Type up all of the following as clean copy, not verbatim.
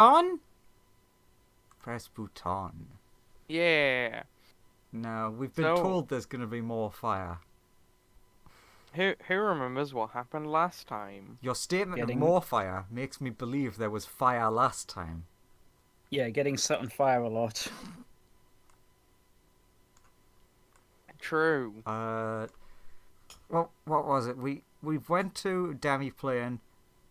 On? Press button. Yeah. Now, we've been So, told there's going to be more fire. who remembers what happened last time? Your statement of Getting more fire makes me believe there was fire last time. getting set on fire a lot. True. What was it? We've went to Demi-Plane.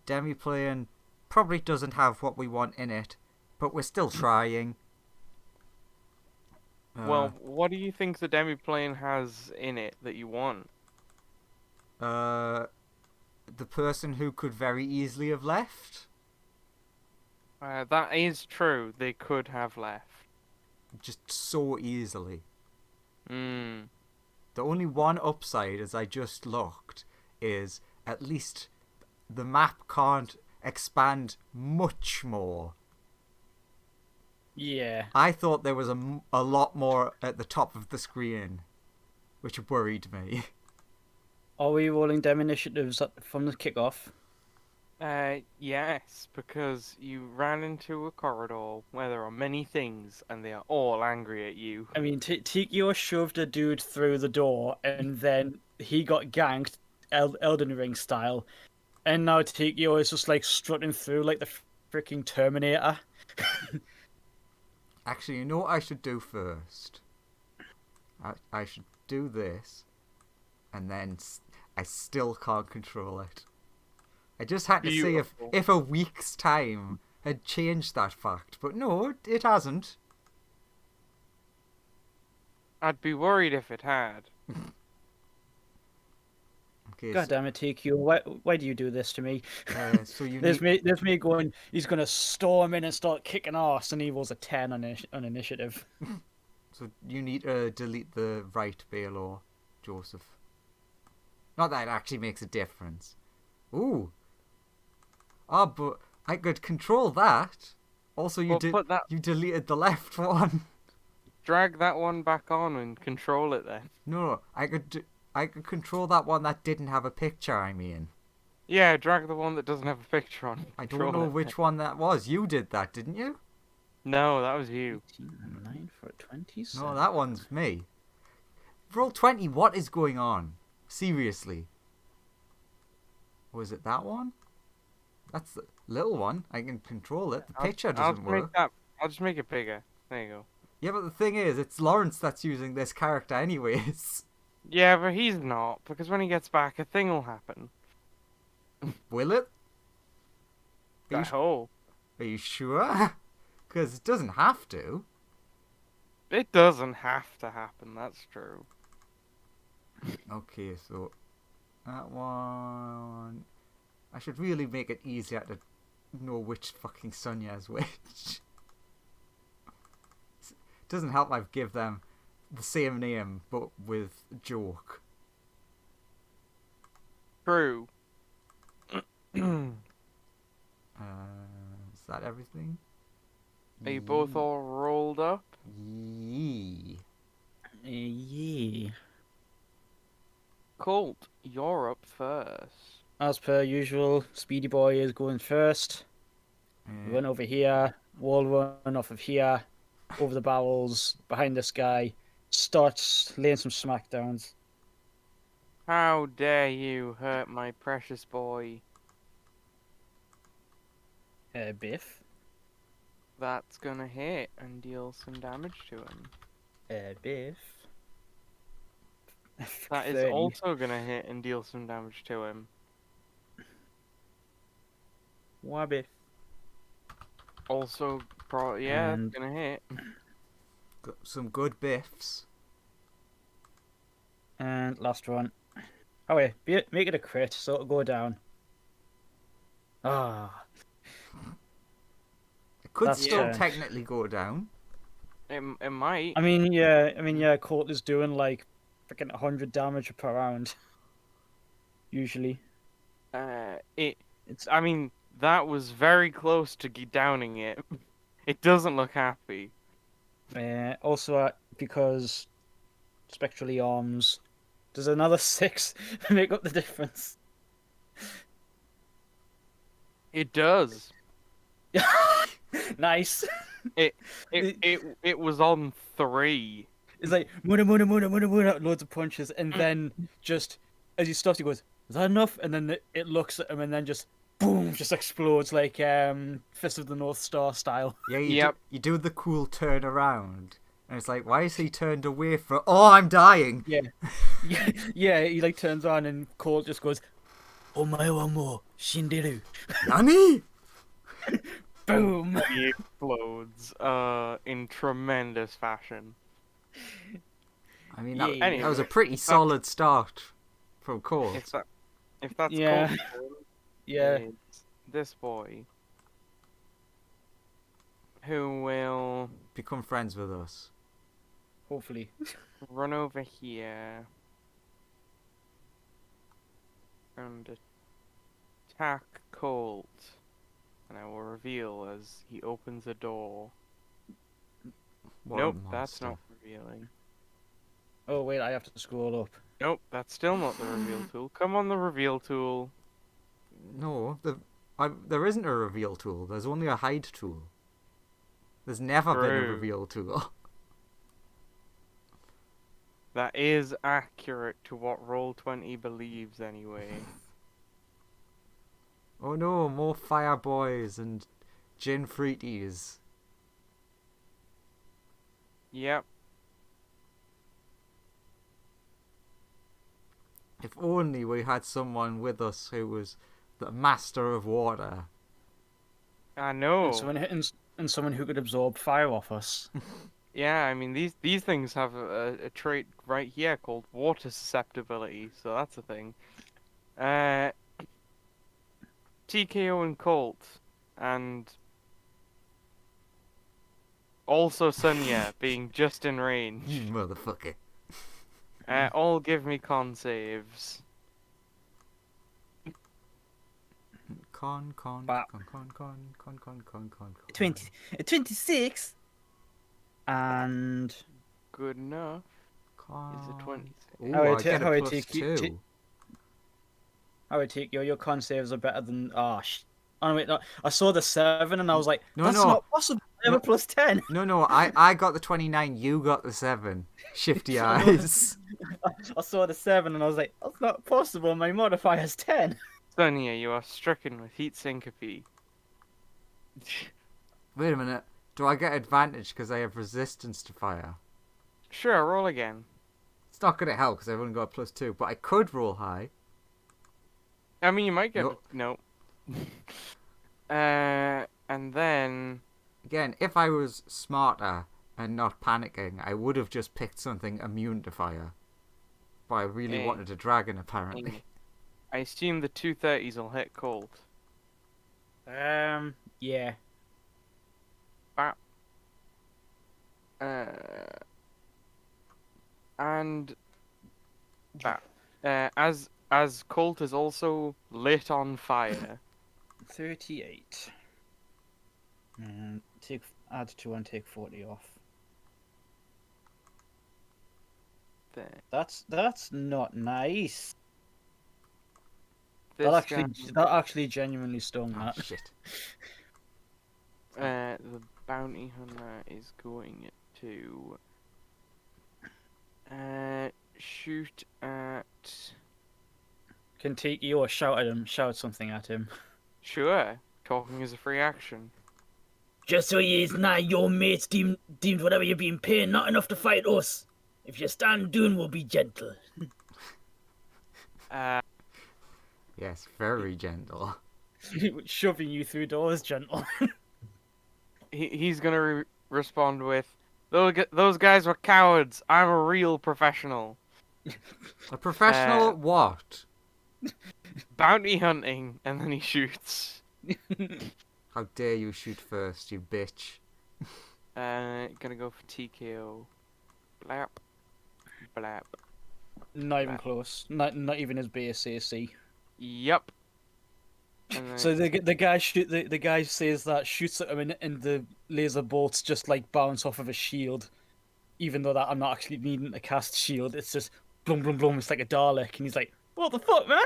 Demi-Plane probably doesn't have what we want in it, but we're still trying. Well, what do you think the demi-plane has in it that you want? The person who could very easily have left. That is true. They could have left. Just so easily. Hmm. The only one upside, as I just looked, is at least the map can't expand much more. Yeah. I thought there was a lot more at the top of the screen, which worried me. Are we rolling dem initiatives from the kickoff? Yes, because you ran into a corridor where there are many things and they are all angry at you. I mean, Tikio shoved a dude through the door, and then he got ganked, Elden Ring style, and now Tikio is just like strutting through like the freaking Terminator. Actually, you know what I should do first? I should do this, and then I still can't control it. I just had to see if a week's time had changed that fact, but no, it hasn't. I'd be worried if it had. Okay, God damn it, Tikio! Why do you do this to me? so you There's need... me going. He's gonna storm in and start kicking ass, and he rolls a 10 on initiative. So you need to delete the right Baylor, Joseph. Not that it actually makes a difference. Ooh. Ah, but I could control that. Also, you you deleted the left one. Drag that one back on and control it then. No, I could control that one that didn't have a picture. I mean. Yeah, drag the one that doesn't have a picture on. I don't know which one that was. You did that, didn't you? No, that was you. 9 for 20. No, that one's me. Roll 20. What is going on? Seriously. Was it that one? That's the little one. I can control it. The picture doesn't work. I'll just make it bigger. There you go. Yeah, but the thing is, it's Lawrence that's using this character anyways. Yeah, but he's not, because when he gets back, a thing will happen. Will it? I hope. Are you sure? Because it doesn't have to. It doesn't have to happen, that's true. Okay, so that one... I should really make it easier to know which fucking Sonya is which. It doesn't help I've give them the same name, but with a joke. True. Is that everything? Are you both all rolled up? Yee. Yeah. Colt, you're up first. As per usual, Speedy Boy is going first. Run over here, wall run off of here, over the barrels, behind this guy, starts laying some smackdowns. How dare you hurt my precious boy? Biff. That's gonna hit and deal some damage to him. Biff. That is 30. also gonna hit and deal some damage to him. Why, Biff? Also, yeah, And- it's gonna hit. Got some good biffs. And last one. Oh wait, make it a crit, so it'll go down. Ah. It could That's still fair. technically go down. It might. I mean, yeah, Colt is doing like freaking 100 damage per round. Usually. I mean, that was very close to downing it. It doesn't look happy. Also, because spectrally arms, does another 6 make up the difference? It does. Nice. It It- it was on 3. It's like muna, loads of punches, and then just as he stops, he goes, "Is that enough?" And then it looks at him, and then just boom, just explodes like Fist of the North Star style. Yeah, Yep. you do the cool turn around, and it's like, why is he turned away from? Oh, I'm dying. Yeah, yeah. He like turns on, and Colt just goes, "Omae wa mo shinderu." Nani? Boom. He explodes in tremendous fashion. I mean, Yeah. that was a pretty solid start from Colt. If that's Yeah. Colt, Yeah. it's this boy who will Become friends with us. Hopefully. run over here and attack Colt, and I will reveal as he opens a door. What a Nope, that's monster. not revealing. Oh wait, I have to scroll up. Nope, that's still not the reveal tool. Come on, the reveal tool. No, there isn't a reveal tool. There's only a hide tool. There's never been a True. reveal tool. That is accurate to what Roll20 believes, anyway. Oh no, more fire boys and gin fruities. Yep. If only we had someone with us who was the master of water. I know. And someone who could absorb fire off us. Yeah, I mean these things have a trait right here called water susceptibility, so that's a thing. TKO and Colt, and also Sunya being just in range. You motherfucker. All give me con saves. Con. Wow. 26. And Good enough. Con. Is a 26. Ooh, How I I ta- get how a I plus take you- 2. I would take your con saves are better than Oh wait, no, I saw the 7 and I was like, No, that's no. not possible. I have No. a plus 10. No, I got the 29, you got the 7. Shifty eyes. I saw the 7 and I was like, that's not possible. My modifier's 10. Sunya, you are stricken with heat syncope. Wait a minute. Do I get advantage because I have resistance to fire? Sure, roll again. It's not going to help because I've only got a plus 2, but I could roll high. I mean, you might get No. and then Again, if I was smarter and not panicking, I would have just picked something immune to fire. But I really Eh. wanted a dragon, apparently. I assume the 230s will hit Colt. Yeah. And as Colt is also lit on fire. 38. And add 2 and take 40 off. There. That's not nice. This That actually genuinely stung Oh, that. shit. the bounty hunter is going to shoot at. Can take you or shout at him, shout something at him. Sure, talking is a free action. Just so you know, your mates deemed whatever you're being paid not enough to fight us. If you stand down, we'll be gentle. Yes, very gentle. Shoving you through doors, gentle. He's gonna respond with, "Those guys were cowards. I'm a real professional. A professional at what? Bounty hunting," and then he shoots. How dare you shoot first, you bitch. Gonna go for TKO. Blap. Blap. Not even close. Not even his base AC. Yup. And then- So the guy says that, shoots at him, and the laser bolts just like bounce off of a shield. Even though that I'm not actually needing to cast shield, it's just blum blum blum. It's like a Dalek, and he's like, "What the fuck, man?"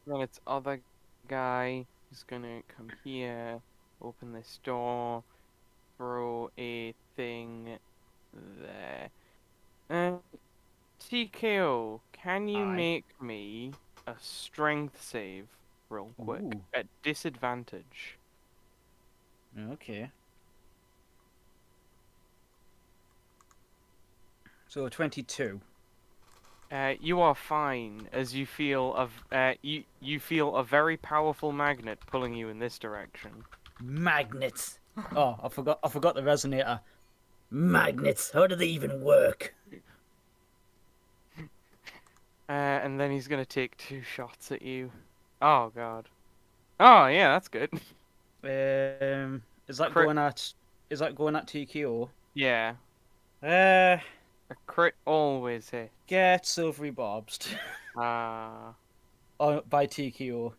Then it's other guy who's gonna come here, open this door, TKO, can you Aye. make me a strength save real quick Ooh. at disadvantage? Okay. So 22. You are fine, as you feel you feel a very powerful magnet pulling you in this direction. Magnets. Oh, I forgot the resonator. Magnets. How do they even work? And then he's gonna take 2 shots at you. Oh god. Oh yeah, that's good. Is that Crit. going at TKO? Yeah, Uh, a crit always hit. get silvery bobs. Ah, Oh, by TKO.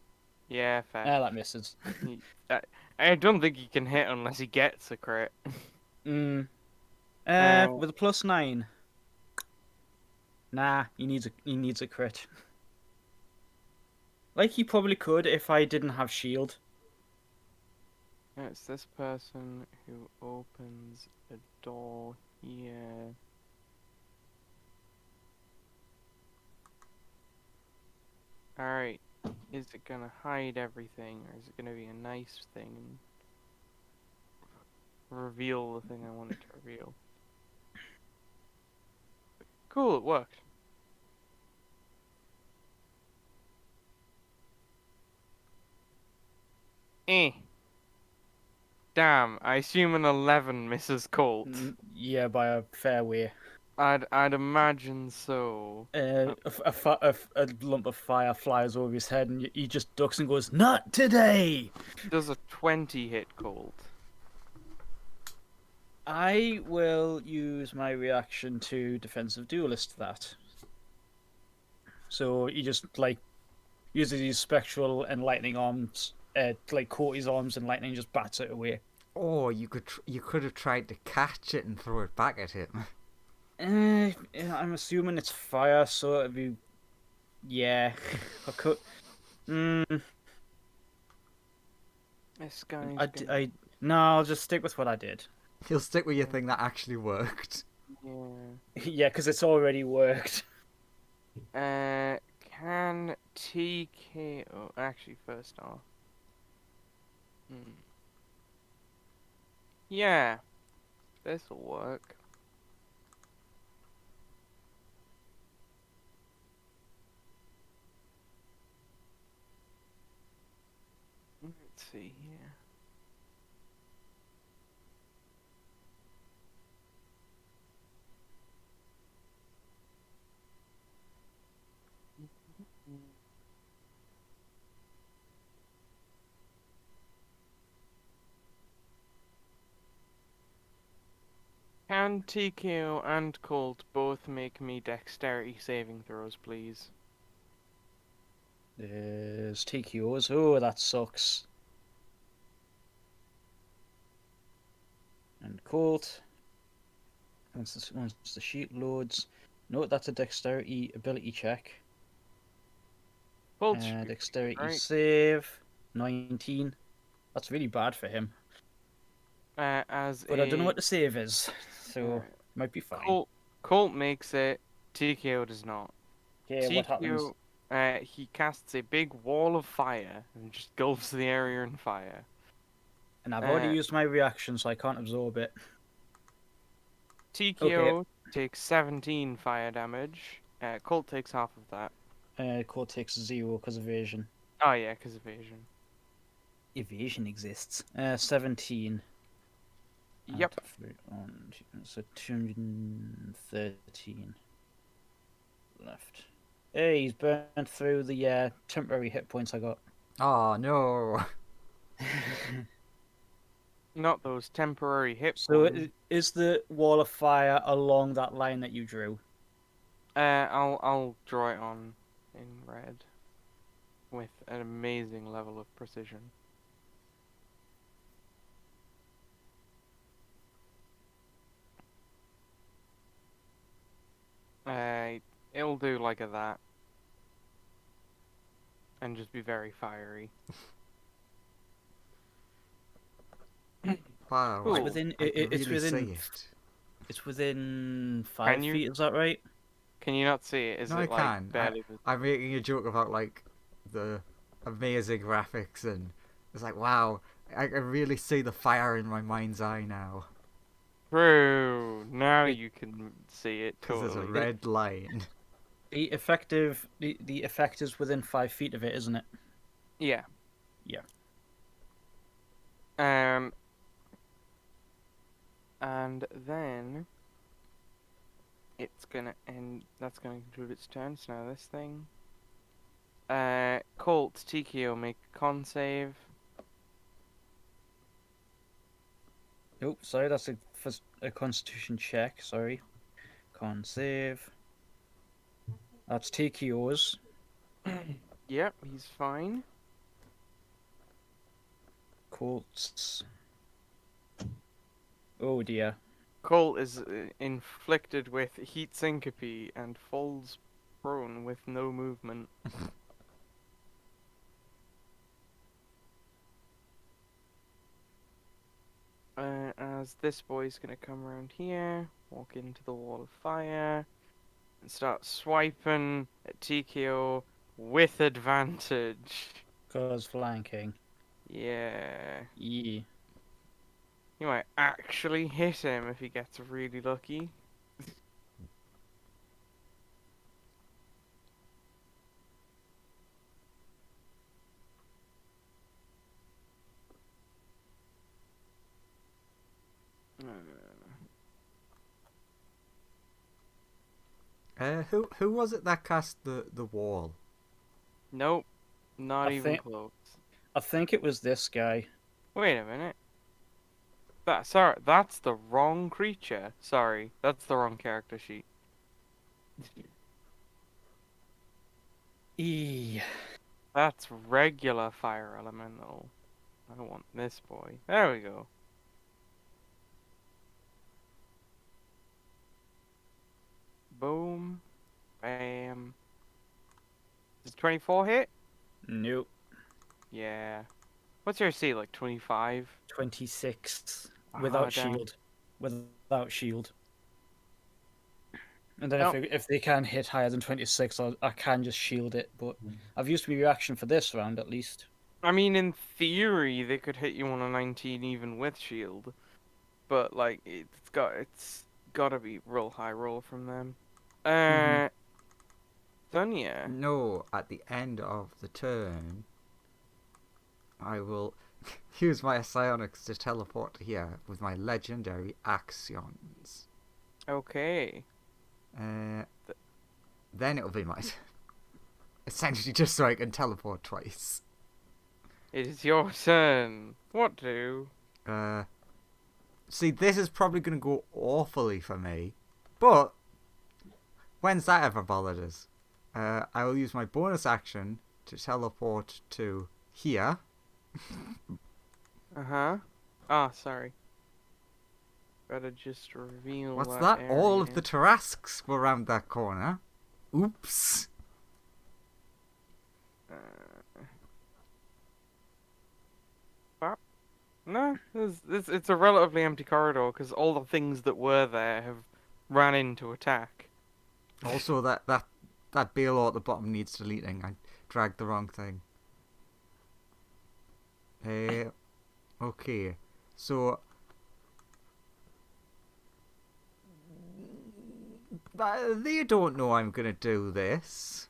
yeah, fair. That misses. He- I, I don't think he can hit unless he gets a crit. Mm. Uh, With a +9. Nah, he needs a crit. Like he probably could if I didn't have shield. it's this person who opens a door here. Alright, is it gonna hide everything, or is it gonna be a nice thing and reveal the thing I want it to reveal? Cool, it worked. Eh. Damn, I assume an 11 misses Colt. Yeah, by a fair way. I'd imagine so. A lump of fire flies over his head, and he just ducks and goes, "Not today!" Does a 20 hit Colt? I will use my reaction to defensive duelist that. So he just like uses his spectral and lightning arms, like caught his arms and lightning just bats it away. Or you could have tried to catch it and throw it back at him. I'm assuming it's fire, so it'd be yeah. I could. This guy's No, I'll just stick with what I did. You'll stick with your thing that actually worked. Yeah. Yeah, because it's already worked. Can TKO actually first off? Yeah, this'll work. Let's see here. Can TKO and Colt both make me dexterity saving throws, please? There's TKOs. Oh, that sucks. And Colt. Once the sheet loads. No, that's a dexterity ability check. Colt, Dexterity right. save. 19. That's really bad for him. But I don't know what the save is, so might be fine. Colt makes it. TKO does not. Okay, what happens? He casts a big wall of fire and just gulps the area in fire. And I've already used my reaction, so I can't absorb it. TKO takes 17 fire damage. Colt takes half of that. Colt takes 0 because evasion. Oh yeah, because evasion. Evasion exists. 17. Yep. So 213 left. Hey, he's burned through the temporary hit points I got. Oh no. Not those temporary hit So points. is the wall of fire along that line that you drew? I'll draw it on in red with an amazing level of precision. It'll do like that. And just be very fiery. Wow. Cool. It's within. I can It's really within. see it. It's within 5 Can you- feet. Is that right? Can you not see it? Is No, I it like can. barely visible? I'm making a joke about like the amazing graphics, and it's like, wow, I can really see the fire in my mind's eye now True. Now It- you can see it because there's a totally. red line. The effect is within 5 feet of it, isn't it? Yeah. Yeah. And then it's gonna end. That's gonna conclude its turn. So now this thing. Colt, TKO, make a con save. Oh, sorry, that's a Constitution check. Sorry, con save. That's TKOs. Yep, he's fine. Colts. Oh dear. Colt is inflicted with heat syncope and falls prone with no movement. As this boy's gonna come around here, walk into the wall of fire, and start swiping at TKO with advantage. Cause flanking. Yeah. Yeah. You might actually hit him if he gets really lucky. Who was it that cast the wall? Nope, not I even think- close. I think it was this guy. Wait a minute. Sorry, that's the wrong creature. Sorry, that's the wrong character sheet. E. That's regular fire elemental. I want this boy. There we go. Boom. Bam. Does 24 hit? Nope. Yeah. What's your C, like 25? 26 Ah, without damn. shield. Without shield. And then Nope. if they can hit higher than 26, I can just shield it. But I've used my reaction for this round at least. I mean, in theory, they could hit you on a 19 even with shield. But, like, it's gotta be real high roll from them. Dunya. No, at the end of the turn, I will use my psionics to teleport here with my legendary actions. Okay. Then it'll be my turn. Essentially just so I can teleport twice. It is your turn. What do? See, this is probably going to go awfully for me, but when's that ever bothered us? I will use my bonus action to teleport to here. Uh-huh. Ah, sorry. Gotta just reveal What's what that? All area. of the Tarasques were around that corner. Oops. No, it's a relatively empty corridor because all the things that were there have ran in to attack. Also, that Baylor at the bottom needs deleting. I dragged the wrong thing. Okay. So... they don't know I'm gonna do this.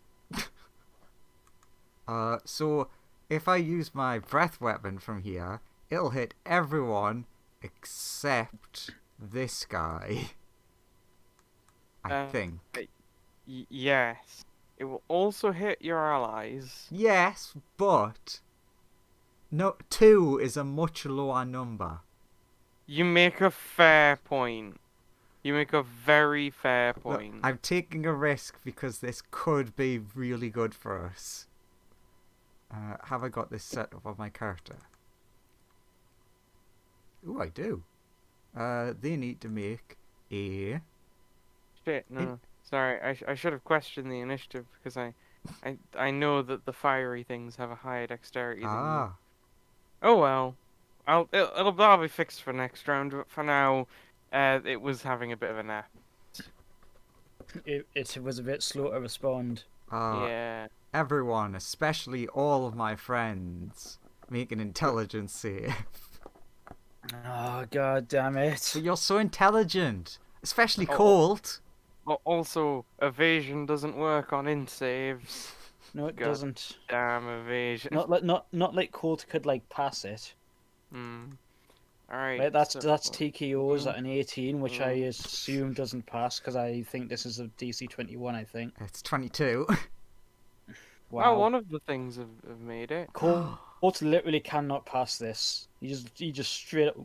So if I use my breath weapon from here, it'll hit everyone except this guy. I think. Yes. It will also hit your allies. Yes, but no, 2 is a much lower number. You make a fair point. You make a very fair Look, point. I'm taking a risk because this could be really good for us. Have I got this set up on my character? Ooh, I do. They need to make a... Shit, no. Sorry, I should have questioned the initiative because I know that the fiery things have a higher dexterity than you. Oh well. That'll be fixed for next round, but for now, it was having a bit of a nap. It was a bit slow to respond. Yeah. Everyone, especially all of my friends, make an intelligence save. Oh, god damn it. But you're so intelligent. Especially Oh, Colt. Also, evasion doesn't work on int saves. No, it God doesn't. damn evasion. Not like Colt could like pass it. Alright, Right, that's so... TKO's at an 18, which I Mm. assume doesn't pass because I think this is a DC 21. I think. It's 22. Well, Wow. one of the things have made it. Colt literally cannot pass this. He just straight up.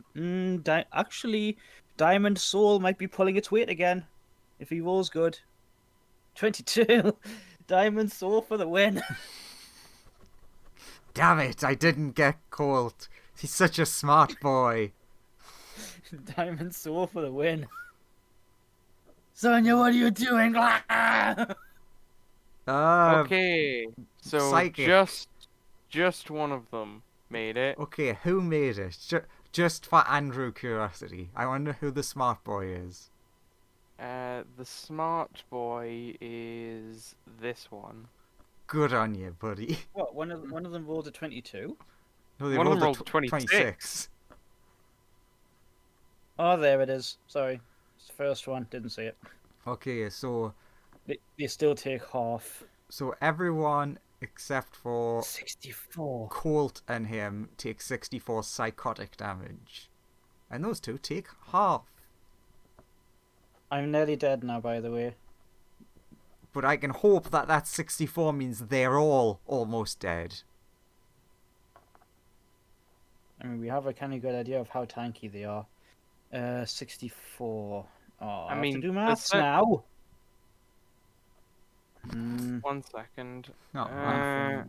Actually, Diamond Soul might be pulling its weight again, if he rolls good. 22. Diamond Soul for the win. Damn it, I didn't get Colt. He's such a smart boy. Diamond Soul for the win. Sonya, what are you doing? Okay, so Psychic. just one of them made it. Okay, who made it? Just for Andrew curiosity. I wonder who the smart boy is. The smart boy is this one. Good on you, buddy. What? One of them rolled a 22. No, they One of them rolled rolled a 26. Oh, there it is. Sorry, it's the first one. Didn't see it. Okay, so They still take half. everyone except for 64. Colt and him take 64 psychotic damage. And those two take half. I'm nearly dead now, by the way. But I can hope that that 64 means they're all almost dead. I mean, we have a kind of good idea of how tanky they are. 64. Oh, I mean, have to do maths now. 1 second. No,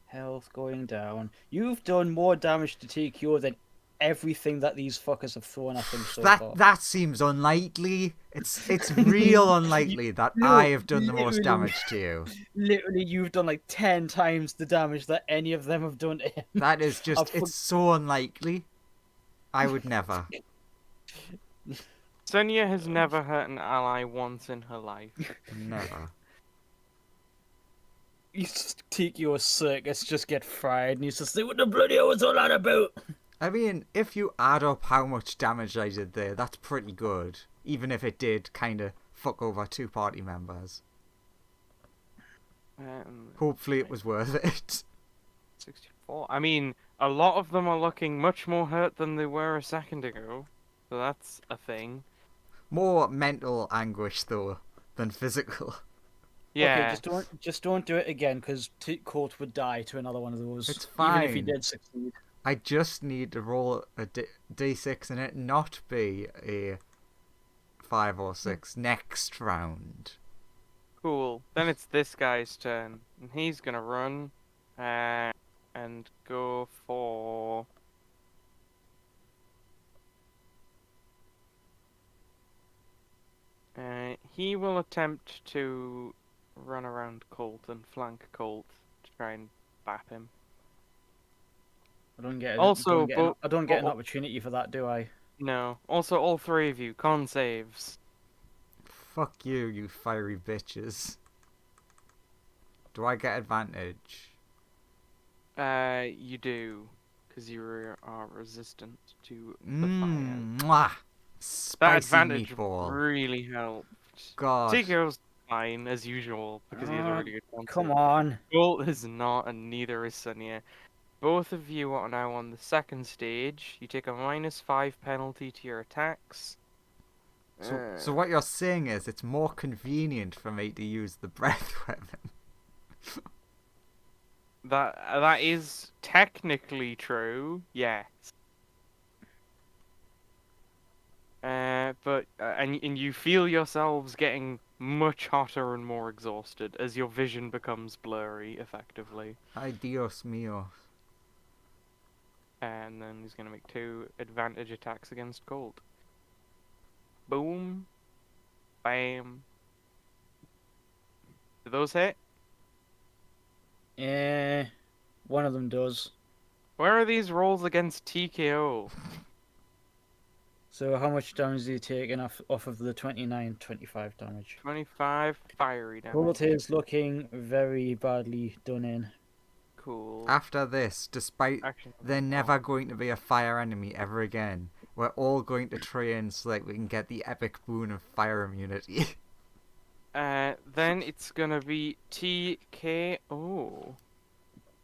Health going down. You've done more damage to TQ than everything that these fuckers have thrown at him so far. That seems unlikely. It's real unlikely that I have done the most damage to you. Literally, you've done like 10 times the damage that any of them have done to him. That is just, it's so unlikely. I would never. Sonya has never hurt an ally once in her life. Never. You take your circus, just get fried, and you just say, what the bloody hell was all that about? I mean, if you add up how much damage I did there, that's pretty good. Even if it did kind of fuck over 2 party members. Hopefully it was worth it. 64. I mean, a lot of them are looking much more hurt than they were a second ago. So that's a thing. More mental anguish, though, than physical. Yeah. Okay, just don't do it again, because Colt would die to another one of those. It's fine. Even if he did succeed. I just need to roll a d6 and it not be a 5 or 6 next round. Cool. Then it's this guy's turn. And he's gonna run and go for... he will attempt to run around Colt and flank Colt to try and bap him. I don't get an opportunity for that, do I? No. Also, all 3 of you, con saves. Fuck you, you fiery bitches. Do I get advantage? You do, because you are resistant to the fire. Mwah! Spicy That advantage meatball. really helped. God. Tikio's fine, as usual, because he has a really good con Come save. on. Colt is not, and neither is Sonya. Both of you are now on the second stage. You take a -5 penalty to your attacks. So what you're saying is it's more convenient for me to use the breath weapon. That is technically true, yes. But and you feel yourselves getting much hotter and more exhausted as your vision becomes blurry, effectively. Ay, Dios mío. And then he's gonna make 2 advantage attacks against Colt. Boom. Bam. Do those hit? One of them does. Where are these rolls against TKO? So how much damage do you take off of the 29, 25 damage? 25 fiery Colt damage. is looking very badly done in. Cool. After this, despite Action. there never going to be a fire enemy ever again, we're all going to train so that we can get the epic boon of fire immunity. Then it's gonna be TKO.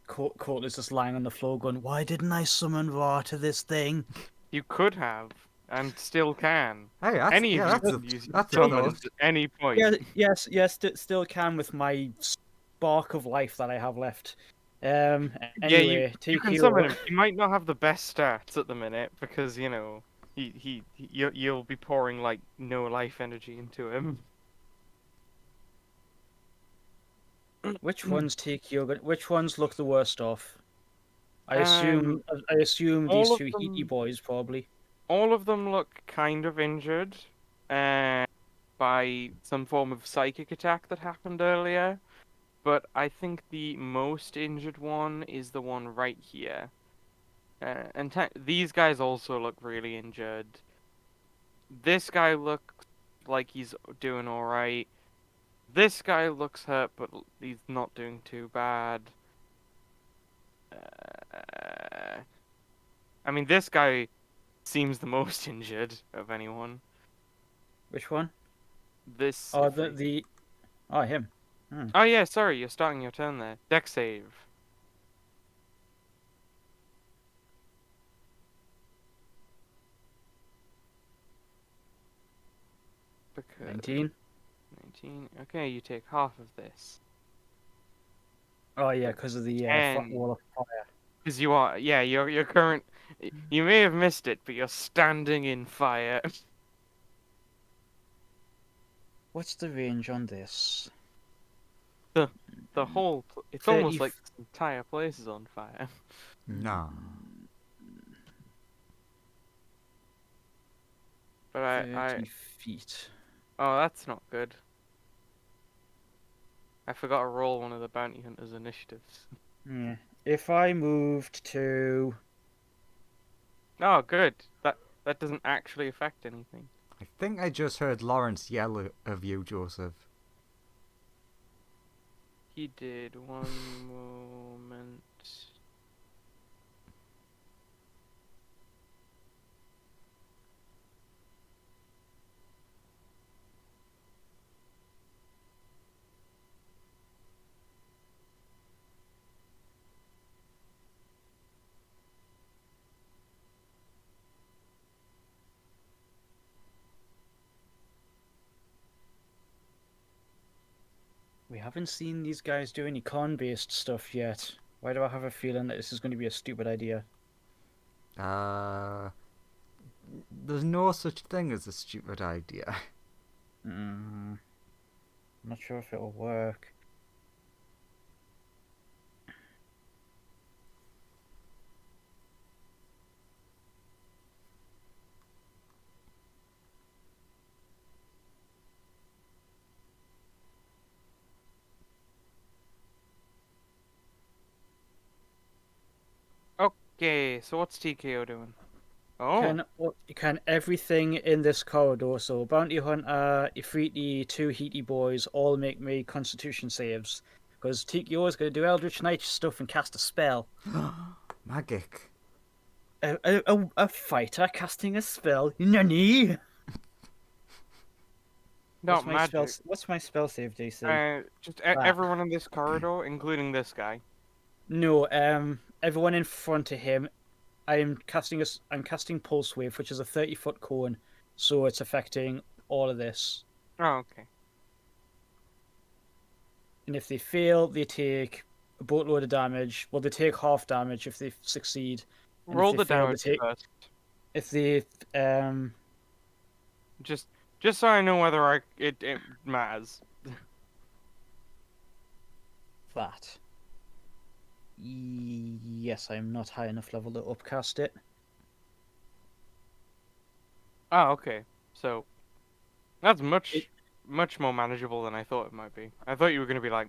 Colt is just lying on the floor going, "Why didn't I summon Ra to this thing?" You could have, and still can. Hey, Any of you that's can use your that's a summons thought. at any point. Yes, still can with my spark of life that I have left. Yeah, Anyway, you can summon him. He might not have the best stats at the minute because you'll be pouring like no life energy into him. Which ones Which ones look the worst off? I Um, assume these all of two heaty them, boys probably. all of them look kind of injured, by some form of psychic attack that happened earlier. But I think the most injured one is the one right here. These guys also look really injured. This guy looks like he's doing alright. This guy looks hurt, but he's not doing too bad. I mean, this guy seems the most injured of anyone. Which one? This. Oh, him. Oh yeah, sorry, you're starting your turn there. Deck save. Because 19. 19. Okay, you take half of this. Oh yeah, because of the wall of fire. Because you are, yeah, your current. You may have missed it, but you're standing in fire. What's the range on this? The whole. It's 30 almost like this entire place is on fire. No. But 30 feet. Oh, that's not good. I forgot to roll one of the bounty hunters' initiatives. Yeah. If I moved to... Oh, good. That doesn't actually affect anything. I think I just heard Lawrence yell of you, Joseph. He did. One moment. We haven't seen these guys do any con-based stuff yet. Why do I have a feeling that this is going to be a stupid idea? There's no such thing as a stupid idea. I'm not sure if it'll work. Okay, so what's TKO doing? Oh. Can everything in this corridor, so Bounty Hunter, Ifriti, two Heaty Boys, all make me Constitution saves? Because TKO is going to do Eldritch Knight stuff and cast a spell. Magic. A fighter casting a spell? Nani? Not magic. What's my spell save DC? Just everyone in this corridor, including this guy. No, everyone in front of him. I'm casting Pulse Wave, which is a 30-foot cone, so it's affecting all of this. Oh, okay. And if they fail, they take a boatload of damage. Well, they take half damage if they succeed. And Roll if the they fail, damage first. If they Just so I know whether it matters. that. Yes, I'm not high enough level to upcast it. Oh, okay. So that's much more manageable than I thought it might be. I thought you were gonna be like,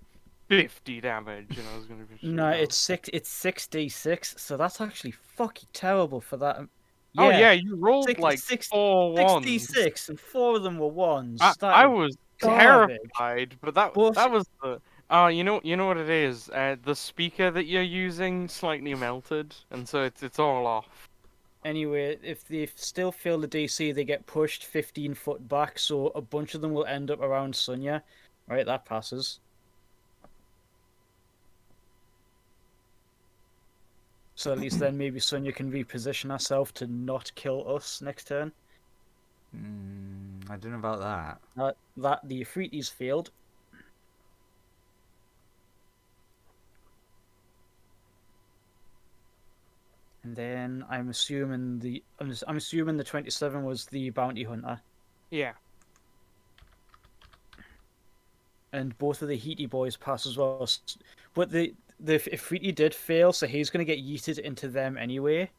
50 damage, and I was gonna be. No, it's 6d6, so that's actually fucking terrible for that. Oh Yeah, yeah, you rolled 6, like 6, 4 ones. 6d6, and 4 of them were ones. I That is was garbage. terrified, but that But was the. You know what it is. The speaker that you're using slightly melted, and so it's all off. anyway, if they still fail the DC, they get pushed 15 foot back, so a bunch of them will end up around Sonya. Right, that passes. So at least then maybe Sonya can reposition herself to not kill us next turn. I don't know about that. That the Ifritis failed. And then I'm assuming the 27 was the bounty hunter. Yeah. And both of the Heaty boys pass as well. But the Ifriti did fail, so he's going to get yeeted into them anyway.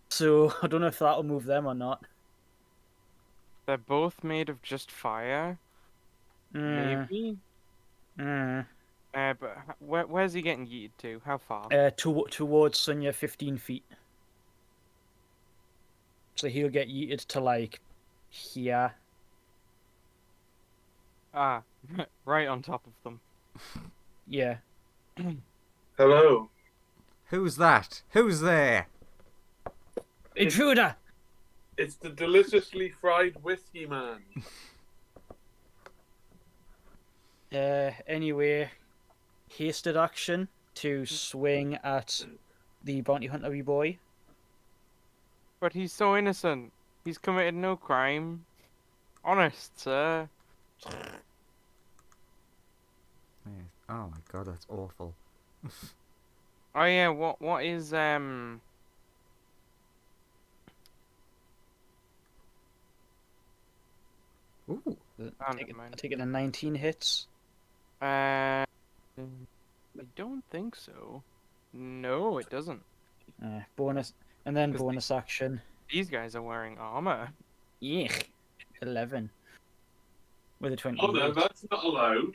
So I don't know if that'll move them or not. They're both made of just fire. Maybe. But where's he getting yeeted to? How far? Towards Sonya, 15 feet. So he'll get yeeted to like here. Ah, right on top of them. Yeah. Hello. Who's that? Who's there? Intruder! It's the deliciously fried whiskey man. Anyway, hasted action to swing at the bounty hunter boy. But he's so innocent. He's committed no crime. Honest, sir. Oh my god, that's awful. Oh yeah, what is Ooh. I take it a 19 hits. I don't think so. No, it doesn't. Bonus, and then bonus action. These guys are wearing armor. Eek. 11. With a 20. Oh no, that's not allowed.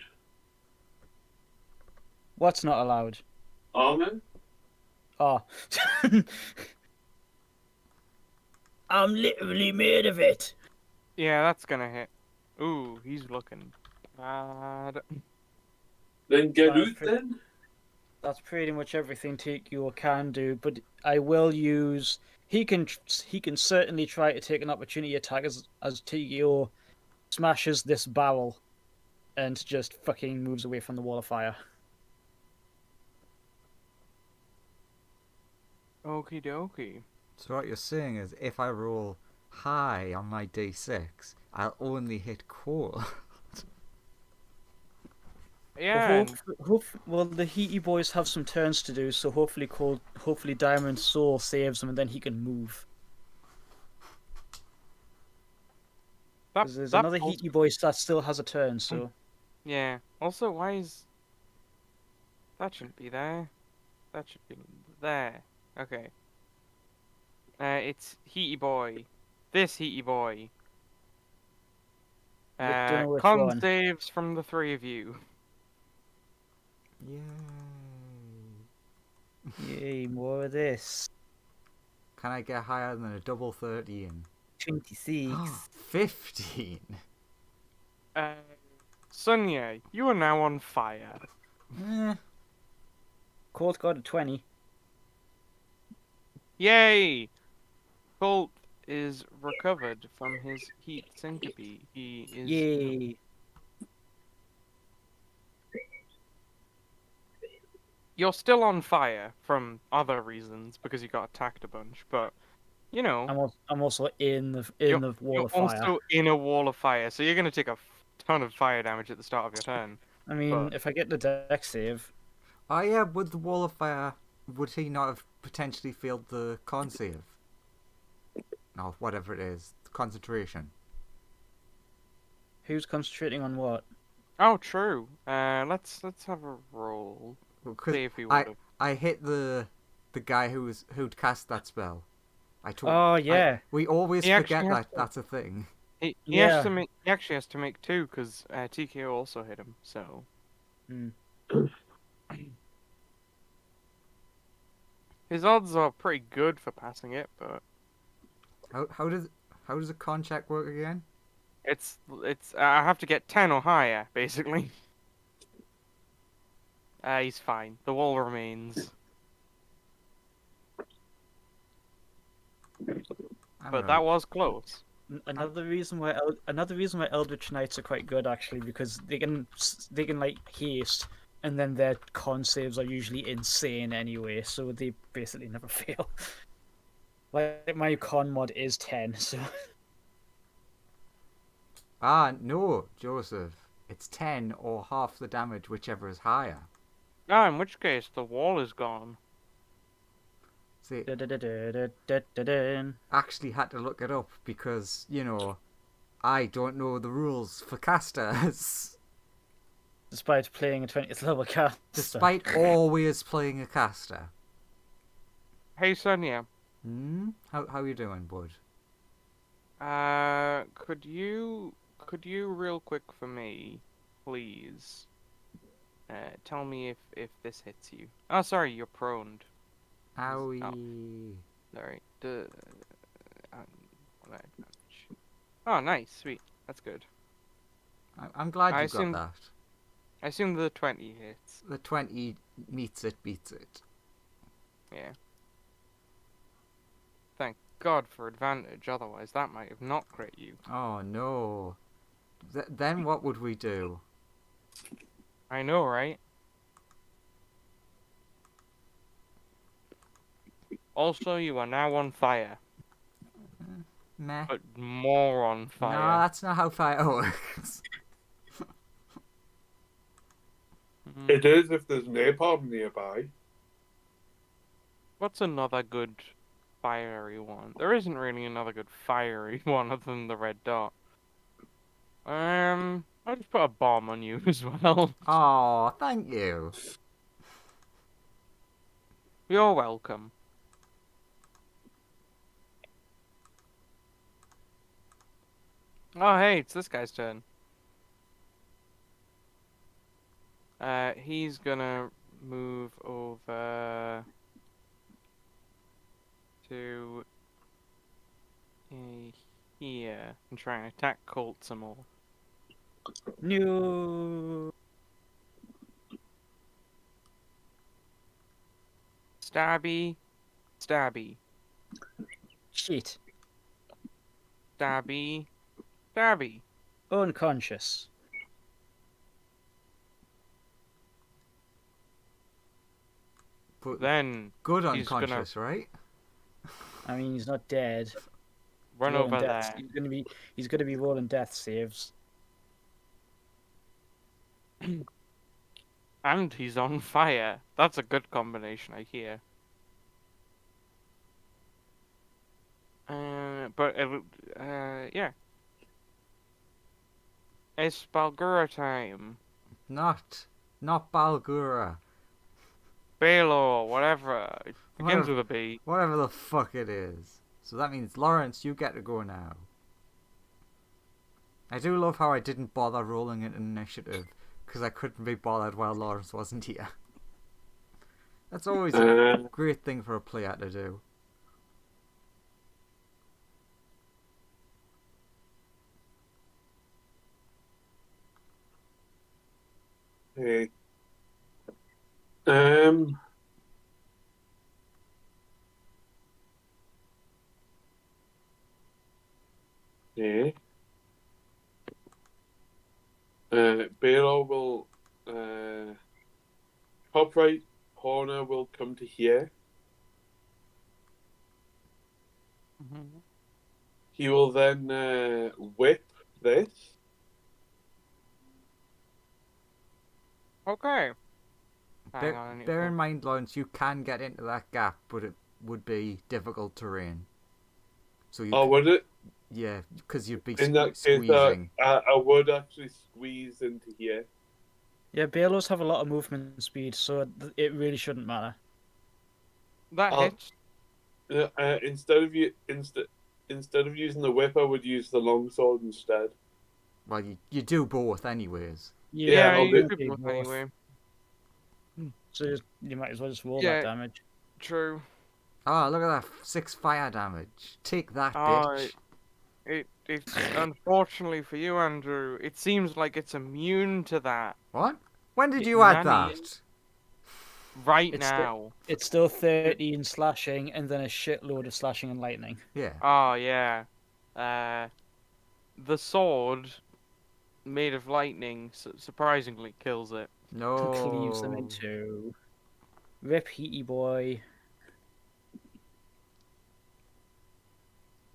What's not allowed? Armor? Oh. I'm literally made of it. Yeah, that's gonna hit. Ooh, he's looking bad. Then get out then? That's pretty much everything Tikio can do, but I will use... He can certainly try to take an opportunity attack as Tikio smashes this barrel and just fucking moves away from the wall of fire. Okie dokie. So what you're saying is, if I roll high on my d6, I'll only hit cold. Yeah. Well, the Heaty boys have some turns to do, so hopefully Diamond Soul saves him, and then he can move. There's another Heaty boy that still has a turn, so... Yeah. Also, why is... That shouldn't be there. That should be there. Okay. It's Heaty boy. This Heaty boy. Con saves from the three of you. Yay. Yay, more of this. Can I get higher than a double 13? 26. 15. Sonya, you are now on fire. Colt got a 20. Yay! Colt is recovered from his heat syncope. He is... Yay! You're still on fire from other reasons because you got attacked a bunch, but you know. I'm also in the wall of fire. You're also in a wall of fire, so you're gonna take a ton of fire damage at the start of your turn. I mean, if I get the deck save. Oh yeah, with the wall of fire, would he not have potentially failed the con save? No, whatever it is, concentration. Who's concentrating on what? Oh, true. Let's have a roll. See if he would. I hit the guy who'd cast that spell. Oh yeah. We always forget that that's a thing. He actually has to make two because TKO also hit him. So. His odds are pretty good for passing it, but how does a con check work again? it's I have to get 10 or higher, basically. He's fine. The wall remains. But that was close. Another reason why Eldritch Knights are quite good actually, because they can like haste, and then their con saves are usually insane anyway, so they basically never fail. Like my con mod is 10, so No, Joseph. It's 10 or half the damage, whichever is higher. Ah, in which case the wall is gone. See, actually had to look it up because, I don't know the rules for casters. despite playing a 20th level caster. Despite always playing a caster. Hey Sonia. How you doing, bud? Could you real quick for me, please? Tell me if this hits you. Oh, sorry, you're proned. Owie. Oh, sorry. Oh, nice, sweet. That's good. I'm glad you got that. I assume the 20 hits. The 20 meets it, beats it. Yeah. Thank God for advantage, otherwise that might have not crit you. Oh no. Then what would we do? I know, right? Also, you are now on fire. Meh. But more on fire. No, that's not how fire works. It is if there's napalm nearby. What's another good fiery one? There isn't really another good fiery one other than the red dot. I'll just put a bomb on you as well. Oh, thank you. You're welcome. Oh, hey, it's this guy's turn. He's gonna move over to here and try and attack Colt some more. No. Stabby, stabby, Shit. stabby, stabby. Unconscious. But Then good he's unconscious, right? I mean, he's not dead. run Rolling over death. there. He's gonna be rolling death saves. And he's on fire. That's a good combination, I hear. Yeah. It's Balgura time. Not Balgura. Baylor, whatever. It begins Whatever. with a B. Whatever the fuck it is. So that means, Lawrence, you get to go now. I do love how I didn't bother rolling an initiative, because I couldn't be bothered while Lawrence wasn't here. That's always a great thing for a player to do. Hey. Yeah. Baylor will top right corner will come to here. He will then whip this. Okay. Hang on, I need Bear to- in mind, Lawrence, you can get into that gap, but it would be difficult terrain. So you Would it? yeah, because you'd be In that case, squeezing. I would actually squeeze into here. Yeah, Balos have a lot of movement speed, so it really shouldn't matter. That I'll- hits. Instead of using the whip, I would use the longsword instead. Well, you do both anyways. Yeah, I'll you do could both anyway. So you might as well just roll Yeah. that damage. True. Oh, look at that. 6 fire damage. Take that, Oh, bitch. it's unfortunately for you, Andrew. It seems like it's immune to that. What? When did you add Nanny, that? right It's now. it's still 13 slashing and then a shitload of slashing and lightning. Yeah. Oh yeah. The sword made of lightning surprisingly kills it. And cleaves them No. into. Rip Heaty Boy.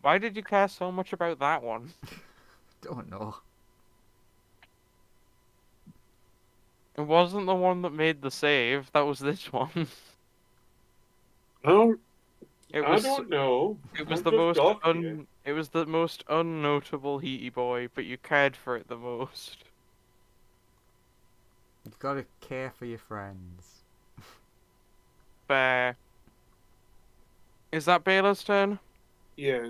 Why did you care so much about that one? Don't know. It wasn't the one that made the save. That was this one. I It I was. don't know. It was I'm the just most off here. It was the most unnotable Heaty Boy, but you cared for it the most. You've got to care for your friends. Fair. Is that Baylor's turn? Yeah.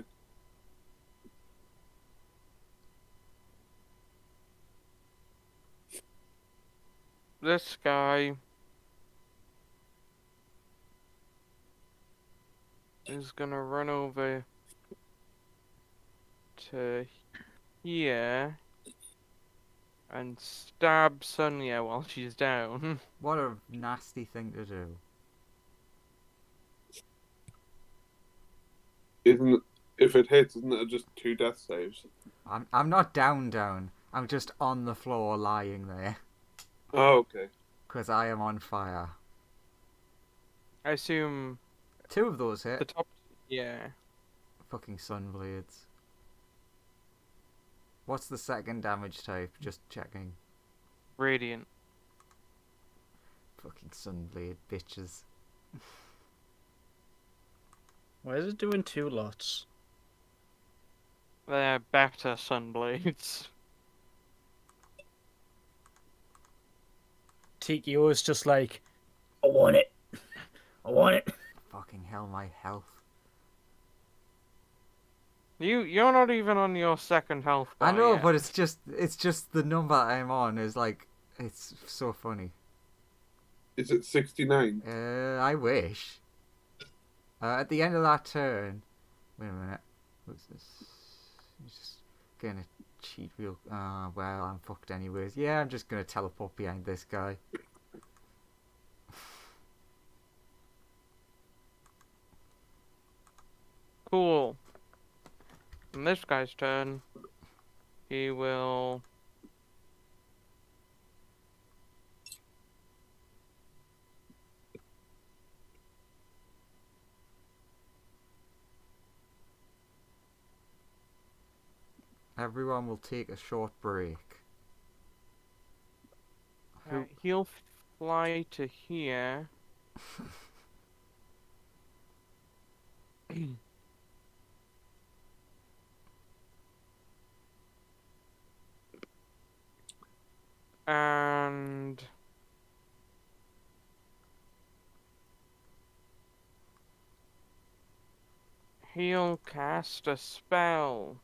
This guy is gonna run over to here and stab Sonia while she's down. What a nasty thing to do. If it hits, isn't it just 2 death saves? I'm not down. I'm just on the floor lying there. Oh, okay. Because I am on fire. I assume 2 of those the hit. top. Yeah. Fucking sunblades. What's the second damage type? Just checking. Radiant. Fucking sunblade bitches. Why is it doing 2 lots? They're better sunblades. Tikio is just like, I want it. I want it. Fucking hell, my health. You're not even on your second health bar I know, yet. but it's just the number I'm on is like, it's so funny. Is it 69? I wish. At the end of that turn, wait a minute. What's this? I'm just gonna cheat real. Well, I'm fucked anyways. Yeah, I'm just gonna teleport behind this guy. Cool. And this guy's turn. He will. Everyone will take a short break. He'll fly to here. And he'll cast a spell.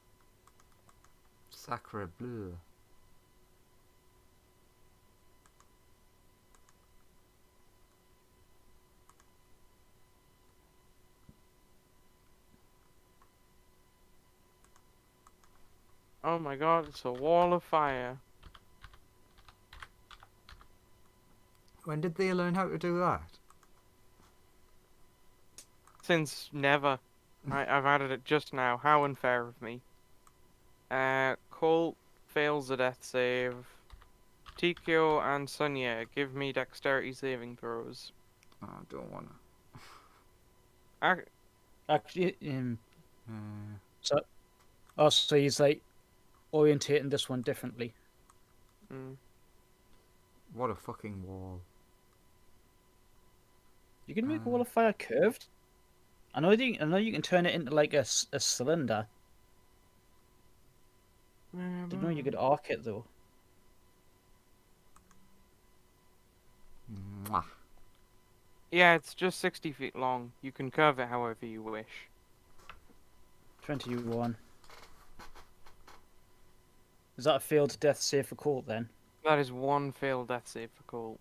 Sacre bleu. Oh my god, it's a wall of fire. When did they learn how to do that? Since never. I've added it just now. How unfair of me. Colt fails a death save. Tikio and Sonia, give me dexterity saving throws. Oh, I don't wanna. Actually, Uh, so he's like orientating this one differently. what a fucking wall. You can make a wall of fire curved. I know you can turn it into like a cylinder. Didn't know you could arc it though. Mwah. Yeah, it's just 60 feet long. You can curve it however you wish. 21. Is that a failed death save for Colt then? That is one failed death save for Colt.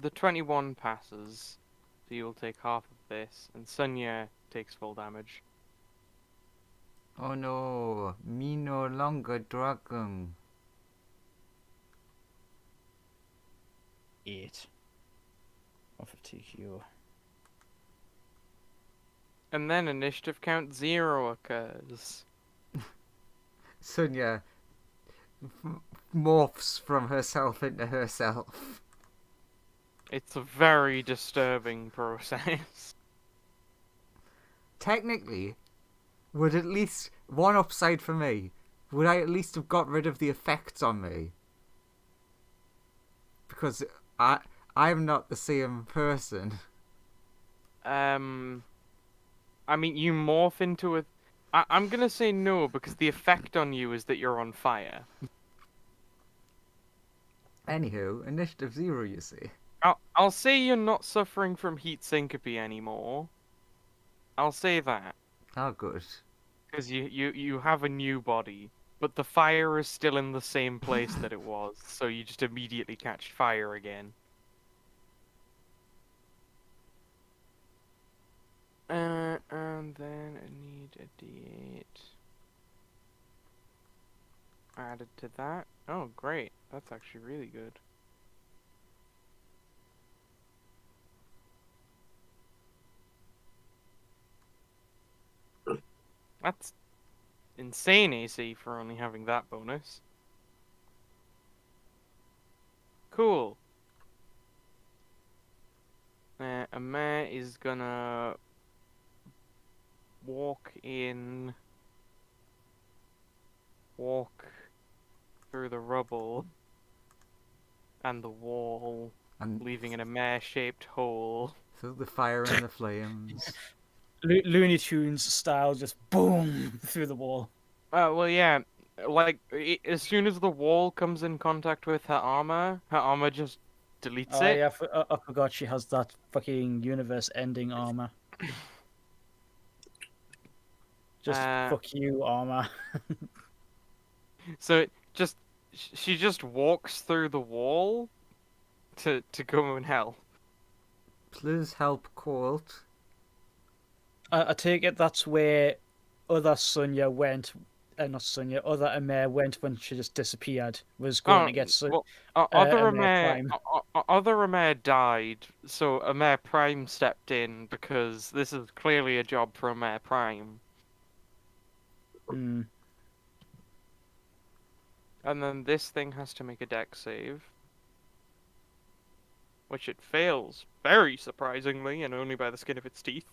the 21 passes, so you'll take half of this, and Sunya takes full damage. Oh no, me no longer dragon. 8 off of TQ. And then initiative count 0 occurs. Sunya morphs from herself into herself. It's a very disturbing process. Technically, would at least one upside for me, would I at least have got rid of the effects on me? Because I'm not the same person. I mean, you morph into a... I'm gonna say no, because the effect on you is that you're on fire. Anywho, initiative 0, you see. I'll say you're not suffering from heat syncope anymore. I'll say that. Oh, good. Because you have a new body, but the fire is still in the same place that it was, so you just immediately catch fire again. And then I need a D8 added to that. Oh, great. That's actually really good. That's insane AC for only having that bonus. Cool. Amir is gonna walk through the rubble and the wall, And leaving an Amir-shaped hole. through the fire and the flames. Looney Tunes style, just boom through the wall. Well, yeah. Like, as soon as the wall comes in contact with her armor just deletes it. Yeah, I forgot she has that fucking universe-ending armor. Just fuck you, armor. So she just walks through the wall to go and help. Please help, Colt. I take it that's where other Sunya went. Not Sunya, other Amir went when she just disappeared. Was going to get other Amir Amir, Prime. other Amir died, so Amir Prime stepped in because this is clearly a job for Amir Prime. Hmm. And then this thing has to make a dex save, which it fails very surprisingly, and only by the skin of its teeth.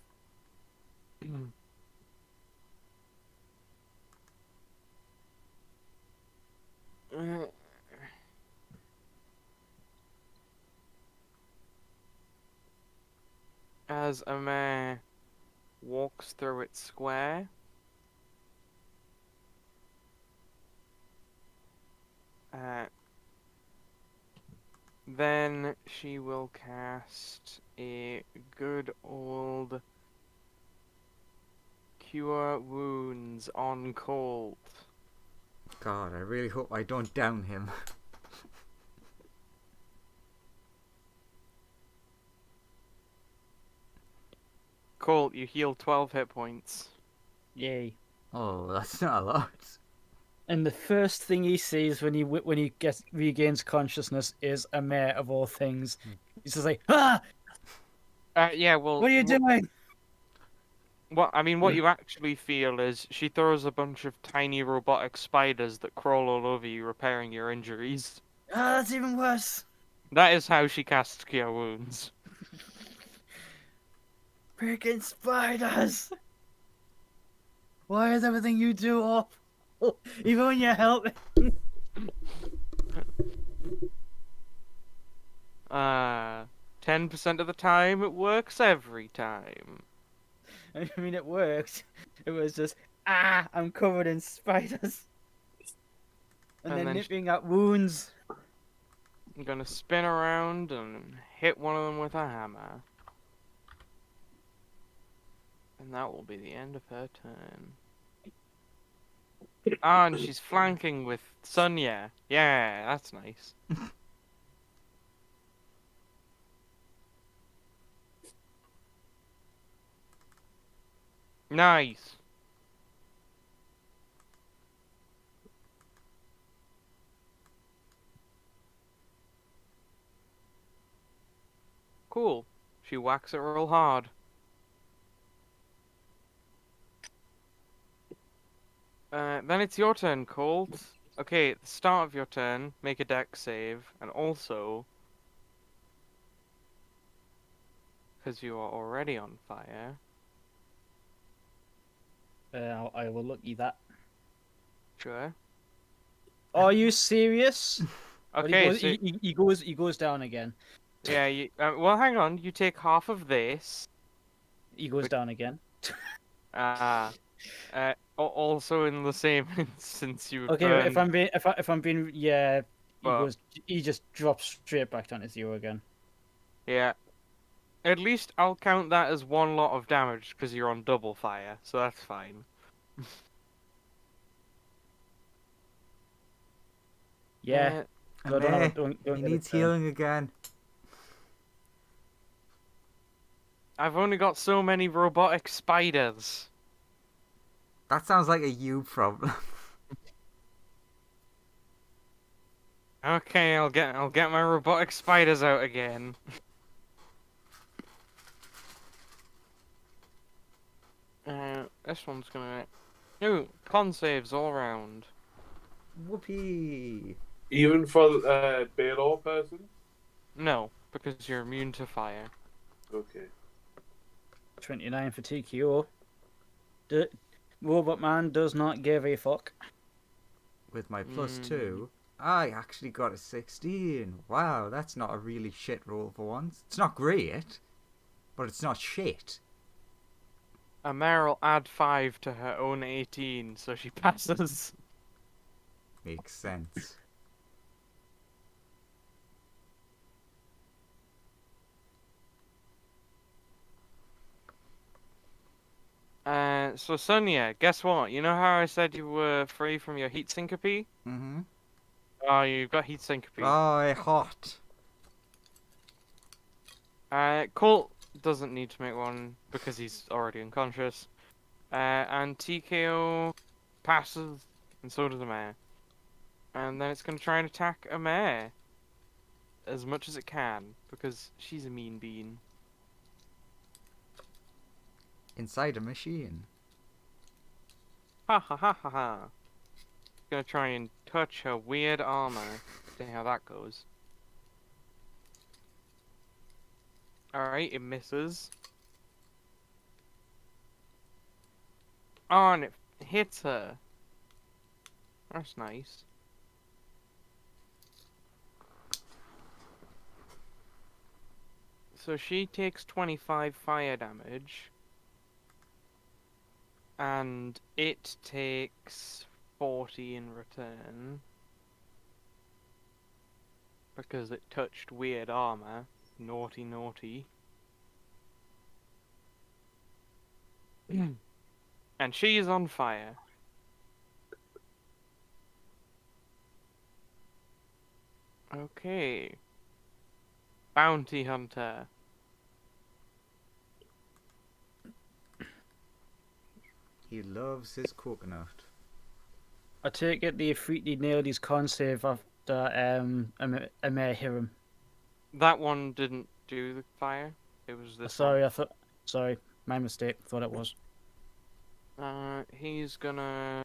As Amir walks through its square, then she will cast a good old Cure Wounds on Colt. God, I really hope I don't down him. Colt, you heal 12 hit points. Yay. Oh, that's not a lot. And the first thing he sees when he regains consciousness is Amir, of all things. He's just like, ah! Yeah, well... What are you doing? What you actually feel is she throws a bunch of tiny robotic spiders that crawl all over you, repairing your injuries. Ah, that's even worse. That is how she casts Cure Wounds. Freaking spiders! Why is everything you do awful? Even when you help me. 10% of the time, it works every time. I mean, it worked. It was just, I'm covered in spiders. And then nipping at wounds. I'm gonna spin around and hit one of them with a hammer. And that will be the end of her turn. And she's flanking with Sunya. Yeah, that's nice. Nice. Cool. She whacks it real hard. Then it's your turn, Colt. Okay, at the start of your turn, make a dex save, and also, because you are already on fire. I will look you that. Sure. Are you serious? Okay, But he goes down again. yeah, well, hang on. You take half of this. He goes down again. Also in the same instance you Okay, burned. if I'm being yeah, Well, he just drops straight back down to 0 again. yeah. At least I'll count that as one lot of damage because you're on double fire, so that's fine. Yeah. He needs healing again. I've only got so many robotic spiders. That sounds like a you problem. Okay, I'll get my robotic spiders out again. This one's gonna. Ooh, con saves all around. Whoopee! Even for Baylor person? No, because you're immune to fire. Okay. 29 for TKO. The Robot Man does not give a fuck. With my +2, I actually got a 16. Wow, that's not a really shit roll for once. It's not great, but it's not shit. Amer'll add 5 to her own 18, so she passes. Makes sense. So Sonia, guess what? You know how I said you were free from your heat syncope? Mm-hmm. Oh, you've got heat syncope. Oh, hot. Colt doesn't need to make one because he's already unconscious. And TKO passes, and so does Amare. And then it's going to try and attack Amare as much as it can because she's a mean bean. Inside a machine. Ha ha ha ha ha. Gonna try and touch her weird armor. See how that goes. Alright, it misses. Oh, and it hits her. That's nice. So she takes 25 fire damage. And it takes 40 in return. Because it touched weird armor. Naughty, naughty. And she's on fire. Okay. Bounty hunter. He loves his coconut. I take it the Afriti nailed his con save after Amir hit him. That one didn't do the fire. It was this Sorry, one. Sorry, my mistake. Thought it was. He's gonna...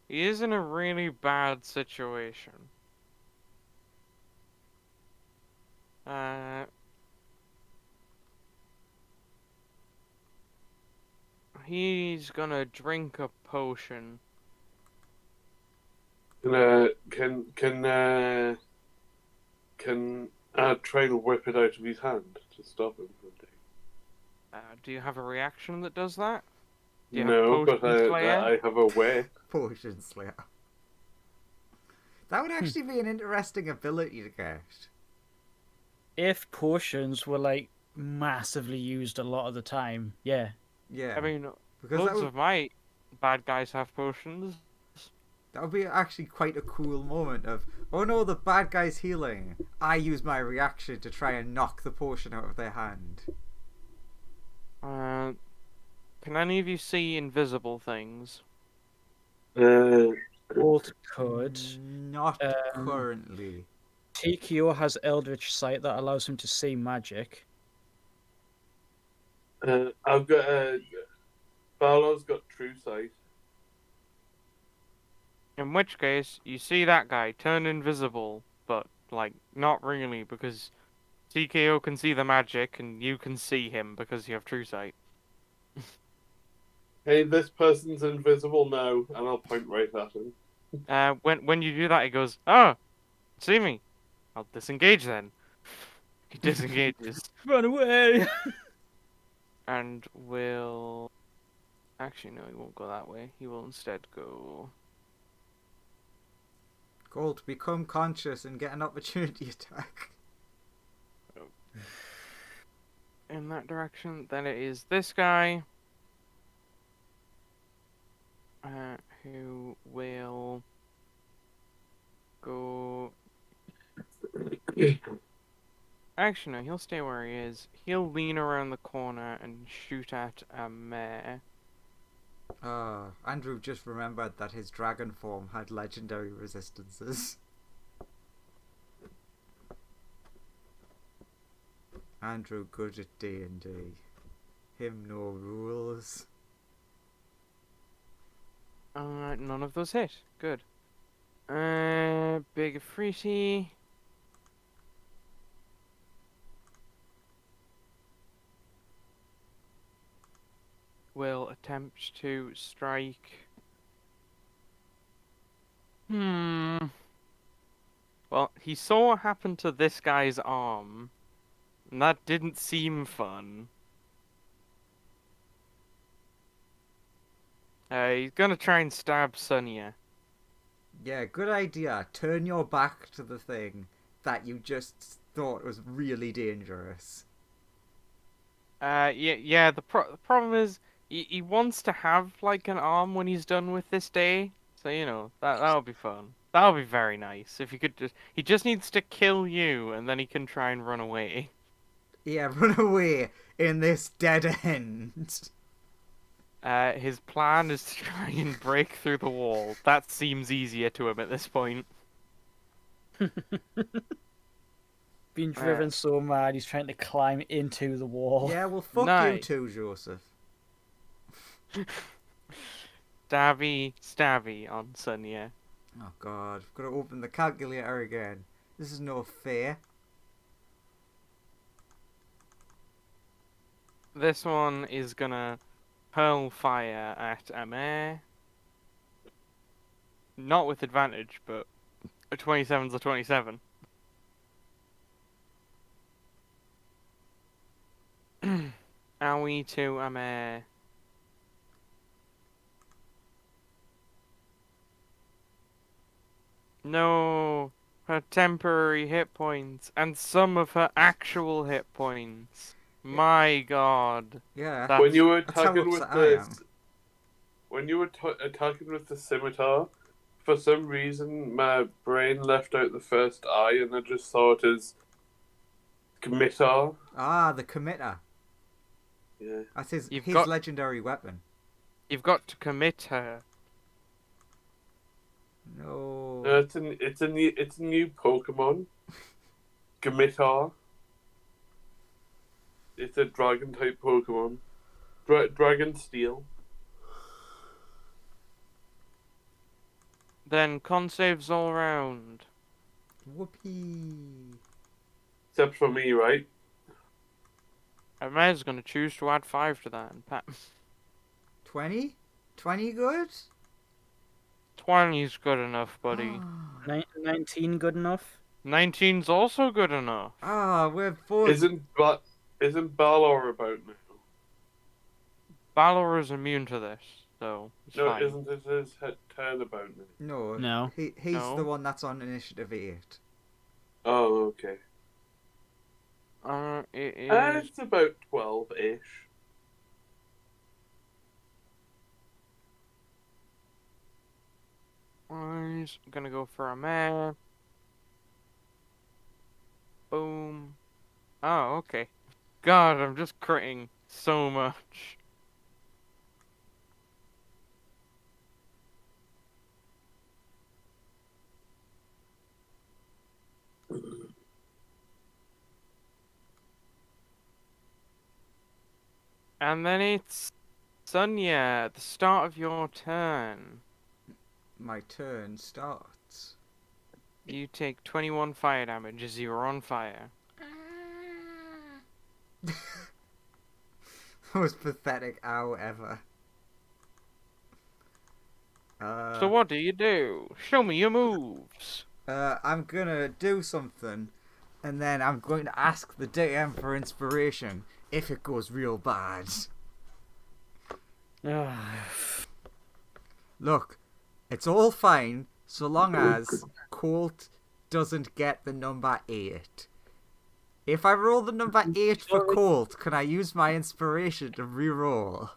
He is in a really bad situation. He's gonna drink a potion. Can try and whip it out of his hand to stop him from taking? Do you have a reaction that does that? Do you No, have but I have a way. Potion Slayer. That would actually be an interesting ability to get. If potions were like massively used a lot of the time, yeah. Yeah. I mean, because loads of my bad guys have potions. That would be actually quite a cool moment of, oh no, the bad guy's healing. I use my reaction to try and knock the potion out of their hand. Can any of you see invisible things? Bolt could. Not currently. TKO has Eldritch Sight that allows him to see magic. I've got Barlow's got True Sight. In which case, you see that guy turn invisible, but, like, not really, because TKO can see the magic, and you can see him because you have true sight. Hey, this person's invisible now, and I'll point right at him. When you do that, he goes, "Oh, see me. I'll disengage then." He disengages. Run away! And will... Actually, no, he won't go that way. He will instead go... Gold, become conscious and get an opportunity attack. in that direction. Then it is this guy. Who will go... Actually, no, he'll stay where he is. He'll lean around the corner and shoot at a mare. Andrew just remembered that his dragon form had legendary resistances. Andrew good at D&D. Him no rules. None of those hit. Good. Big Afriti. Will attempt to strike. Well, he saw what happened to this guy's arm, and that didn't seem fun. He's gonna try and stab Sonia. Yeah, good idea. Turn your back to the thing that you just thought was really dangerous. Yeah. The problem is he wants to have like an arm when he's done with this day. So you know that'll be fun. That'll be very nice if he could he just needs to kill you and then he can try and run away. Yeah, run away in this dead end. His plan is to try and break through the wall. That seems easier to him at this point. Being driven so mad, he's trying to climb into the wall. Yeah, well, fuck Nice. you too, Joseph. Stabby on Sonia. Oh god, I've got to open the calculator again. This is no fair. This one is gonna hurl fire at a mare. Not with advantage, but a 27's a 27. Owie to a mare. No, her temporary hit points and some of her actual hit points. My god. Yeah. When you were That's how attacking with upset I am. attacking with the scimitar, for some reason my brain left out the first I, and I just saw it as scimitar. Ah, the committer. Yeah. That's his You've his got- legendary weapon. You've got to commit her. No. No, it's a new Pokemon. Scimitar. It's a dragon type Pokemon. Dragon Steel. Then con saves all round. Whoopee. Except for me, right? A mare's gonna choose to add 5 to that and pat. 20? 20 good? 20's good enough, buddy. 19 good enough? 19's also good enough. We're both... Isn't Balor about now? Balor is immune to this, so it's No, fine. isn't it his turn about now? No. No. He's No. the one that's on initiative 8. Oh, okay. It is... It's about 12-ish. He's gonna go for a mare. Boom. Oh, okay. God, I'm just critting. so much. And then it's Sonia, at the start of your turn. My turn starts. You take 21 fire damage as you're on fire. Most pathetic ow ever. So what do you do? Show me your moves. I'm gonna do something, and then I'm going to ask the DM for inspiration if it goes real bad. Look, it's all fine so long as Colt doesn't get the number 8. If I roll the number 8 for Colt, can I use my inspiration to re-roll?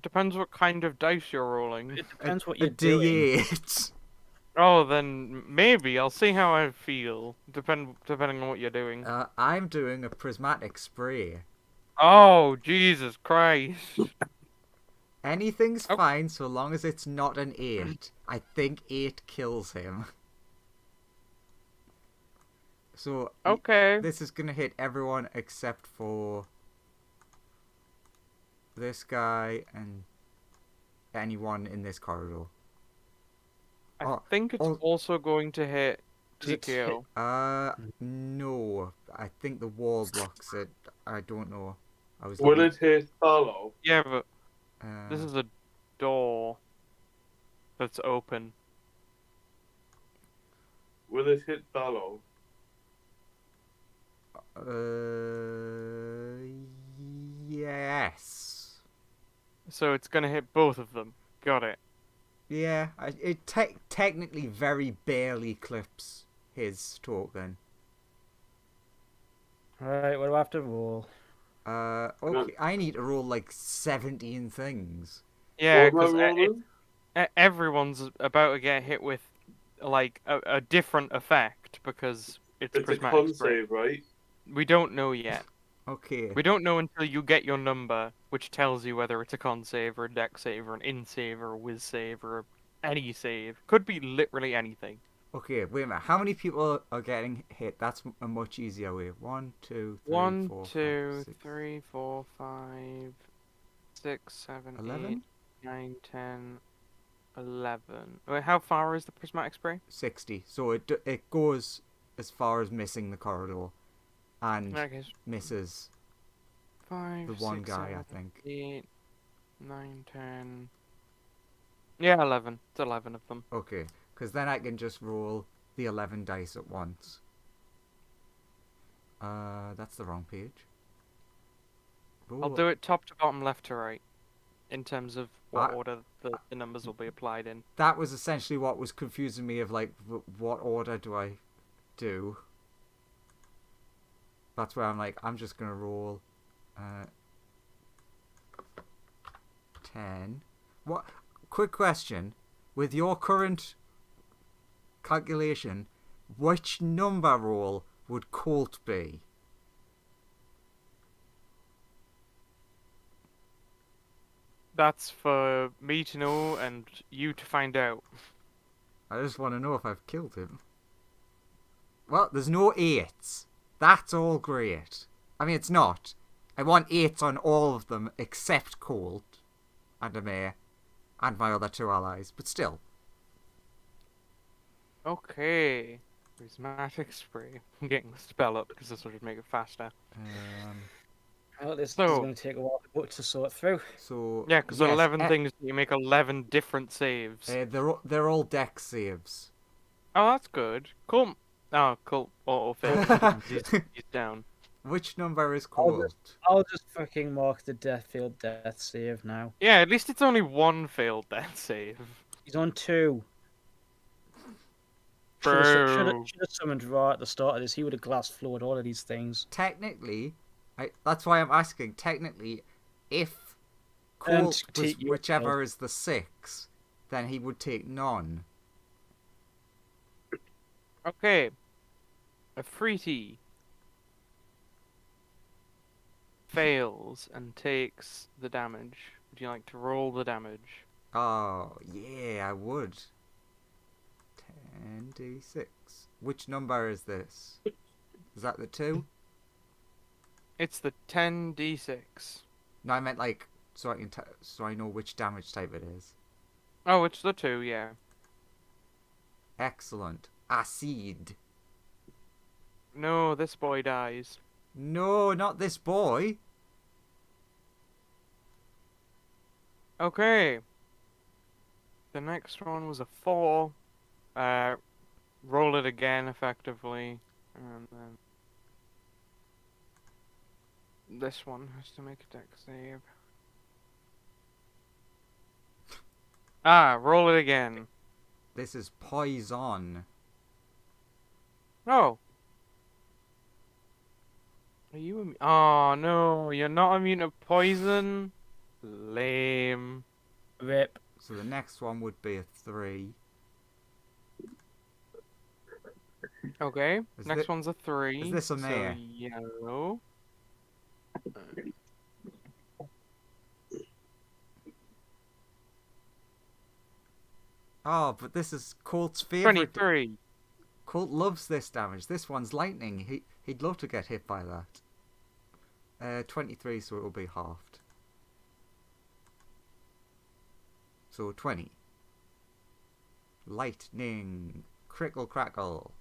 Depends what kind of dice you're rolling. It depends what you're A doing. D8. Oh, then maybe. I'll see how I feel. Depending on what you're doing. I'm doing a prismatic spray. Oh, Jesus Christ. Anything's fine so long as it's not an 8. I think 8 kills him. So Okay. this is gonna hit everyone except for this guy and anyone in this corridor. I think it's also going to hit TKO. No. I think the wall blocks it. I don't know. Will it hit Thallow? Yeah, but this is a door that's open. Will it hit Thallow? Yes. So it's gonna hit both of them. Got it. Yeah, it technically very barely clips his token. Alright, what do I have to roll? Okay, I need to roll like 17 things. Yeah, because everyone's about to get hit with like a different effect because it's a prismatic con spray. save, right? We don't know yet. Okay. We don't know until you get your number, which tells you whether it's a con save or a dex save or an in save or a whiz save or any save. Could be literally anything. Okay, wait a minute. How many people are getting hit? That's a much easier way. 1, 2, 3, 1, 4, 2, 5, 6, 3, 4, 5, 6, 7, 11? 8, 9, 10, 11. Wait, how far is the prismatic spray? 60. So it goes as far as missing the corridor, and misses 5, the one 6, guy, 7, I think. 8, 9, 10. Yeah, 11. It's 11 of them. Okay, because then I can just roll the 11 dice at once. That's the wrong page. Roll. I'll do it top to bottom, left to right, in terms of what order the numbers will be applied in. That was essentially what was confusing me of like, what order do I do? That's where I'm like, I'm just going to roll 10. What? Quick question. With your current calculation, which number roll would Colt be? That's for me to know and you to find out. I just want to know if I've killed him. Well, there's no 8s. That's all great. I mean, it's not. I want 8s on all of them except Colt and Amir and my other 2 allies, but still. Okay. Prismatic spray. I'm getting the spell up because this will just make it faster. Well, this is going to take a while to sort through. So yeah, because 11 things, you make 11 different saves. They're all dex saves. Oh, that's good. Cool. Oh, cool. Auto-fail. He's down. Which number is Colt? I'll just fucking mark the failed death save now. Yeah, at least it's only one failed death save. He's on 2. Bro. Should have summoned Ra at the start of this. He would have glass floored all of these things. Technically, that's why I'm asking. Technically, if Colt was whichever is the 6, then he would take none. Okay. A free tea. fails and takes the damage, would you like to roll the damage? Oh, yeah, I would. 10d6. Which number is this? Is that the 2? It's the 10d6. No, I meant like so I can so I know which damage type it is. Oh, it's the 2, yeah. Excellent. Acid. No, this boy dies. No, not this boy. Okay. The next one was a 4. Roll it again, effectively. And then... this one has to make a dex save. Roll it again. This is poison. Oh. Are you oh no, you're not immune to poison? Lame. Rip. So the next one would be a 3. Okay, next one's a 3. Is this a so mare? Yellow. Oh, but this is Colt's favorite. 23. Colt loves this damage. This one's lightning. He'd love to get hit by that. 23, so it will be halved. So 20. Lightning. Crickle crackle.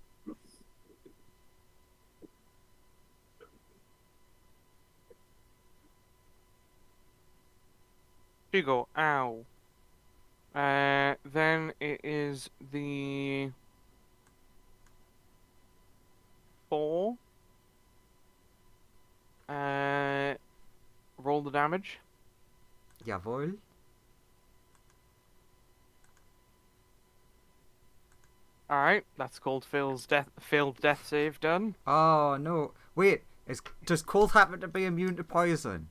You go, ow. Then it is the 4. Roll the damage. Jawohl. Alright, that's called failed death save done. Oh no! Wait, does Colt happen to be immune to poison?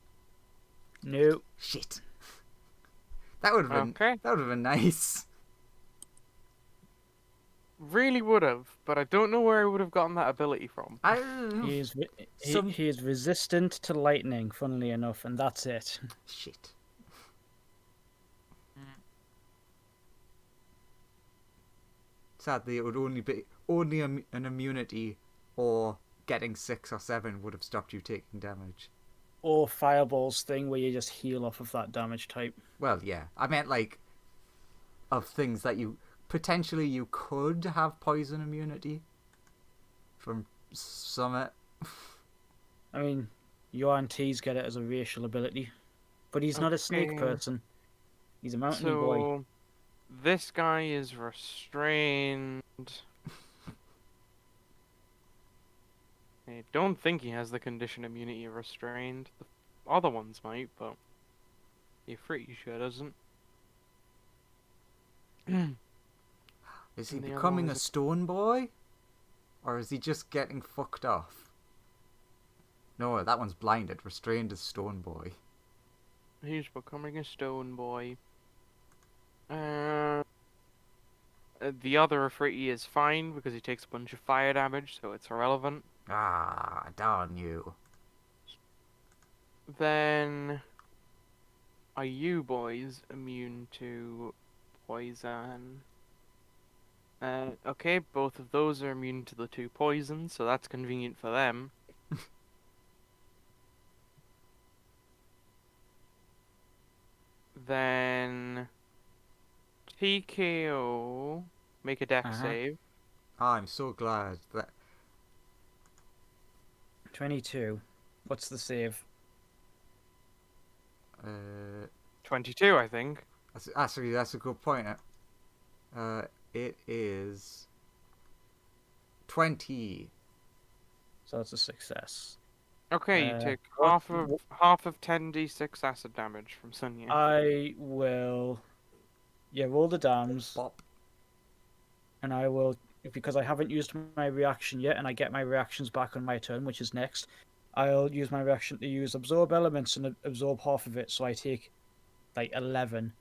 No. Shit. That would have been Okay. That would have been nice. Really would have, but I don't know where I would have gotten that ability from. I don't know. He is resistant to lightning, funnily enough, and that's it. Shit. Sadly, it would only be an immunity, or getting 6 or 7 would have stopped you taking damage. Or Fireball's thing where you just heal off of that damage type. Well, yeah. I meant like of things that you potentially you could have poison immunity from Summit. I mean, Yuan T's get it as a racial ability, but he's not a snake Okay. person. He's a mountain boy. So, this guy is restrained. I don't think he has the condition immunity of restrained. The other ones might, but you're pretty sure doesn't. Is he And the other becoming one a is stone boy? Or is he just getting fucked off? No, that one's blinded. Restrained as stone boy. He's becoming a stone boy. The other Afriti is fine because he takes a bunch of fire damage, so it's irrelevant. Ah, darn you. Then, are you boys immune to poison? Okay, both of those are immune to the 2 poisons, so that's convenient for them. Then, TKO, make a dex save. Ah, I'm so glad that 22. What's the save? 22, I think. actually that's a good point. It is 20. So that's a success. Okay, you take what- half of 10d6 acid damage from Sunya. I will. Yeah, roll the dams, Bop. and I will, because I haven't used my reaction yet, and I get my reactions back on my turn, which is next. I'll use my reaction to use absorb elements and absorb half of it, so I take like 11,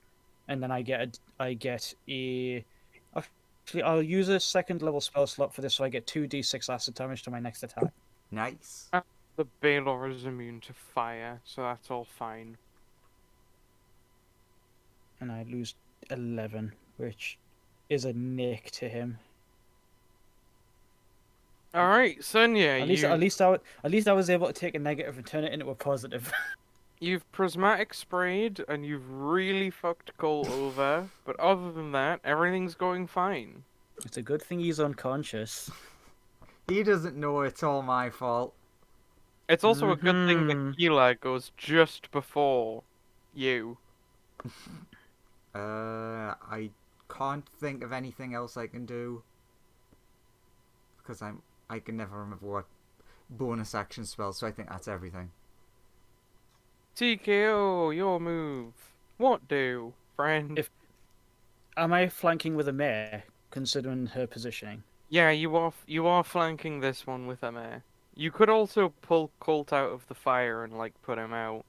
and then I get a. Actually, I'll use a second level spell slot for this, so I get 2d6 acid damage to my next attack. Nice. The Baylor is immune to fire, so that's all fine. And I lose 11, which is a nick to him. All right, Sonia, At least I was able to take a negative and turn it into a positive. you've prismatic sprayed and you've really fucked Cole over, but other than that, everything's going fine. It's a good thing he's unconscious. He doesn't know it's all my fault. It's also a good thing the healer goes just before you. I can't think of anything else I can do because I can never remember what bonus action spells, so I think that's everything. TKO, your move. What do, friend? Am I flanking with a mare, considering her positioning? Yeah, you are flanking this one with a mare. You could also pull Colt out of the fire and like put him out.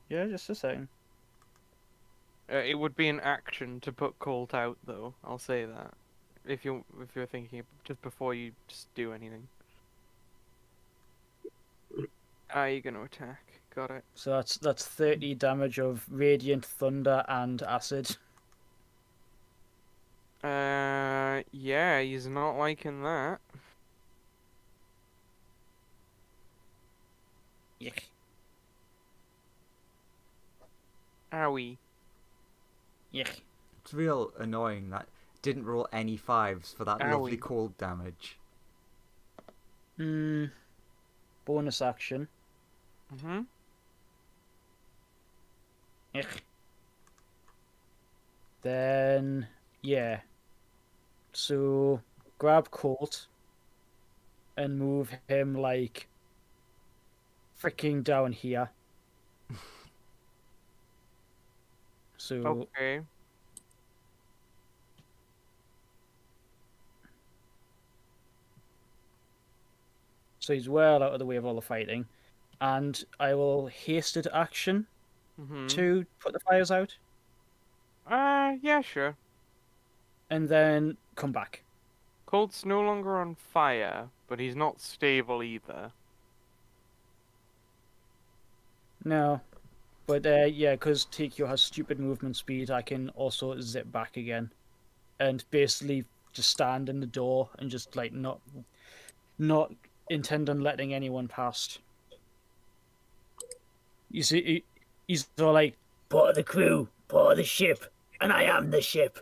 Yeah, just a second. It would be an action to put Colt out, though. I'll say that. If you're thinking just before you just do anything. Are you gonna attack? Got it. So that's 30 damage of radiant thunder and acid. Yeah, he's not liking that. Yuck. Owie. Yuck. It's real annoying that didn't roll any 5s for that lovely Owie. cold damage. Bonus action. Mm-hmm. Yuck. Then yeah. So grab Colt and move him like freaking down here. So Okay. so he's well out of the way of all the fighting. And I will hasted action Mm-hmm. to put the fires out Yeah, sure. and then come back. Colt's no longer on fire, but he's not stable either. No. But yeah, because TQ has stupid movement speed, I can also zip back again. And basically just stand in the door and just like not intend on letting anyone past. You see, he's all like, part of the crew, part of the ship, and I am the ship.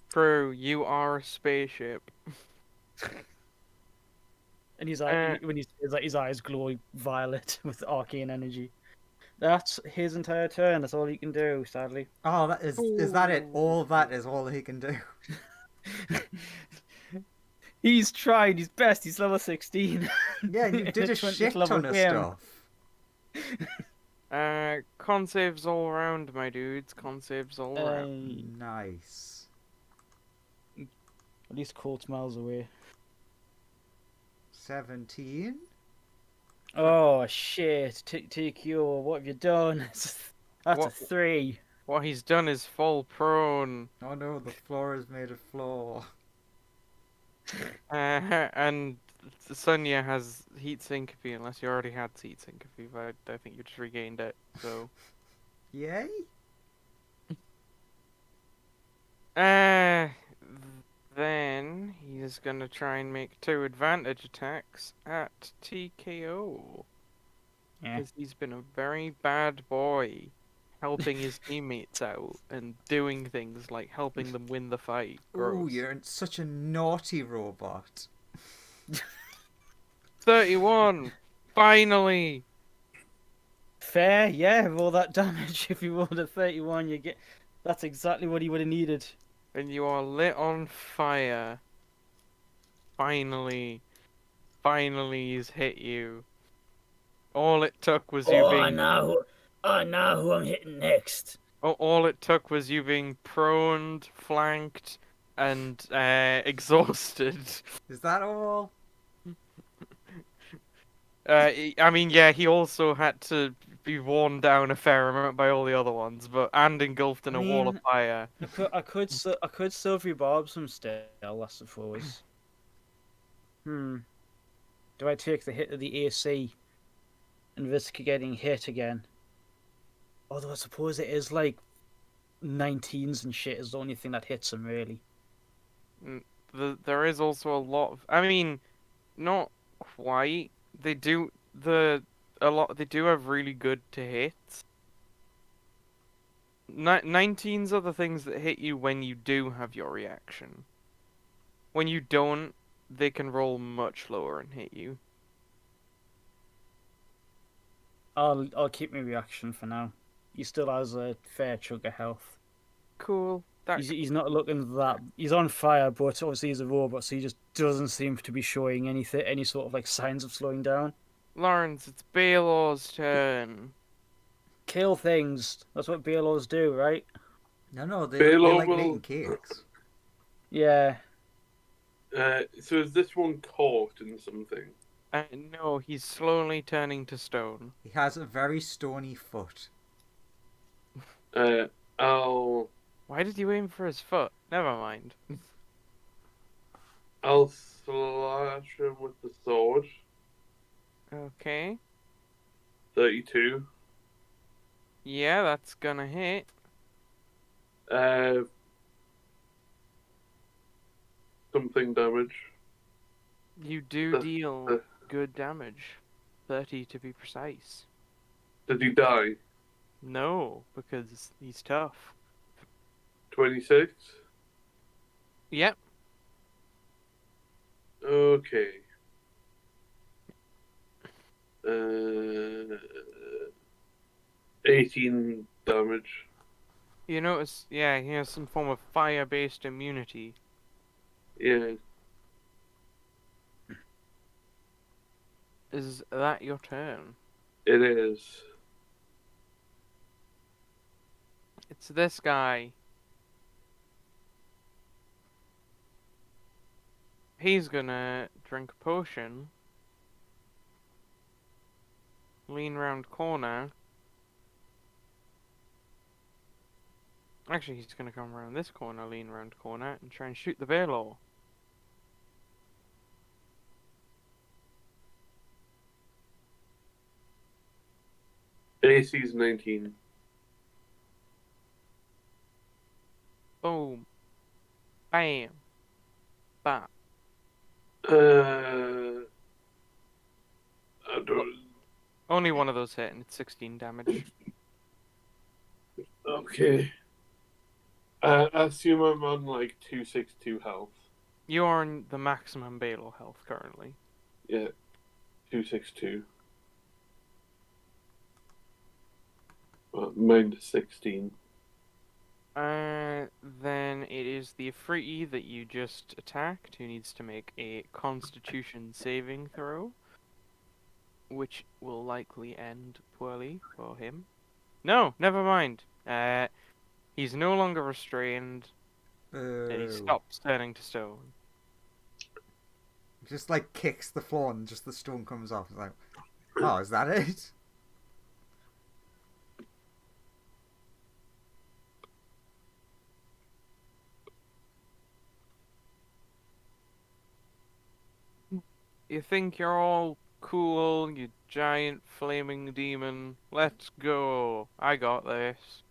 True, you are a spaceship. And he's like, when he says like his eyes glow violet with arcane energy. That's his entire turn. That's all he can do, sadly. Oh, that is that it? All that is all he can do. He's tried his best. He's level 16. Yeah, you did a 20th shit level ton of game. stuff. Con saves all around, my dudes. Con saves all around. Nice. At least Colt's miles away. 17. Oh shit! TQ, what have you done? That's a 3. What he's done is fall prone. Oh no, the floor is made of floor. And Sonia has heat syncope, unless you already had heat syncope, but I think you just regained it, so. Yay? Then he's gonna try and make 2 advantage attacks at TKO. Yeah. Because he's been a very bad boy, helping his teammates out and doing things like helping them win the fight. Ooh, you're such a naughty robot. 31! Finally! Fair, yeah. Roll that damage. If you rolled a 31, you get. That's exactly what he would have needed. And you are lit on fire. Finally. Finally he's hit you. All it took was you being... I know who I'm hitting next. All it took was you being proned, flanked, and exhausted. Is that all? I mean, yeah, he also had to be worn down a fair amount by all the other ones, and engulfed in a wall of fire. I could Sylvie Bob some still, I suppose. Do I take the hit of the AC and risk getting hit again. Although I suppose it is like 19s and shit is the only thing that hits him really. There is also a lot of. I mean, not quite. They do a lot. They do have really good to hits. 19s are the things that hit you when you do have your reaction. When you don't, they can roll much lower and hit you. I'll keep my reaction for now. He still has a fair chunk of health. Cool. He's not looking that. He's on fire, but obviously he's a robot, so he just doesn't seem to be showing any sort of like signs of slowing down. Lawrence, it's Baylor's turn. Kill things. That's what Balos do, right? No, they Baylor like will- making cakes. Yeah. So is this one caught in something? No, he's slowly turning to stone. He has a very stony foot. I'll Why did you aim for his foot? Never mind. slash him with the sword. Okay. 32. Yeah, that's gonna hit. Something damage. You do That's- deal good damage. 30 to be precise. Did he die? No, because he's tough. 26. Yep. Okay. Uh, 18 damage. You notice, yeah, he has some form of fire-based immunity. Yeah. Is that your turn? It is. It's this guy. He's gonna drink a potion. Lean round corner. Actually, he's gonna come around this corner, lean round corner, and try and shoot the Baylor. AC's 19. Boom. Bam. Bam. I don't. Only one of those hit, and it's 16 damage. Okay. I assume I'm on like 262 health. You are on the maximum Baylor health currently. Yeah. 262. Minus 16. Then it is the Afriti that you just attacked who needs to make a Constitution saving throw, which will likely end poorly for him. No, never mind. He's no longer restrained, and he Boo. stops turning to stone. Just like kicks the floor and just the stone comes off. It's like, oh, is that it? You think you're all cool, you giant flaming demon. Let's go. I got this.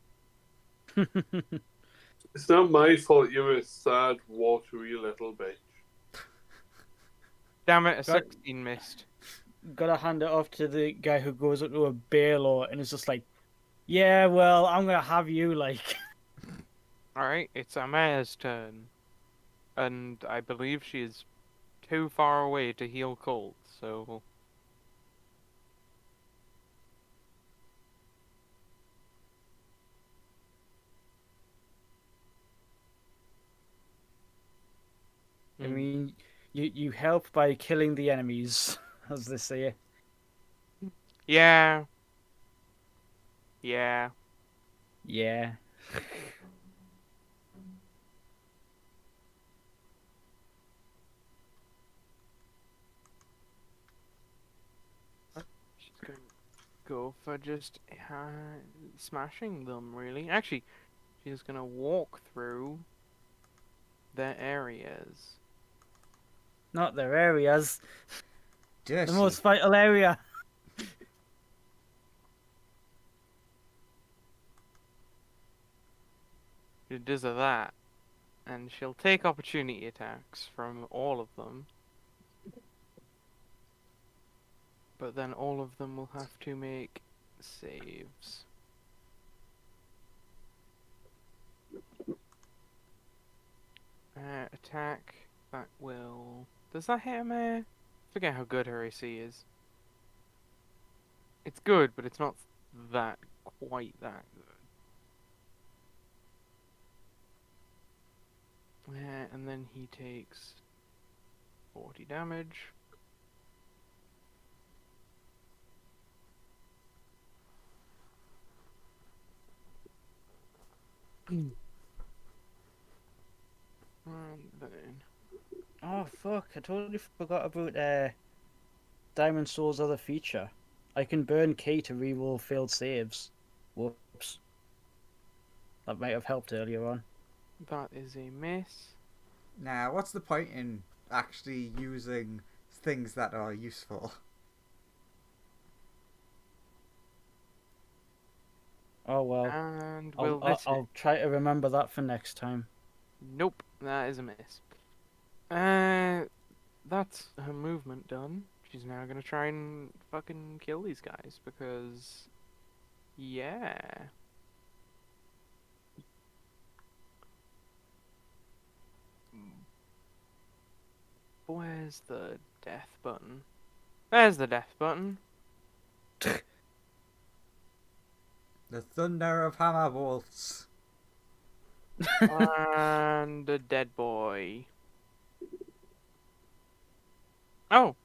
It's not my fault you're a sad, watery little bitch. Damn it, a Got- 16 missed. Gotta hand it off to the guy who goes up to a Baylor and is just like, yeah, well, I'm gonna have you, like. Alright, it's Amaya's turn. And I believe she is too far away to heal cold, so... I mean, you help by killing the enemies, as they say. Yeah. Yeah. Yeah. She's going to go for just smashing them, really. Actually, she's going to walk through their areas. Not their areas. Dirty. The most vital area. She does that, and she'll take opportunity attacks from all of them. But then all of them will have to make saves. Attack, that will... Does that hit him? I forget how good her AC is. It's good, but it's not quite that good. And then he takes 40 damage. And then... Oh fuck! I totally forgot about Diamond Soul's other feature. I can burn key to reroll failed saves. Whoops. That might have helped earlier on. That is a miss. Now, what's the point in actually using things that are useful? Oh well. And I'll try to remember that for next time. Nope, that is a miss. That's her movement done. She's now gonna try and fucking kill these guys because, yeah. Where's the death button? There's the death button. The thunder of hammer bolts. And a dead boy. Oh,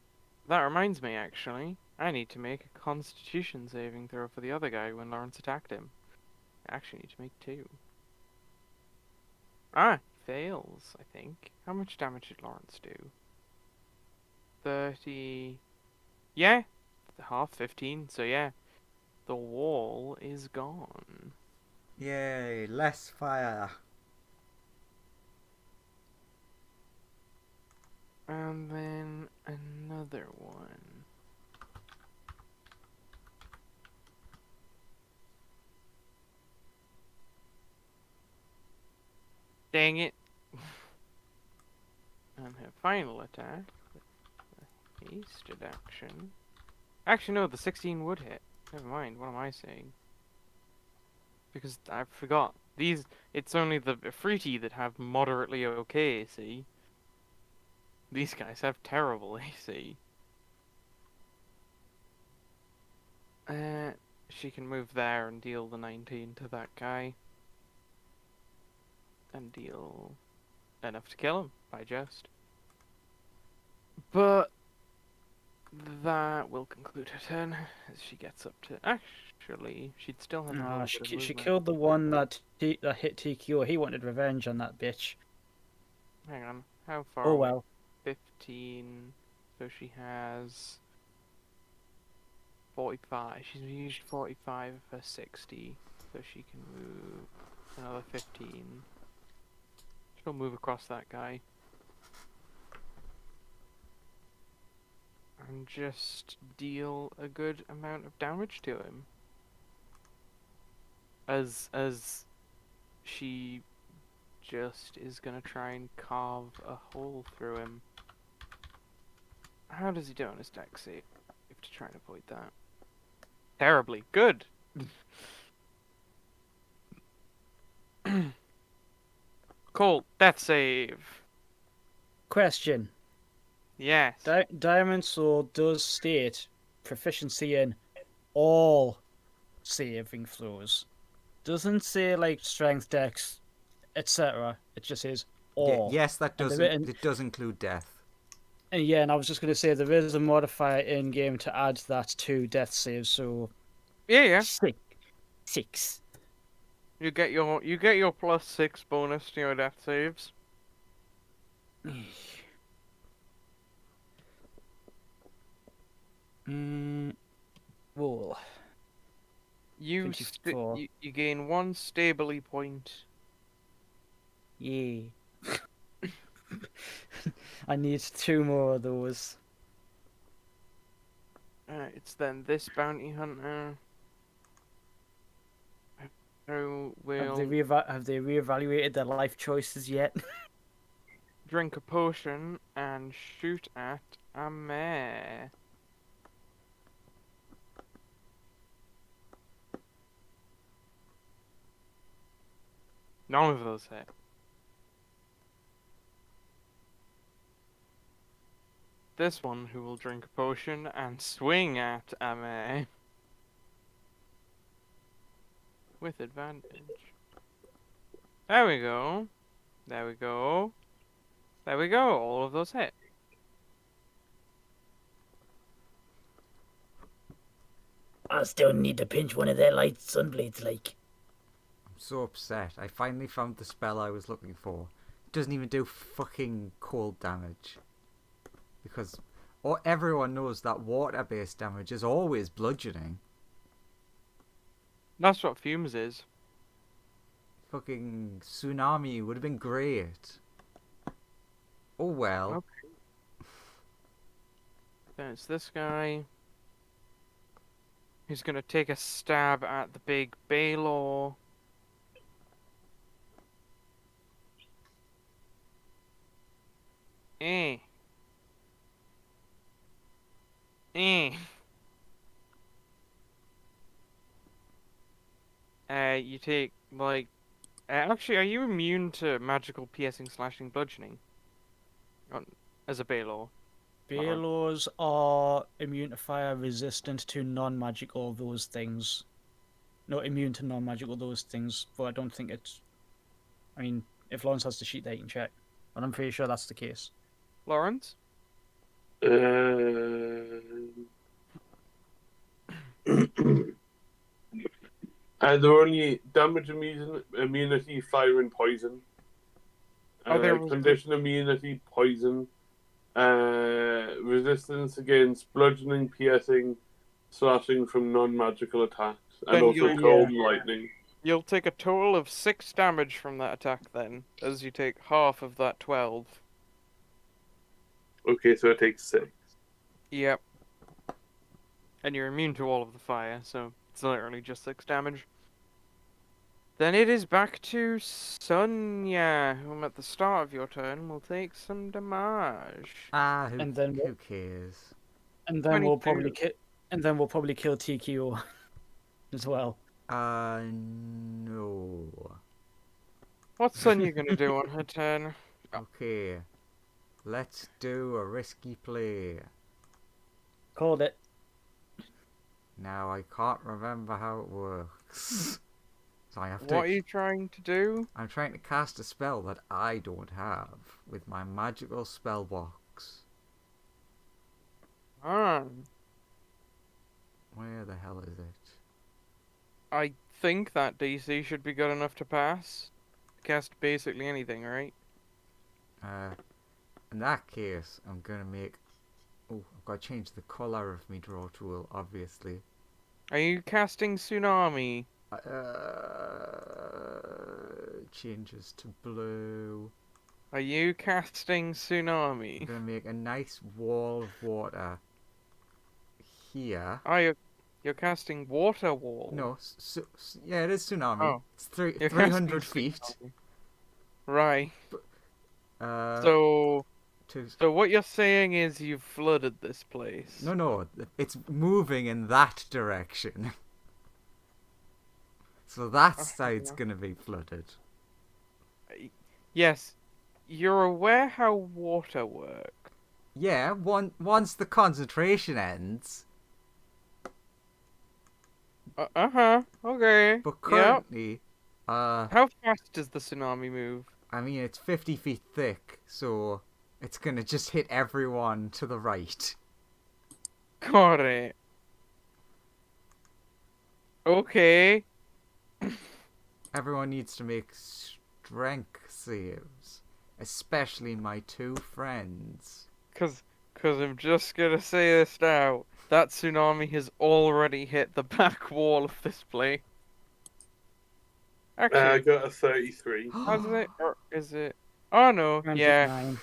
that reminds me, actually. I need to make a Constitution saving throw for the other guy when Lawrence attacked him. I actually need to make 2. Ah, fails, I think. How much damage did Lawrence do? 30... Yeah, half 15, so yeah. The wall is gone. Yay, less fire. And then another one. Dang it. And her final attack, the hasted action. Actually, no, the 16 would hit. Never mind, what am I saying? Because I forgot. It's only the Fruity that have moderately okay AC. These guys have terrible AC. She can move there and deal the 19 to that guy. And deal enough to kill him, by just. But that will conclude her turn as she gets up to... Actually, she'd still have a she killed the one that hit TQ. He wanted revenge on that bitch. Hang on, how far? Oh well. 15. So she has 45. She's used 45 of her 60, so she can move another 15. She'll move across that guy. And just deal a good amount of damage to him. As she just is gonna try and carve a hole through him. How does he do on his dex save to try and avoid that? Terribly. Good! Cool. Death save. Question. Yes. Diamond Sword does state proficiency in all saving throws. Doesn't say like strength, dex, etc. It just says all. Yes, that does. It does include death. And yeah, and I was just going to say there is a modifier in game to add that to death saves. So yeah. 6. You get your +6 bonus to your death saves. Roll. You gain 1 stably point. Yeah. I need 2 more of those. It's then this bounty hunter. who Have will they reevaluated their life choices yet? drink a potion and shoot at a mare. None of those hit. This one who will drink a potion and swing at a mare. With advantage. There we go. There we go. There we go. All of those hit. I still need to pinch one of their light sunblades, like. I'm so upset. I finally found the spell I was looking for. It doesn't even do fucking cold damage. Because everyone knows that water-based damage is always bludgeoning. That's what fumes is. Fucking tsunami would have been great. Oh well. Okay. Then it's this guy. He's gonna take a stab at the big Baylor. Eh. Eh. You take, like... actually, are you immune to magical piercing, slashing, bludgeoning? As a Baylor? Baylors are immune to fire, resistant to non-magical those things. Not immune to non-magical those things, but I don't think it's... I mean, if Lawrence has the sheet there, you can check. But I'm pretty sure that's the case. Lawrence? They're only damage immunity, fire, and poison. Condition immunity, poison. Resistance against bludgeoning, piercing, slashing from non-magical attacks, and also cold and lightning. You'll take a total of 6 damage from that attack then, as you take half of that 12. Okay, so it takes 6. Yep. And you're immune to all of the fire, so it's literally just 6 damage. Then it is back to Sonia, whom at the start of your turn will take some damage. Who cares? And then we'll probably kill TKO as well. No. What's Sonia gonna do on her turn? Okay. Let's do a risky play. Called it. Now I can't remember how it works. So I have What are you trying to do? I'm trying to cast a spell that I don't have with my magical spell box. Where the hell is it? I think that DC should be good enough to pass. Cast basically anything, right? In that case, I'm gonna make... Oh, I've got to change the colour of my draw tool, obviously. Are you casting Tsunami? Changes to blue. Are you casting Tsunami? I'm gonna make a nice wall of water here. Oh, you're casting Water Wall. No, yeah, it is Tsunami. Oh. It's 300 feet. Tsunami. Right. So what you're saying is you've flooded this place. No, it's moving in that direction. So that side's gonna be flooded. Yes, you're aware how water works. Yeah, once the concentration ends. Okay. But currently, how fast does the tsunami move? I mean, it's 50 feet thick, so it's gonna just hit everyone to the right. Got it. Okay. Everyone needs to make strength saves, especially my 2 friends. Cause I'm just gonna say this now. That tsunami has already hit the back wall of this place. Actually, I got a 33. Has it? Or is it? Oh no, 29. yeah.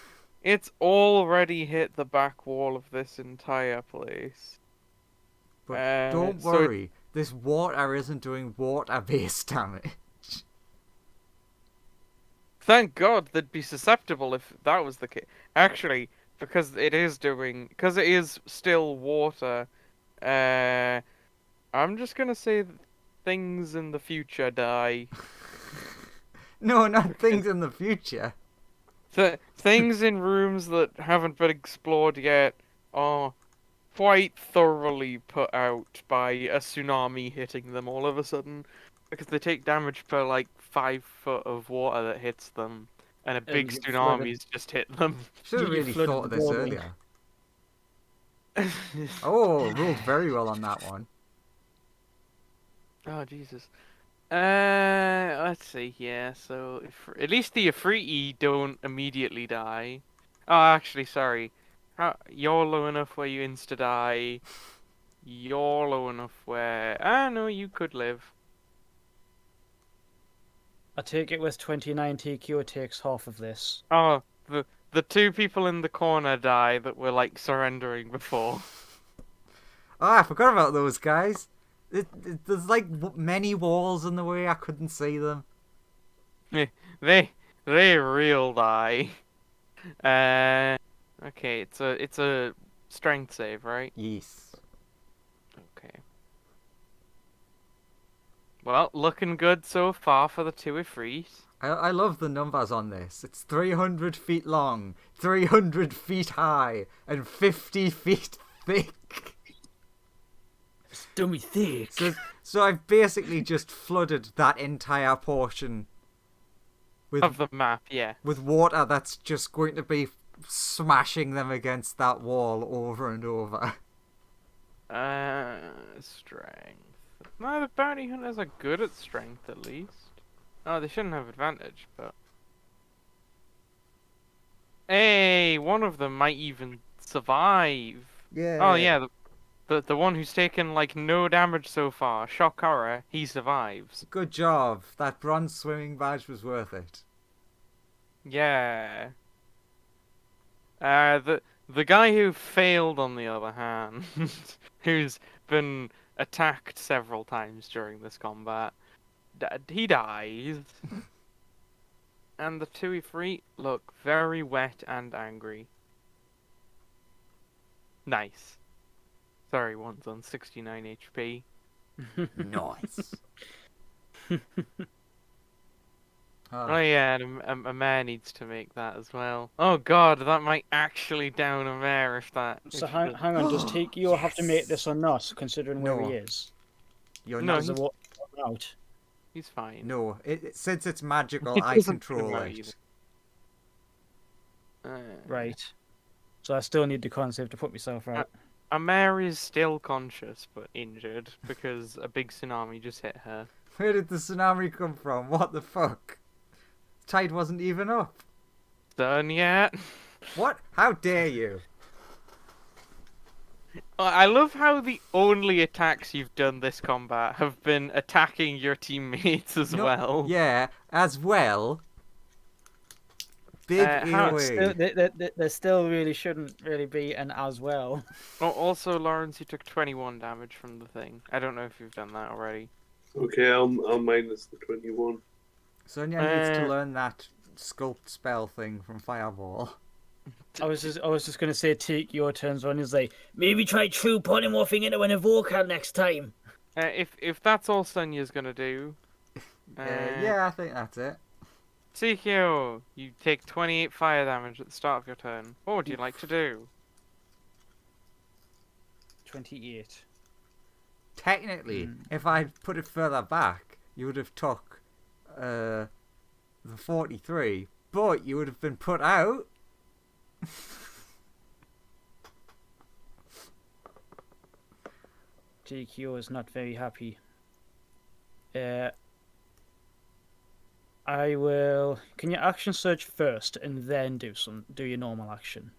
It's already hit the back wall of this entire place. But don't worry, this water isn't doing water-based damage. Thank God they'd be susceptible if that was the case. Actually, because it is still water. I'm just gonna say that things in the future die. No, not things in the future. Things in rooms that haven't been explored yet are quite thoroughly put out by a tsunami hitting them all of a sudden, because they take damage per like 5 foot of water that hits them, and a big tsunami's just hit them. Should have really thought of this earlier. Oh, ruled very well on that one. Oh Jesus. Let's see here. So, at least the Ifriti don't immediately die. Oh, actually, sorry. You're low enough where you insta die. You're low enough where no, you could live. I take it with 29 TQ, it takes half of this. Oh, the two people in the corner die that were like surrendering before. Oh, I forgot about those guys. There's like many walls in the way, I couldn't see them. They real die. Okay, it's a strength save, right? Yes. Okay. Well, looking good so far for the two Ifrit. I love the numbers on this. It's 300 feet long, 300 feet high, and 50 feet thick. Dummy thick. So I've basically just flooded that entire portion Of the map, yeah. with water that's just going to be smashing them against that wall over and over. Strength. No, the bounty hunters are good at strength, at least. Oh, they shouldn't have advantage, but... Hey, one of them might even survive. Yeah. Oh, yeah, the one who's taken, like, no damage so far, Shock Horror, he survives. Good job. That bronze swimming badge was worth it. Yeah. The guy who failed, on the other hand, who's been attacked several times during this combat, he dies. And the two Ifrit look very wet and angry. Nice. Sorry, one's on 69 HP. Nice. Oh yeah, and a mare needs to make that as well. Oh god, that might actually down a mare if that... So hang on, does TQ have to make this or not, considering where he is? You're No, not. Is the water out? He's fine. No, since it's magical, It I doesn't control matter it. Right. So I still need the con save to put myself out. A mare is still conscious but injured because a big tsunami just hit her. Where did the tsunami come from? What the fuck? Tide wasn't even up. Done yet? What? How dare you? I love how the only attacks you've done this combat have been attacking your teammates as well. Yeah, as well. Big AoE. There still really shouldn't really be an as well. Oh, also, Lawrence, you took 21 damage from the thing. I don't know if you've done that already. Okay, I'll minus the 21. Sonia needs to learn that sculpt spell thing from Fireball. I was just gonna say, take your turns on. Is like, maybe try true polymorphing into an evoker next time. If that's all Sonia's gonna do. Yeah, I think that's it. Tsukiyo, you take 28 fire damage at the start of your turn. What would you like to do? 28. Technically, if I'd put it further back, you would have took the 43, but you would have been put out. TQ is not very happy. I will. Can you action surge first and then do your normal action?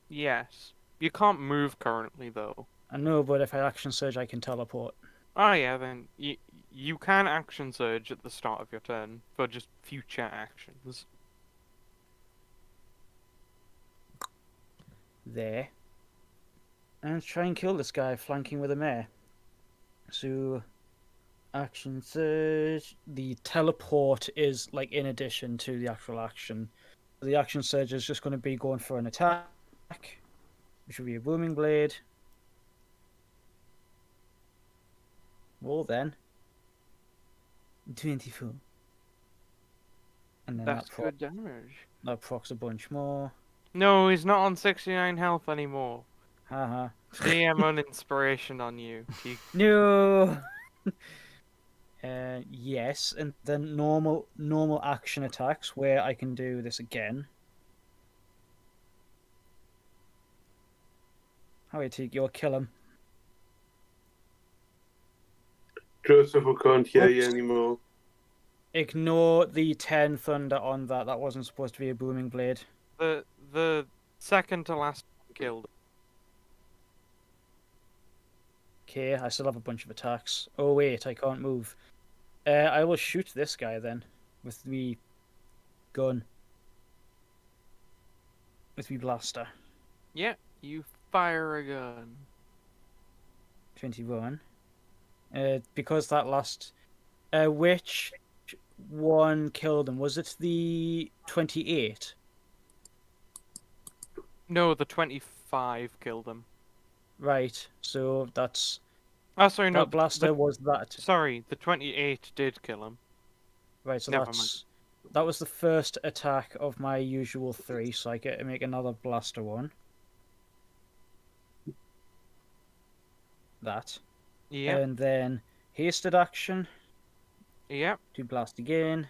Yes. You can't move currently though. I know, but if I action surge, I can teleport. Oh yeah, then you can action surge at the start of your turn for just future actions. There. And try and kill this guy flanking with a mare. So, action surge. The teleport is like in addition to the actual action. The action surge is just going to be going for an attack, which will be a booming blade. Roll then. 24. And then That's good damage. That procs a bunch more. No, he's not on 69 health anymore. Haha. DM uninspiration on you. No. Yes, and then normal action attacks where I can do this again. How you take your kill him? Joseph, I can't hear you Oops. anymore. Ignore the 10 thunder on that. That wasn't supposed to be a booming blade. The second to last killed. Okay, I still have a bunch of attacks. Oh wait, I can't move. I will shoot this guy then with the gun. With the blaster. Yeah, you fire a gun. 21. Because that last... which one killed him? Was it the 28? No, the 25 killed him. Right, so that's... Oh, sorry, no. That blaster was that. Sorry, the 28 did kill him. Right, so Never that's... That was the first attack of my usual 3, so I get to make another blaster one. That. Yeah. And then hasted action Yep. to blast again.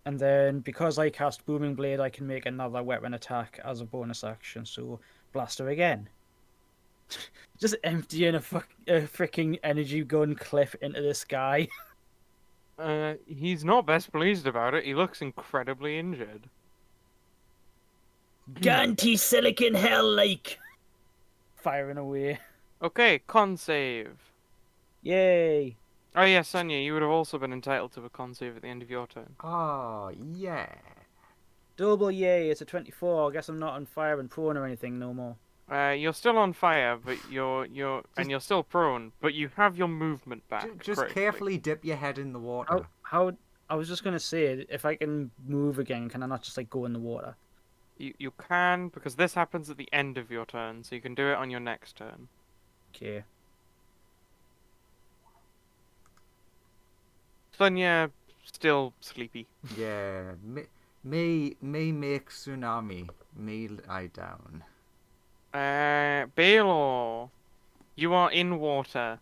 And then because I cast Booming Blade, I can make another weapon attack as a bonus action, so blaster again. Just emptying a freaking energy gun clip into this guy. He's not best pleased about it. He looks incredibly injured. Ganty silicon hell like firing away. Okay, con save. Yay. Oh yeah, Sonia, you would have also been entitled to a con save at the end of your turn. Oh, yeah. Double yay, it's a 24. I guess I'm not on fire and prone or anything no more. You're still on fire, but you're still prone, but you have your movement back. Just correctly. carefully dip your head in the water. How I was just gonna say, if I can move again, can I not just like go in the water? You can, because this happens at the end of your turn, so you can do it on your next turn. Okay. Sonia, still sleepy. Yeah. Me make tsunami. Me lie down. Baylor, you are in water,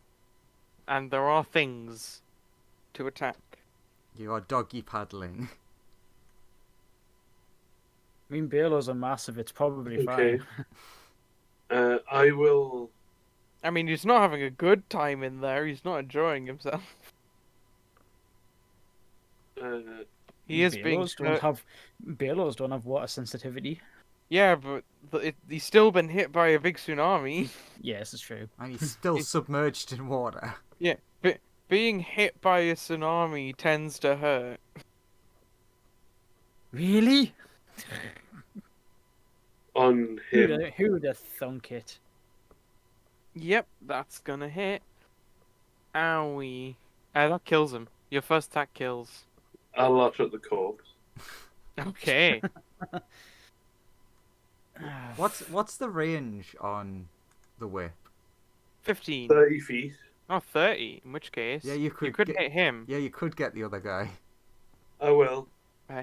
and there are things to attack. You are doggy paddling. I mean, Baylor's are massive. It's probably Okay. fine. I will. I mean, he's not having a good time in there. He's not enjoying himself. He is being hurt. Baylor's don't have water sensitivity. Yeah, but he's still been hit by a big tsunami. Yes, it's true. And he's still submerged in water. Yeah, but being hit by a tsunami tends to hurt. Really? On him. Who'd have thunk it? Yep, that's gonna hit. Owie. That kills him. Your first attack kills. I'll lash at the corpse. Okay. What's the range on the whip? 15. 30 feet. Oh, 30. In which case, Yeah, you could hit him. Yeah, you could get the other guy. I will.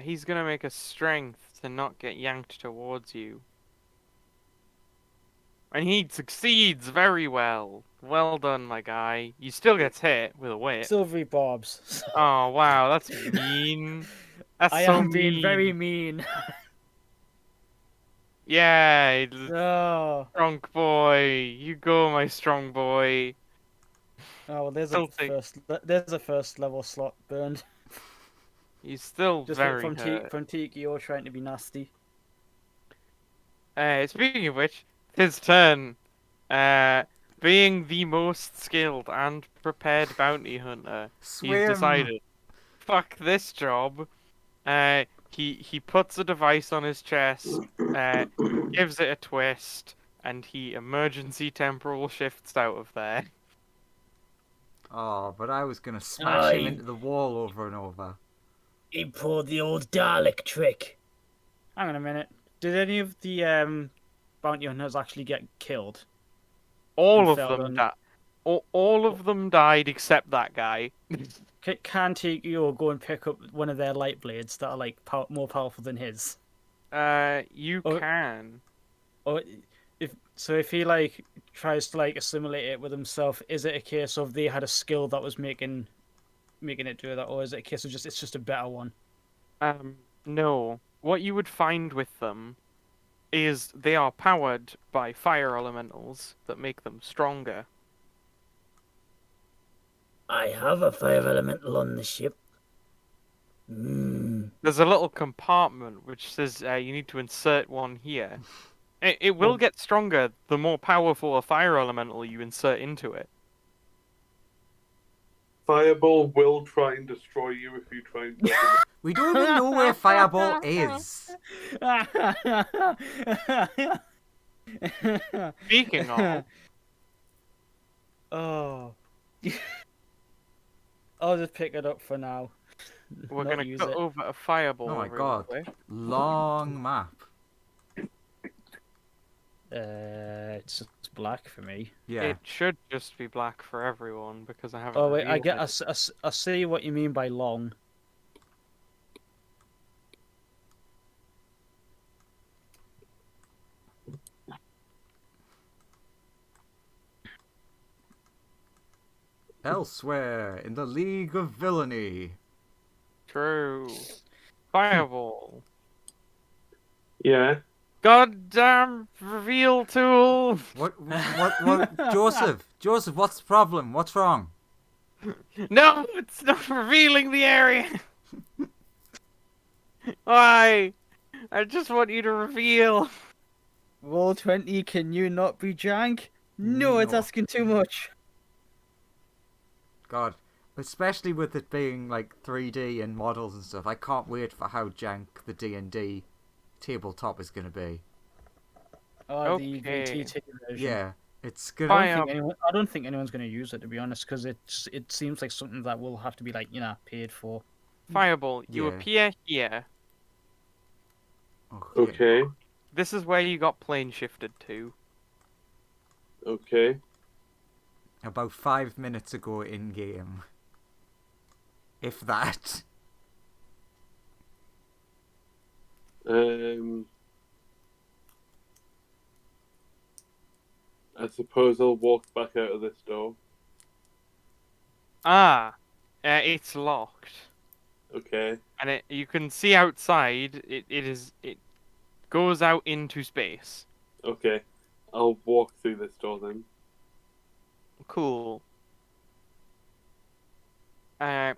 He's gonna make a strength to not get yanked towards you. And he succeeds very well. Well done, my guy. He still gets hit with a whip. Silvery bobs. Oh, wow, that's mean. That's I so am being mean. very mean. Yeah, Oh. strong boy. You go, my strong boy. Oh, well, there's a first level slot burned. He's still Just very from hurt. from Tikio trying to be nasty. Speaking of which, his turn. Being the most skilled and prepared bounty hunter, Swim. he's decided, fuck this job. He puts a device on his chest, gives it a twist, and he emergency temporal shifts out of there. Oh, but I was gonna smash him into the wall over and over. He pulled the old Dalek trick. Hang on a minute. Did any of the bounty hunters actually get killed? All of them died. All of them died except that guy. Can Tikio go and pick up one of their light blades that are like more powerful than his? You can. Or if he like tries to like assimilate it with himself, is it a case of they had a skill that was making it do that, or is it a case of it's just a better one? No. What you would find with them is they are powered by fire elementals that make them stronger. I have a fire elemental on the ship. There's a little compartment which says you need to insert one here. It will get stronger the more powerful a fire elemental you insert into it. Fireball will try and destroy you if you try and... We don't even know where Fireball is. Speaking of... Oh. I'll just pick it up for now. We're going to cut over a fireball. Oh my god. Quick. Long map. It's black for me. Yeah. It should just be black for everyone because I haven't. Oh wait, I see what you mean by long. Elsewhere in the League of Villainy. True. Fireball. Yeah. Goddamn reveal tool. What? Joseph, what's the problem? What's wrong? No, it's not revealing the area. Why? I just want you to reveal. Roll20, can you not be jank? No, it's asking too much. God, especially with it being like 3D and models and stuff, I can't wait for how jank the D&D tabletop is going to be. Oh, the VTT version. Yeah, it's gonna. I don't think anyone's going to use it, to be honest, because it seems like something that will have to be like paid for. Fireball, you appear here. Okay. This is where you got plane shifted to. Okay. About 5 minutes ago in game. If that. I suppose I'll walk back out of this door. It's locked. Okay. And you can see outside. It goes out into space. Okay. I'll walk through this door then. Cool. The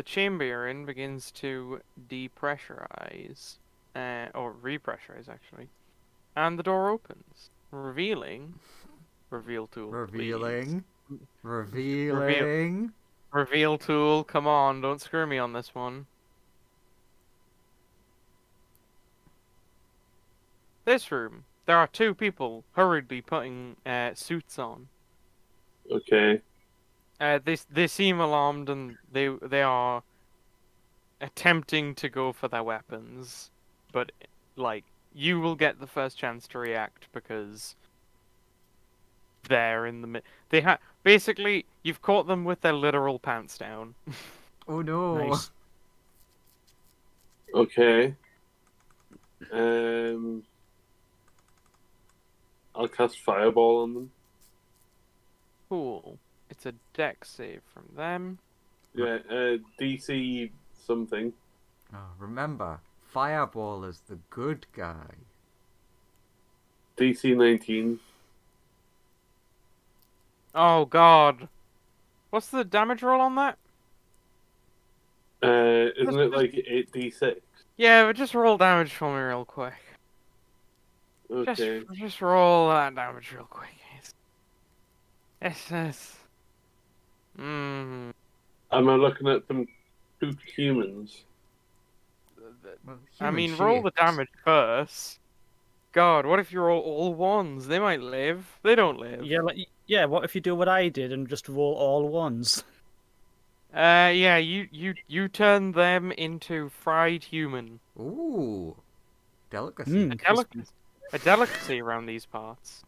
chamber you're in begins to depressurize, or repressurize actually, and the door opens, revealing. Reveal tool. Revealing. Please. Revealing. Reveal tool. Come on, don't screw me on this one. This room. There are two people hurriedly putting suits on. Okay. They seem alarmed and they are attempting to go for their weapons, but like you will get the first chance to react because they're in the basically you've caught them with their literal pants down. Oh no. Nice. Okay. I'll cast Fireball on them. Cool. It's a dex save from them. Yeah, DC something. Oh, remember, Fireball is the good guy. DC 19. Oh god. What's the damage roll on that? Isn't it like 8d6? Yeah, but just roll damage for me real quick. Okay. Just roll that damage real quick. Yes. Am I looking at them two humans? Well, I mean, human roll the shapes. damage first. God, what if you're all ones? They might live. They don't live. Yeah. What if you do what I did and just roll all ones? Yeah, you turn them into fried human. Ooh, delicacy. Crispy. A delicacy around these parts.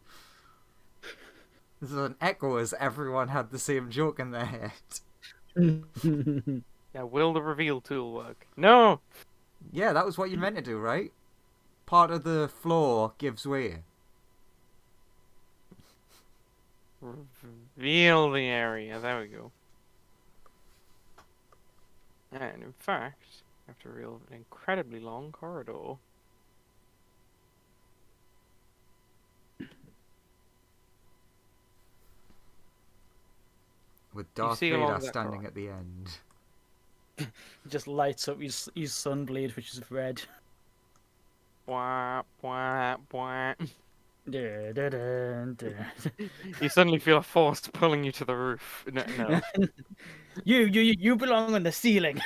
This is an echo as everyone had the same joke in their head. Yeah, will the reveal tool work? No! Yeah, that was what you meant to do, right? Part of the floor gives way. Reveal the area. There we go. And in fact, I have to reveal an incredibly long corridor. With Darth see Vader along that standing corridor. at the end. Just lights up his sunblade, which is red. Bwah, bwah, bwah. Da, da, da, da. You suddenly feel a force pulling you to the roof. No. You belong on the ceiling.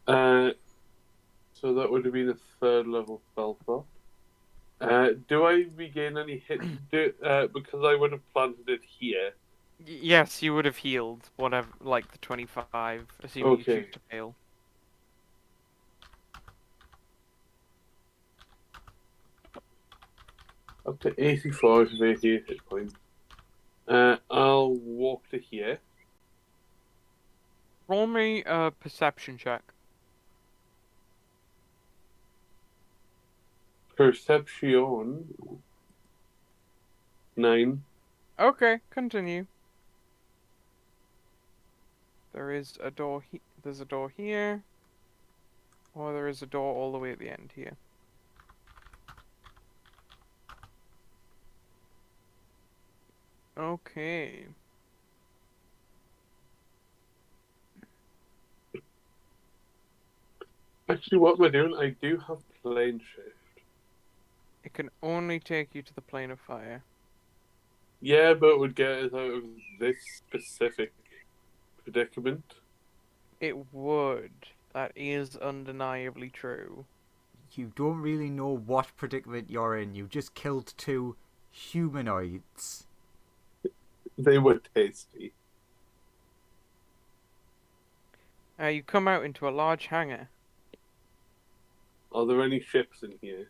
So that would have been a third level spell slot. Do I regain any hit? Because I would have planted it here. Yes, you would have healed whatever, like the 25, assuming you Okay. choose to fail. Up to 85 of 88 hit points. I'll walk to here. Roll me a perception check. Perception 9. Okay, continue. There is a door there's a door here. Or there is a door all the way at the end here. Okay. Actually, what am I doing? I do have plane shift. It can only take you to the plane of fire. Yeah, but it would get us out of this specific predicament. It would. That is undeniably true. You don't really know what predicament you're in. You just killed 2 humanoids. They were tasty. You come out into a large hangar. Are there any ships in here?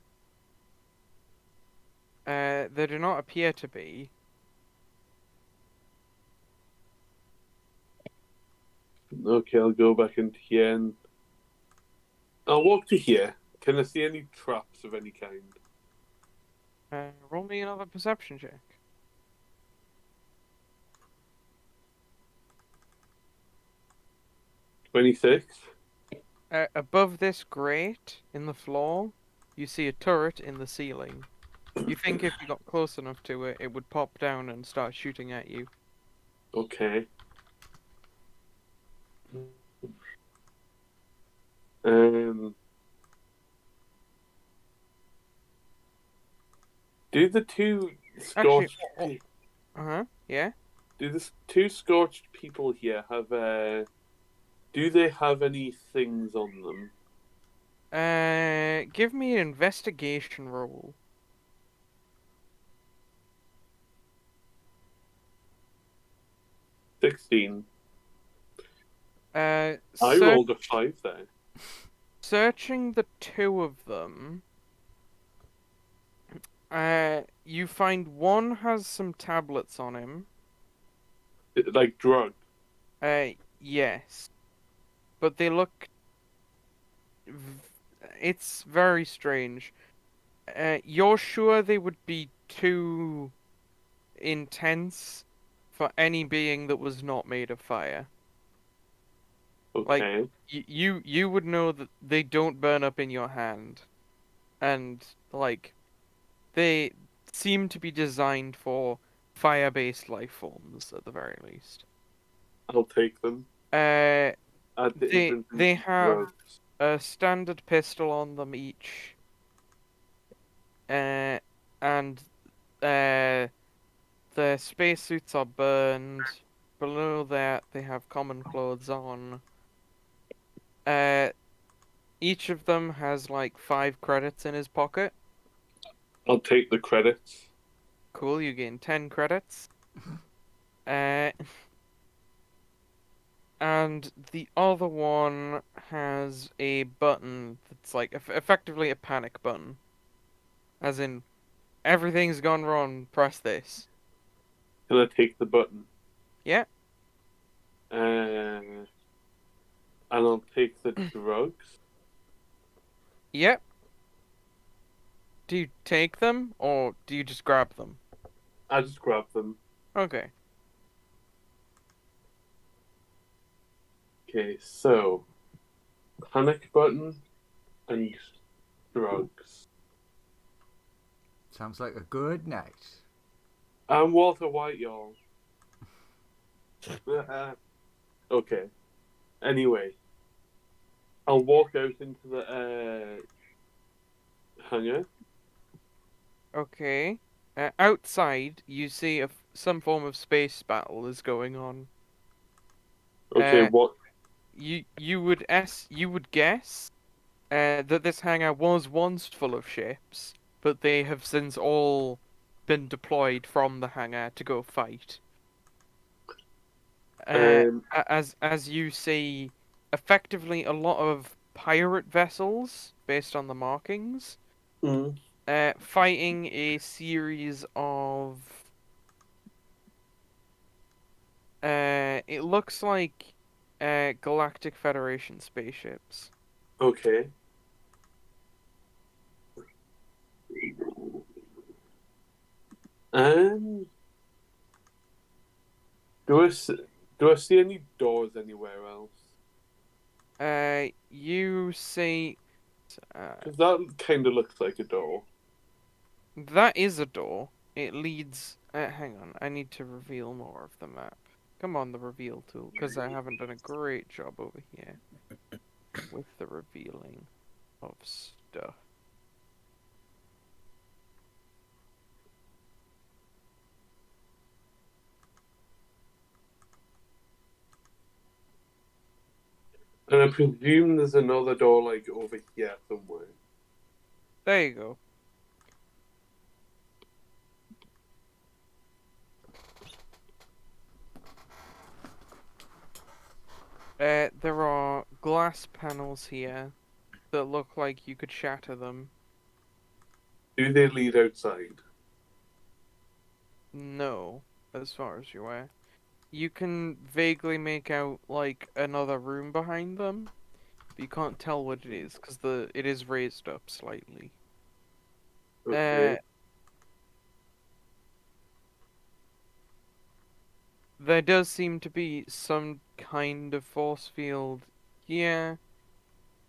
There do not appear to be. Okay, I'll go back into here and I'll walk to here. Can I see any traps of any kind? Roll me another perception check. 26. Above this grate in the floor, you see a turret in the ceiling. You think if you got close enough to it, it would pop down and start shooting at you. Okay. Do the 2 scorched yeah? Do the 2 scorched people here have do they have any things on them? Give me an investigation roll. 16. I Search- rolled a 5 there. Searching the 2 of them, you find one has some tablets on him. Like drugged. Yes. But they look... It's very strange. You're sure they would be too intense for any being that was not made of fire? Okay. Like, you would know that they don't burn up in your hand. And, like, they seem to be designed for fire-based life forms, at the very least. I'll take them. They Inventory have drugs. a standard pistol on them each. And their spacesuits are burned. Below that, they have common clothes on. Each of them has like 5 credits in his pocket. I'll take the credits. Cool, you gain 10 credits. And the other one has a button that's like effectively a panic button. As in, everything's gone wrong, press this. Can I take the button? Yeah. And I'll take the drugs. Yep. Do you take them, or do you just grab them? I just grab them. Okay. Okay, so panic button and drugs. Sounds like a good night. I'm Walter White, y'all. Okay. Anyway, I'll walk out into the hangar. Okay. Outside, you see some form of space battle is going on. Okay, what? You would guess that this hangar was once full of ships, but they have since all been deployed from the hangar to go fight. As you see, effectively a lot of pirate vessels, based on the markings, fighting a series of it looks like Galactic Federation spaceships. Okay. Do I see any doors anywhere else? You see, Because that kind of looks like a door. that is a door. It leads. Hang on, I need to reveal more of the map. Come on, the reveal tool, because I haven't done a great job over here with the revealing of stuff. And I presume there's another door like over here somewhere. There you go. There are glass panels here that look like you could shatter them. Do they lead outside? No, as far as you're aware. You can vaguely make out like another room behind them, but you can't tell what it is because it is raised up slightly. Okay. There does seem to be some kind of force field here,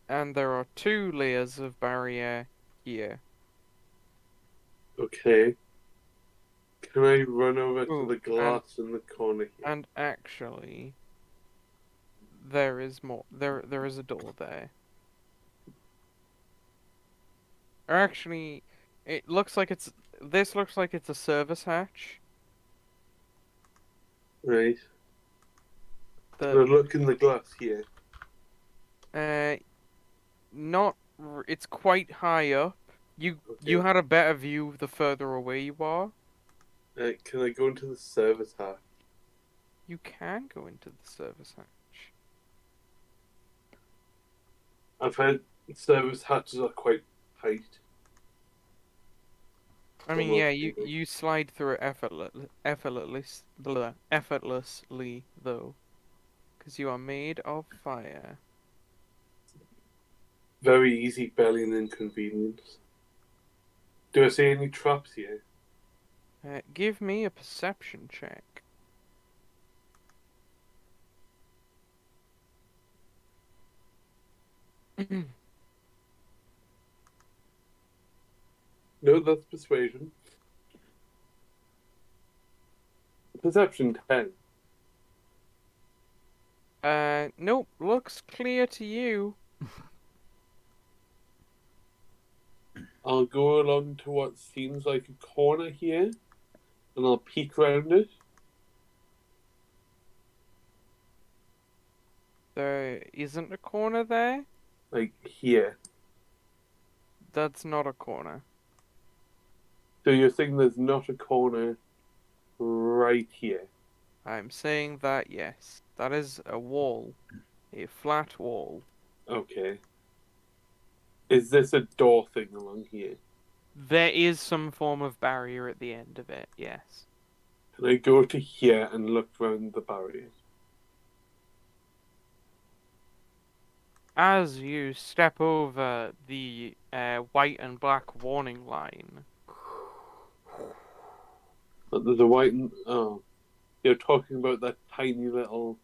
and there are 2 layers of barrier here. Okay. Can I run over to Ooh, the glass in the corner here? And actually, there is more. There is a door there. Or actually, it looks like it's. This looks like it's a service hatch. Right. Can I look in the glass here? Not. It's quite high up. You had a better view the further away you are. Can I go into the service hatch? You can go into the service hatch. I've heard service hatches are quite tight. I mean, yeah, you slide through it effortlessly though, because you are made of fire. Very easy, barely an inconvenience. Do I see any traps here? Give me a perception check. No, that's persuasion. Perception 10. Nope, looks clear to you. I'll go along to what seems like a corner here, and I'll peek around it. There isn't a corner there? Like here. That's not a corner. So you're saying there's not a corner right here? I'm saying that, yes. That is a wall. A flat wall. Okay. Is this a door thing along here? There is some form of barrier at the end of it, yes. Can I go to here and look around the barriers? As you step over the white and black warning line. But there's a white and... Oh. You're talking about that tiny little...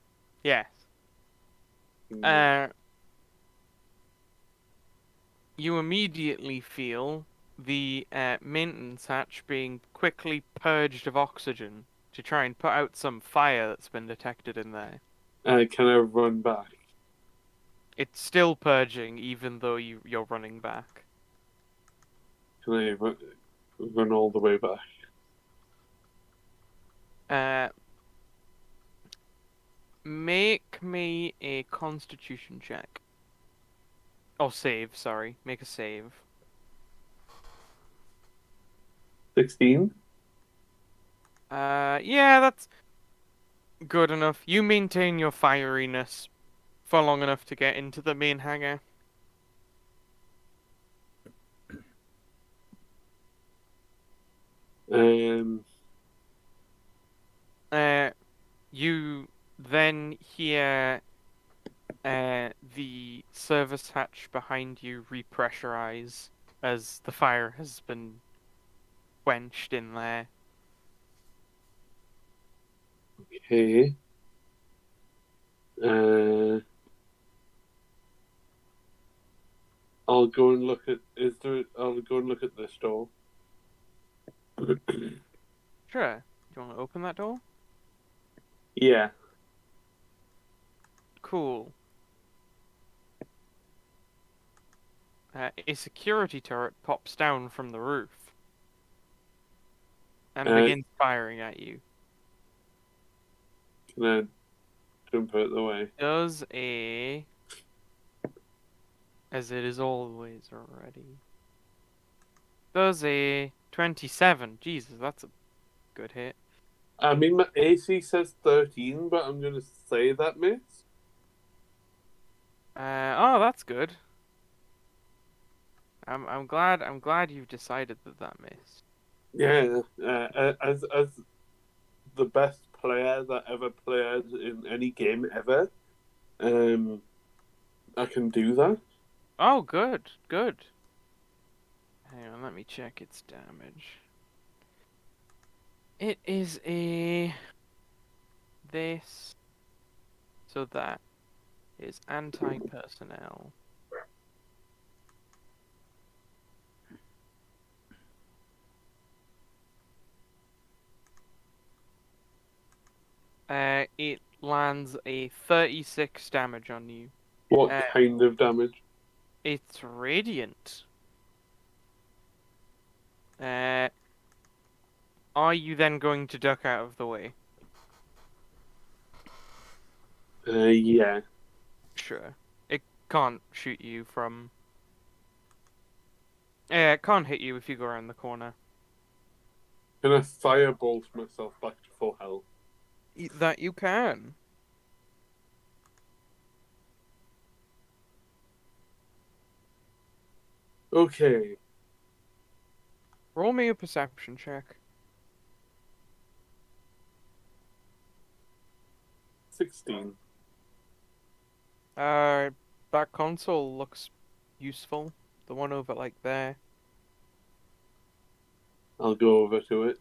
Yes. thing. You immediately feel the maintenance hatch being quickly purged of oxygen to try and put out some fire that's been detected in there. Can I run back? It's still purging even though you're running back. Can I run all the way back? Make me a constitution check. Oh, save, sorry. Make a save. 16? Yeah, that's good enough. You maintain your fieriness for long enough to get into the main hangar. You then hear the service hatch behind you repressurize as the fire has been quenched in there. Okay. I'll go and look at... I'll go and look at this door. Sure. Do you want to open that door? Yeah. Cool. A security turret pops down from the roof and begins firing at you. Can I jump out the way? Does a... as it is always already. Does a 27. Jesus, that's a good hit. I mean, my AC says 13, but I'm gonna say that miss. Oh, that's good. I'm glad you've decided that missed. Yeah. As the best player that ever played in any game ever, I can do that. Oh, good. Hang on, let me check its damage. It is a... this. So that is anti-personnel. It lands a 36 damage on you. What kind of damage? It's radiant. Are you then going to duck out of the way? Yeah. Sure. It can't shoot you from... it can't hit you if you go around the corner. Can I firebolt myself back to full health? That you can. Okay. Roll me a perception check. 16. That console looks useful. The one over like there. I'll go over to it.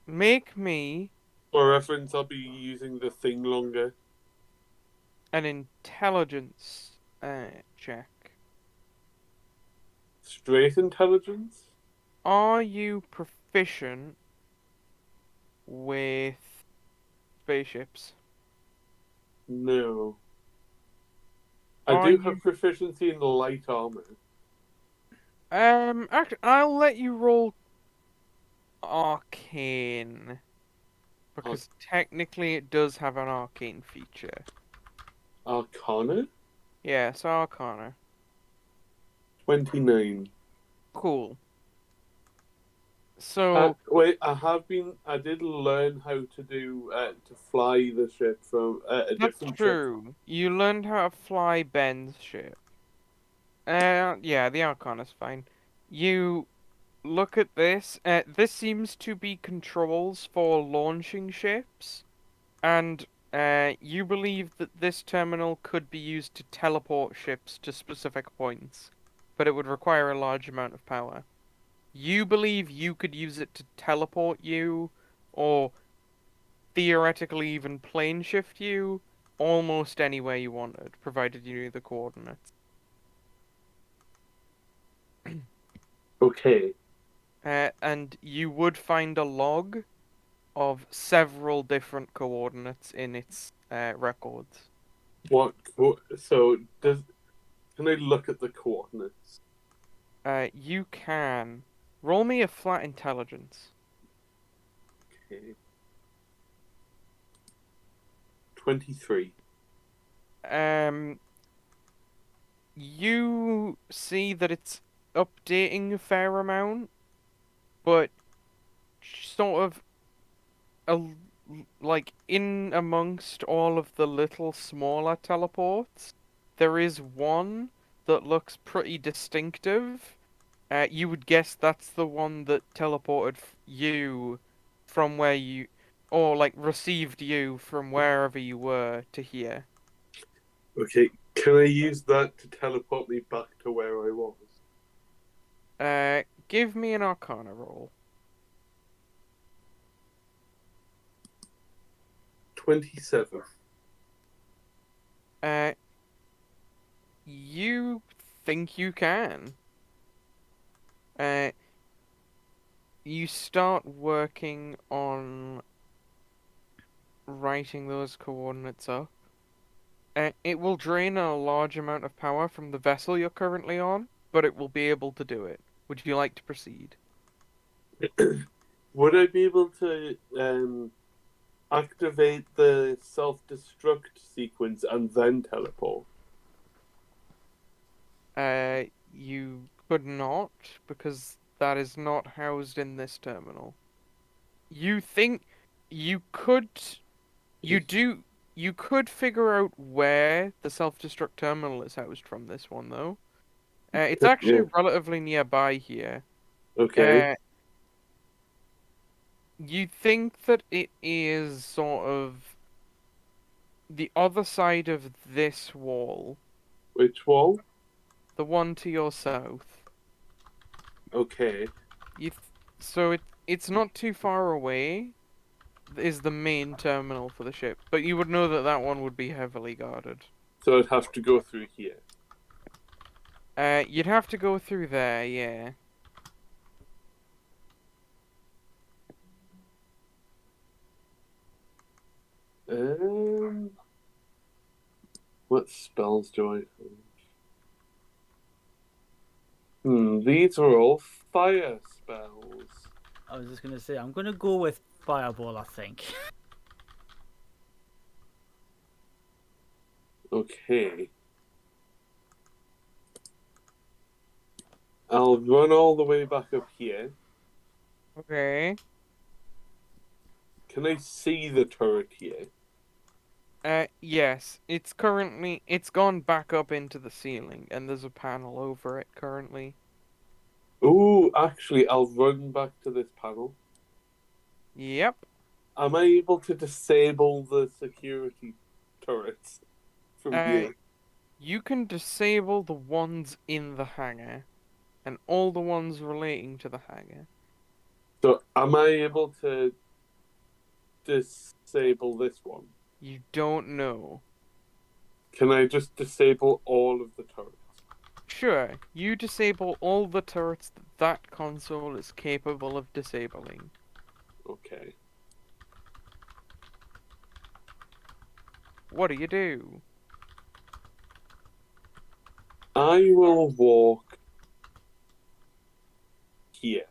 Make me For reference, I'll be using the thing longer. an intelligence check. Straight intelligence? Are you proficient with spaceships? No. I Are do you... have proficiency in light armor. Actually, I'll let you roll arcane. Because technically it does have an arcane feature. Arcana? Yes, arcana. 29. Cool. So wait, I did learn how to do to fly the ship from a that's different ship. true. You learned how to fly Ben's ship. Yeah, the Archon is fine. You look at this. This seems to be controls for launching ships, and you believe that this terminal could be used to teleport ships to specific points, but it would require a large amount of power. You believe you could use it to teleport you, or theoretically even plane shift you, almost anywhere you wanted, provided you knew the coordinates. Okay. And you would find a log of several different coordinates in its records. So can I look at the coordinates? You can roll me a flat intelligence. Okay. 23. You see that it's updating a fair amount, but sort of like in amongst all of the little smaller teleports, there is one that looks pretty distinctive. You would guess that's the one that teleported you from where you, or like received you from wherever you were to here. Okay, can I use that to teleport me back to where I was? Give me an Arcana roll. 27. You think you can. You start working on writing those coordinates up. It will drain a large amount of power from the vessel you're currently on, but it will be able to do it. Would you like to proceed? Would I be able to activate the self-destruct sequence and then teleport? You could not, because that is not housed in this terminal. You think you could, you could figure out where the self-destruct terminal is housed from this one, though. It's actually Yeah. relatively nearby here. Okay. You think that it is sort of the other side of this wall, Which wall? the one to your south. Okay. So it's not too far away. Is the main terminal for the ship, but you would know that that one would be heavily guarded. So I'd have to go through here. You'd have to go through there, yeah. What spells do I have? These are all fire spells. I was just gonna say, I'm gonna go with Fireball, I think. Okay. I'll run all the way back up here. Okay. Can I see the turret here? Yes. It's gone back up into the ceiling, and there's a panel over it currently. Ooh, actually, I'll run back to this panel. Yep. Am I able to disable the security turrets from here? You can disable the ones in the hangar, and all the ones relating to the hangar. So, am I able to disable this one? You don't know. Can I just disable all of the turrets? Sure, you disable all the turrets that console is capable of disabling. Okay. What do you do? I will walk here.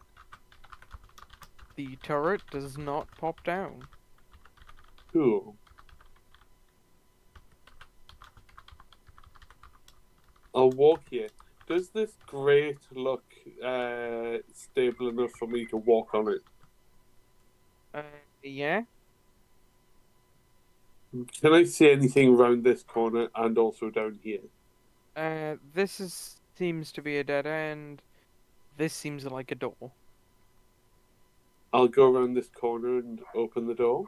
The turret does not pop down. Cool. I'll walk here. Does this grate look stable enough for me to walk on it? Yeah. Can I see anything around this corner and also down here? Seems to be a dead end. This seems like a door. I'll go around this corner and open the door.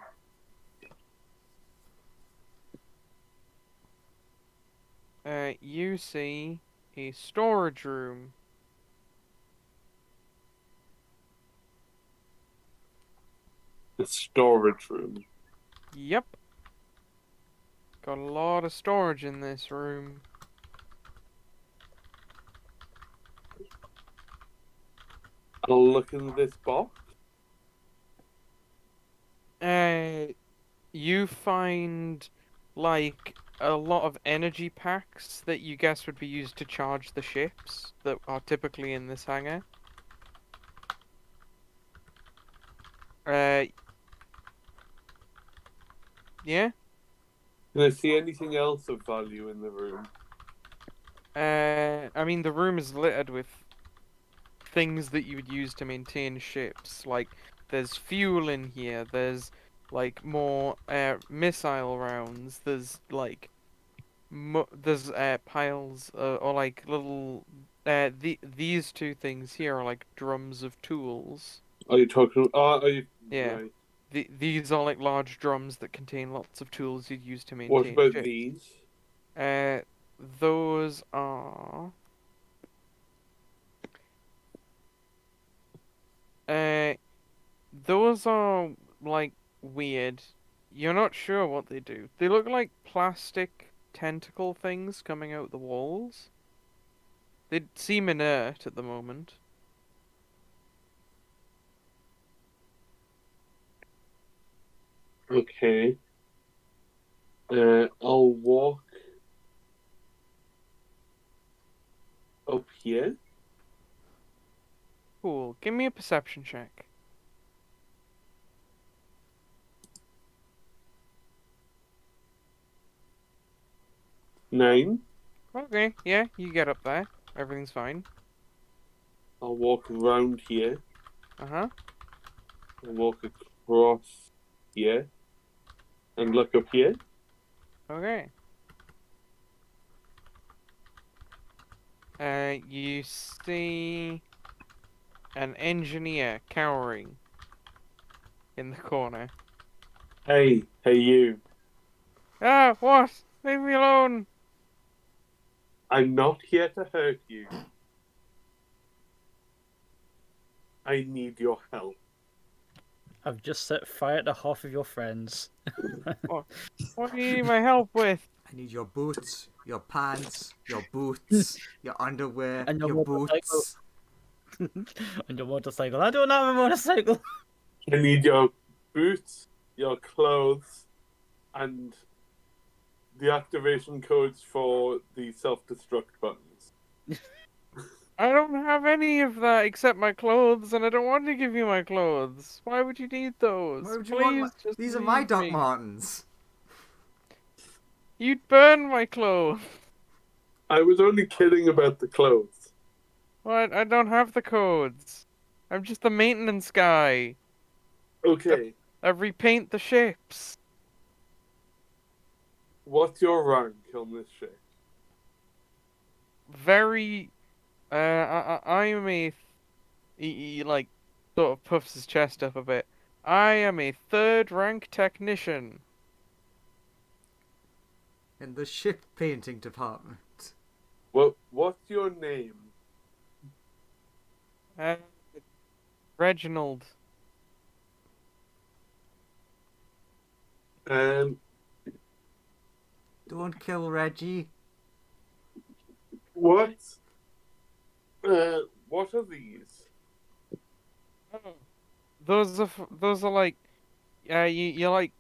You see a storage room. The storage room. Yep. Got a lot of storage in this room. I'll look in this box. You find like a lot of energy packs that you guess would be used to charge the ships that are typically in this hangar. Yeah. Can I see anything else of value in the room? I mean, the room is littered with things that you would use to maintain ships. Like, there's fuel in here. There's like more missile rounds. There's like there's piles or like little these two things here are like drums of tools. Are you talking? Are you? Yeah. Right. These are like large drums that contain lots of tools you'd use to maintain What about ships. these? Those are those are like weird. You're not sure what they do. They look like plastic tentacle things coming out the walls. They seem inert at the moment. Okay. I'll walk up here. Cool. Give me a perception check. Nine. Okay, yeah, you get up there. Everything's fine. I'll walk around here. Uh-huh. I'll walk across here. And look up here. Okay. You see an engineer cowering in the corner. Hey you. Ah, what? Leave me alone! I'm not here to hurt you. I need your help. I've just set fire to half of your friends. What do you need my help with? I need your boots, your pants, your boots, your underwear, And your your boots. On your motorcycle. I don't have a motorcycle. I need your boots, your clothes, and the activation codes for the self-destruct buttons. I don't have any of that except my clothes, and I don't want to give you my clothes. Why would you need those? Why would you Please, want just These are my leave Doc me. Martens. You'd burn my clothes. I was only kidding about the clothes. What? I don't have the codes. I'm just the maintenance guy. Okay, I repaint the ships. what's your rank on this ship? Very. I'm a. He like sort of puffs his chest up a bit. I am a third rank technician. In the ship painting department. Well, what's your name? Reginald. Don't kill Reggie. What? What are these? Those are like, you like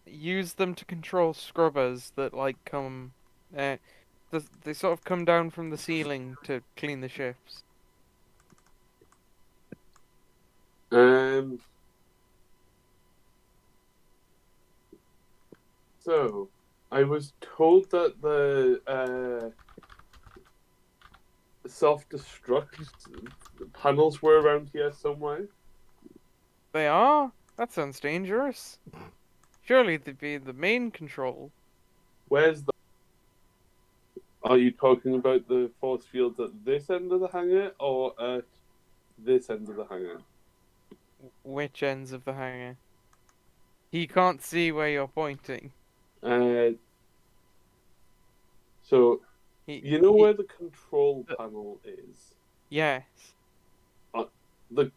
use them to control scrubbers that like come, they sort of come down from the ceiling to clean the ships. So, I was told that self-destruct panels were around here somewhere? They are? That sounds dangerous. Surely they'd be the main control. Where's the... Are you talking about the force fields at this end of the hangar or at this end of the hangar? Which ends of the hangar? He can't see where you're pointing. So, He, you know he- where the control panel is? Yes. The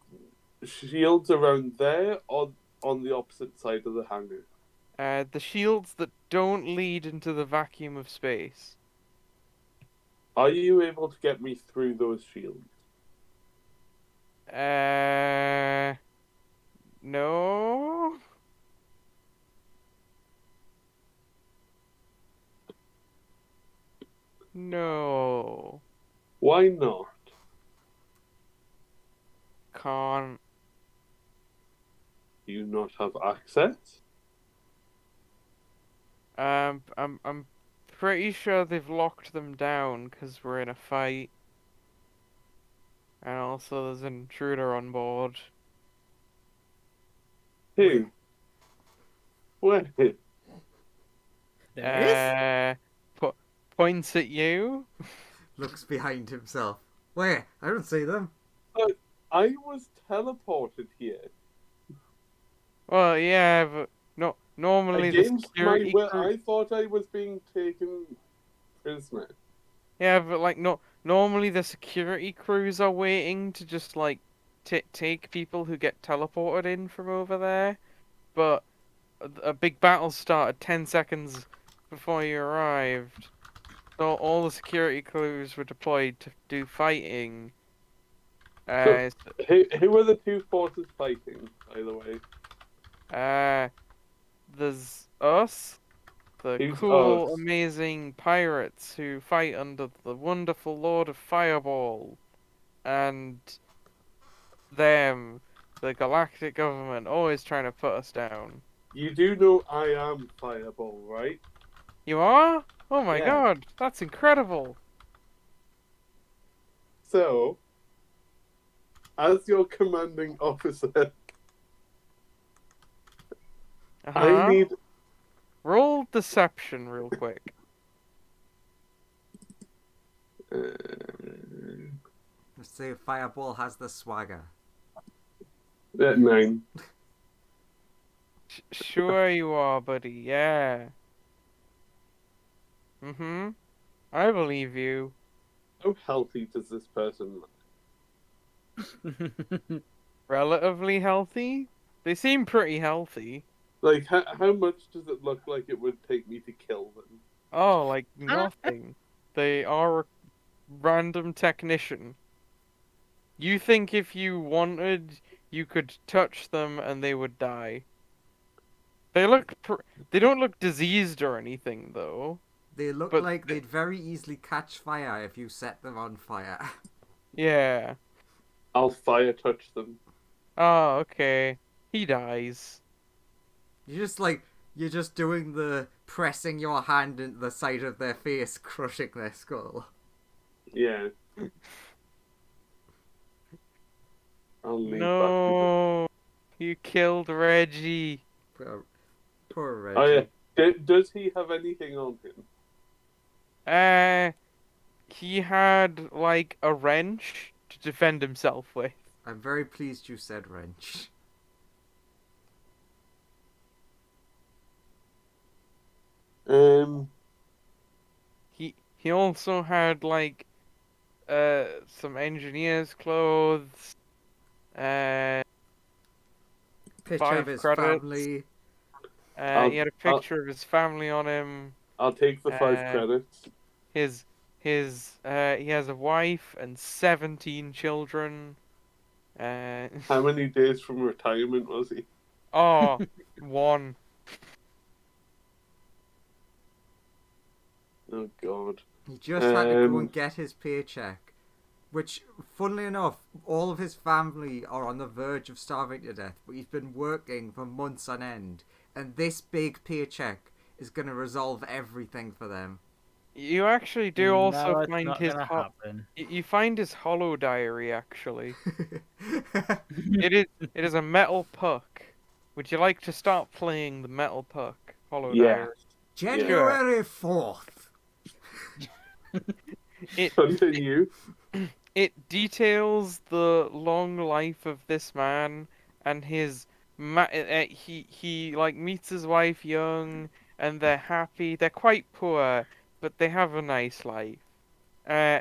shields around there or on the opposite side of the hangar? The shields that don't lead into the vacuum of space. Are you able to get me through those shields? No. No. Why not? Can't. Do you not have access? I'm pretty sure they've locked them down because we're in a fight. And also there's an intruder on board. Who? Where? There is? Points at you. Looks behind himself. Where? I don't see them. I was teleported here. Well, yeah, but no. Normally the Against my security will. crew. I thought I was being taken prisoner. Yeah, but like no. Normally the security crews are waiting to just like take people who get teleported in from over there. But a big battle started 10 seconds before you arrived. So all the security crews were deployed to do fighting. Who are the two forces fighting, by the way? There's us, the Who's cool, us? amazing pirates who fight under the wonderful Lord of Fireball, and them, the galactic government, always trying to put us down. You do know I am Fireball, right? You are? Oh my Yeah. god, that's incredible. So, as your commanding officer, I need... Roll deception real quick. Let's see if Fireball has the swagger. 9. Sure you are, buddy, yeah. Mm-hmm. I believe you. How healthy does this person look? Relatively healthy? They seem pretty healthy. Like, how much does it look like it would take me to kill them? Oh, like nothing. They are a random technician. You think if you wanted, you could touch them and they would die. They don't look diseased or anything though. They look But like they'd very easily catch fire if you set them on fire. Yeah. I'll fire touch them. Oh, okay. He dies. You're just doing the pressing your hand into the side of their face, crushing their skull. Yeah. I'll leave No, you killed Reggie. Poor Reggie. Oh yeah. Does he have anything on him? He had like a wrench to defend himself with. I'm very pleased you said wrench. He also had like some engineer's clothes. Picture 5 of his credits. family. He had a picture of his family on him. I'll take the 5 credits. He has a wife and 17 children. How many days from retirement was he? Oh, 1. Oh god. He just had to go and get his paycheck. Which, funnily enough, all of his family are on the verge of starving to death, but he's been working for months on end. And this big paycheck is going to resolve everything for them. You actually do also No, it's find not gonna happen. you find his hollow diary actually. It is a metal puck. Would you like to start playing the metal puck hollow Yes. diary? January 4th. It Continue. it details the long life of this man and his he like meets his wife young and they're happy. They're quite poor, but they have a nice life. Uh,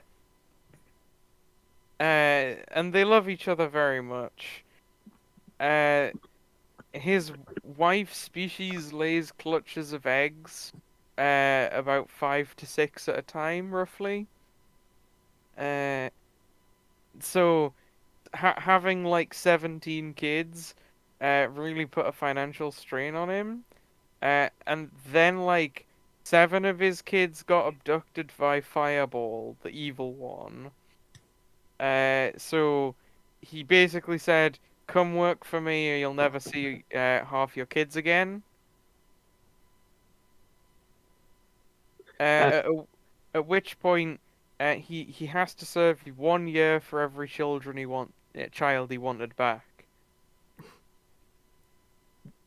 and they love each other very much. Uh, his wife's species lays clutches of eggs, about 5 to 6 at a time, roughly. Uh, so having like 17 kids, really put a financial strain on him. And then like 7 of his kids got abducted by Fireball, the evil one. So he basically said, "Come work for me, or you'll never see half your kids again." Uh, At which point, he has to serve 1 year for every child he wanted back.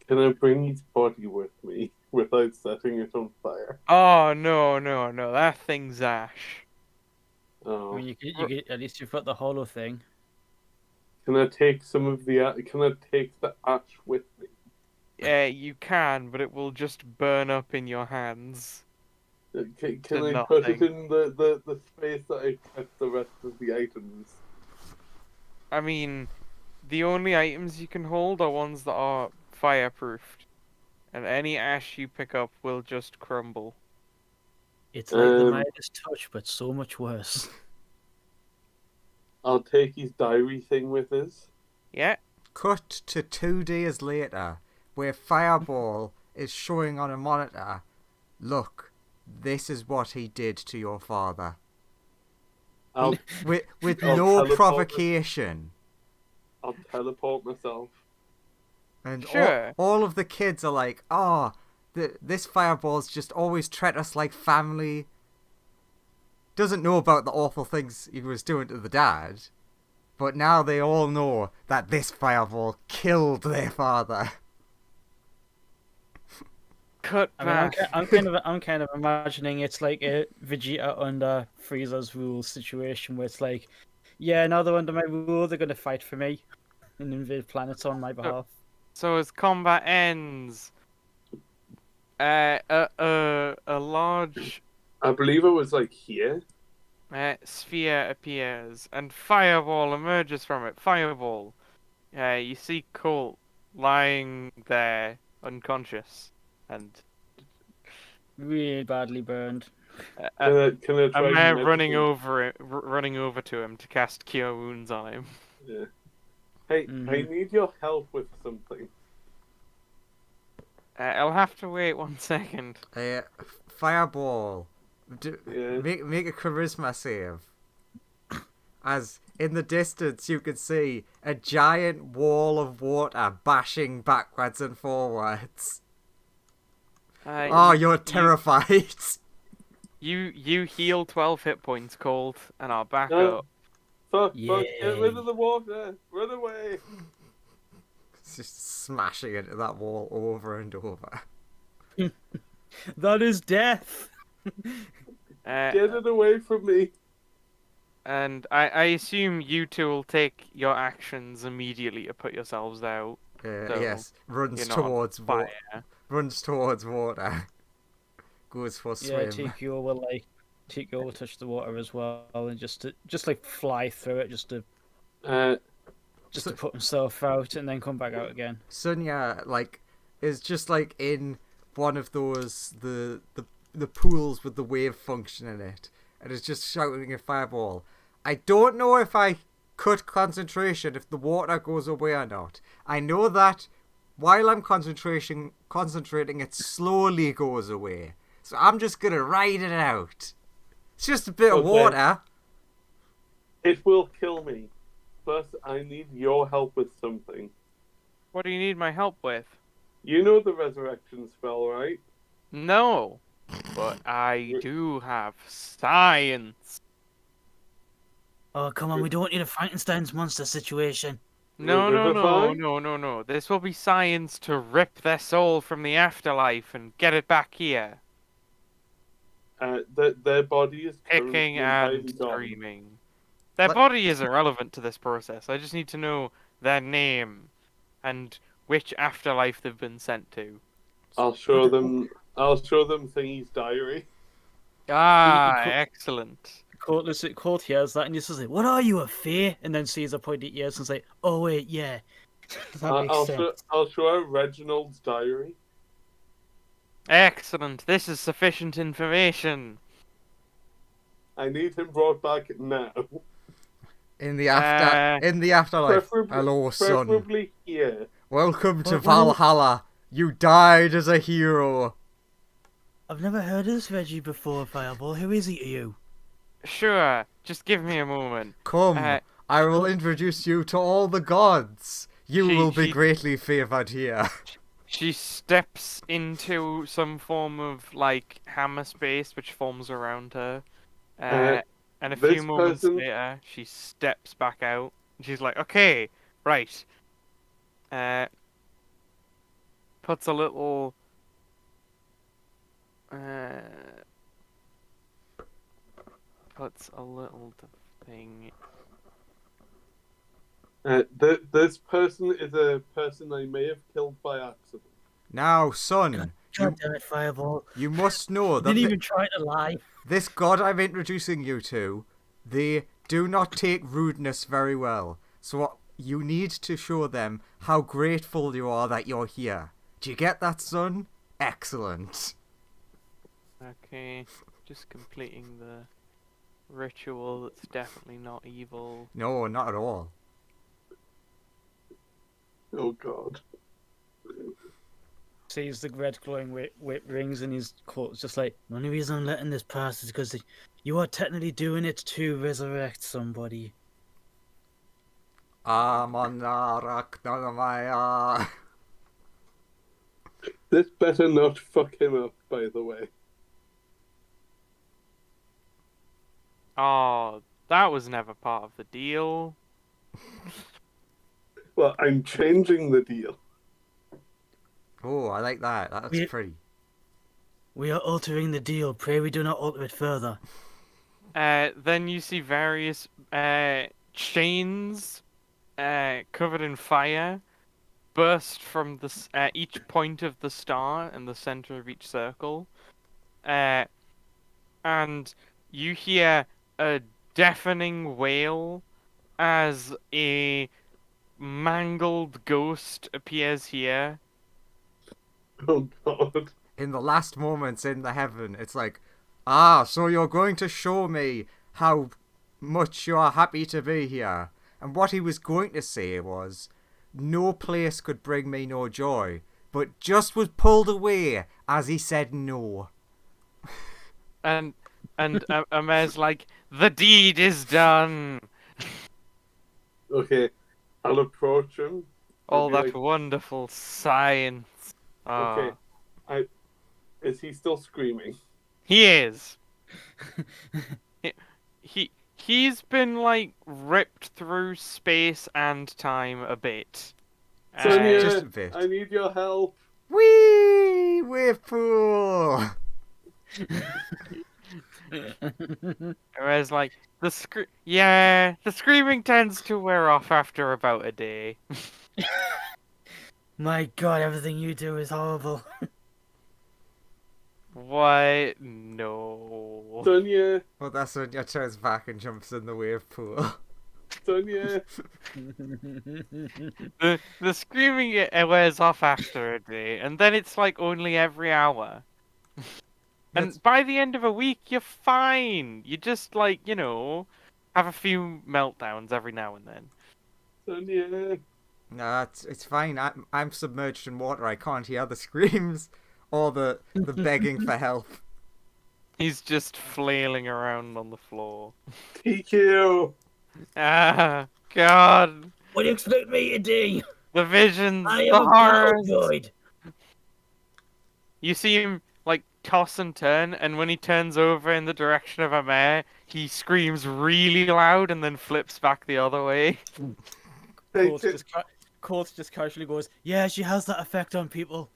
Can I bring his body with me without setting it on fire? Oh no, no, no! That thing's ash. I Oh. mean, at least you've got the hollow thing. Can I take some of the? Can I take the ash with me? You can, but it will just burn up in your hands. Can I put it in the space that I kept the rest of the items? I mean, the only items you can hold are ones that are fireproofed, and any ash you pick up will just crumble. It's like the Midas touch, but so much worse. I'll take his diary thing with us. Yeah. Cut to 2 days later, where Fireball is showing on a monitor, "Look, this is what he did to your father." With no provocation. I'll teleport myself. And sure. all of the kids are like, "Oh, this Fireball's just always treat us like family." Doesn't know about the awful things he was doing to the dad. But now they all know that this Fireball killed their father. Cut back. I'm kind of imagining it's like a Vegeta under Frieza's rule situation where it's like, yeah, now they're under my rule, they're gonna fight for me and invade planets on my behalf. So as combat ends, a large, I believe it was like here. Sphere appears and Fireball emerges from it. Fireball. You see Colt lying there unconscious and really badly burned. Can I try a man running over to him to cast Cure Wounds on him. Yeah. Hey, I need your help with something. I'll have to wait 1 second. Fireball. Make a charisma save. As in the distance you can see a giant wall of water bashing backwards and forwards. You're terrified. You heal 12 hit points, Colt, and I'll back up. Fuck, get rid of the water! Run away! It's just smashing into that wall over and over. That is death! Get it away from me! And I assume you two will take your actions immediately to put yourselves out. Yes, runs towards water. Goes for a swim. Yeah, TQ will touch the water as well, and just fly through it, just to put himself out and then come back out again. Sunya is just in one of those the pools with the wave function in it, and is just shouting at Fireball. I don't know if I cut concentration if the water goes away or not. I know that while I'm concentrating, it slowly goes away. So I'm just gonna ride it out. It's just a bit of water. It will kill me. First, I need your help with something. What do you need my help with? You know the resurrection spell, right? No. but I do have science. Oh, come on, we don't need a Frankenstein's monster situation. No, no, Revivify? no, no, no, no. This will be science to rip their soul from the afterlife and get it back here. Their body is currently Kicking entirely and gone. screaming. Their Let- body is irrelevant to this process. I just need to know their name and which afterlife they've been sent to. I'll show them Thingy's diary. Ah, excellent. Colt hears that and he's just like, "What are you, a fae?" And then sees a pointy ears and is like, "Oh wait, yeah." That makes sense. I'll show her Reginald's diary. Excellent. This is sufficient information. I need him brought back now. In the afterlife. Hello, son. Preferably here. Welcome to What- what- Valhalla. You died as a hero. I've never heard of this Reggie before, Fireball. Who is he to you? Sure. Just give me a moment. Come, I will introduce you to all the gods. You will be she- greatly favored here. She steps into some form of, like, hammer space which forms around her. And a this few moments person- later, she steps back out. And she's like, okay, right. Puts a little... puts a little thing... This person is a person I may have killed by accident. Now, son, God damn it, Fireball. you must know that Didn't even try to lie. this god I'm introducing you to, they do not take rudeness very well. So you need to show them how grateful you are that you're here. Do you get that, son? Excellent. Okay, just completing the ritual that's definitely not evil. No, not at all. Oh God. Sees the red glowing whip rings and his Colt's just like, the only reason I'm letting this pass is because you are technically doing it to resurrect somebody. Amanarakthanamaya. This better not fuck him up, by the way. Oh, that was never part of the deal. Well, I'm changing the deal. Oh, I like that. That looks pretty. We are altering the deal. Pray we do not alter it further. Then you see various chains covered in fire burst from each point of the star in the center of each circle. And you hear a deafening wail as a mangled ghost appears here. Oh God. In the last moments in the heaven, it's like, so you're going to show me how much you are happy to be here. And what he was going to say was, no place could bring me no joy, but just was pulled away as he said no. And Amer's like, the deed is done. Okay, I'll approach him. All be that like, wonderful science. Okay, is he still screaming? He is. He's been like ripped through space and time a bit. Sonia, just a bit. I need your help. Whee! Wave pool! Whereas like the screaming tends to wear off after about a day. My God, everything you do is horrible. What? No. Sonia, Well, that's when you turns back and jumps in the wave pool. Sonia. The screaming it wears off after a day, and then it's like only every hour. And by the end of a week, you're fine. You just like, have a few meltdowns every now and then. Sonia. No, it's fine. I'm submerged in water. I can't hear the screams or the begging for help. He's just flailing around on the floor. TQ. Ah, God. What do you expect me to do? The visions, I the am a horrors. paranoid. You see him, like, toss and turn, and when he turns over in the direction of a mare, he screams really loud and then flips back the other way. Colt just casually goes, "Yeah, she has that effect on people.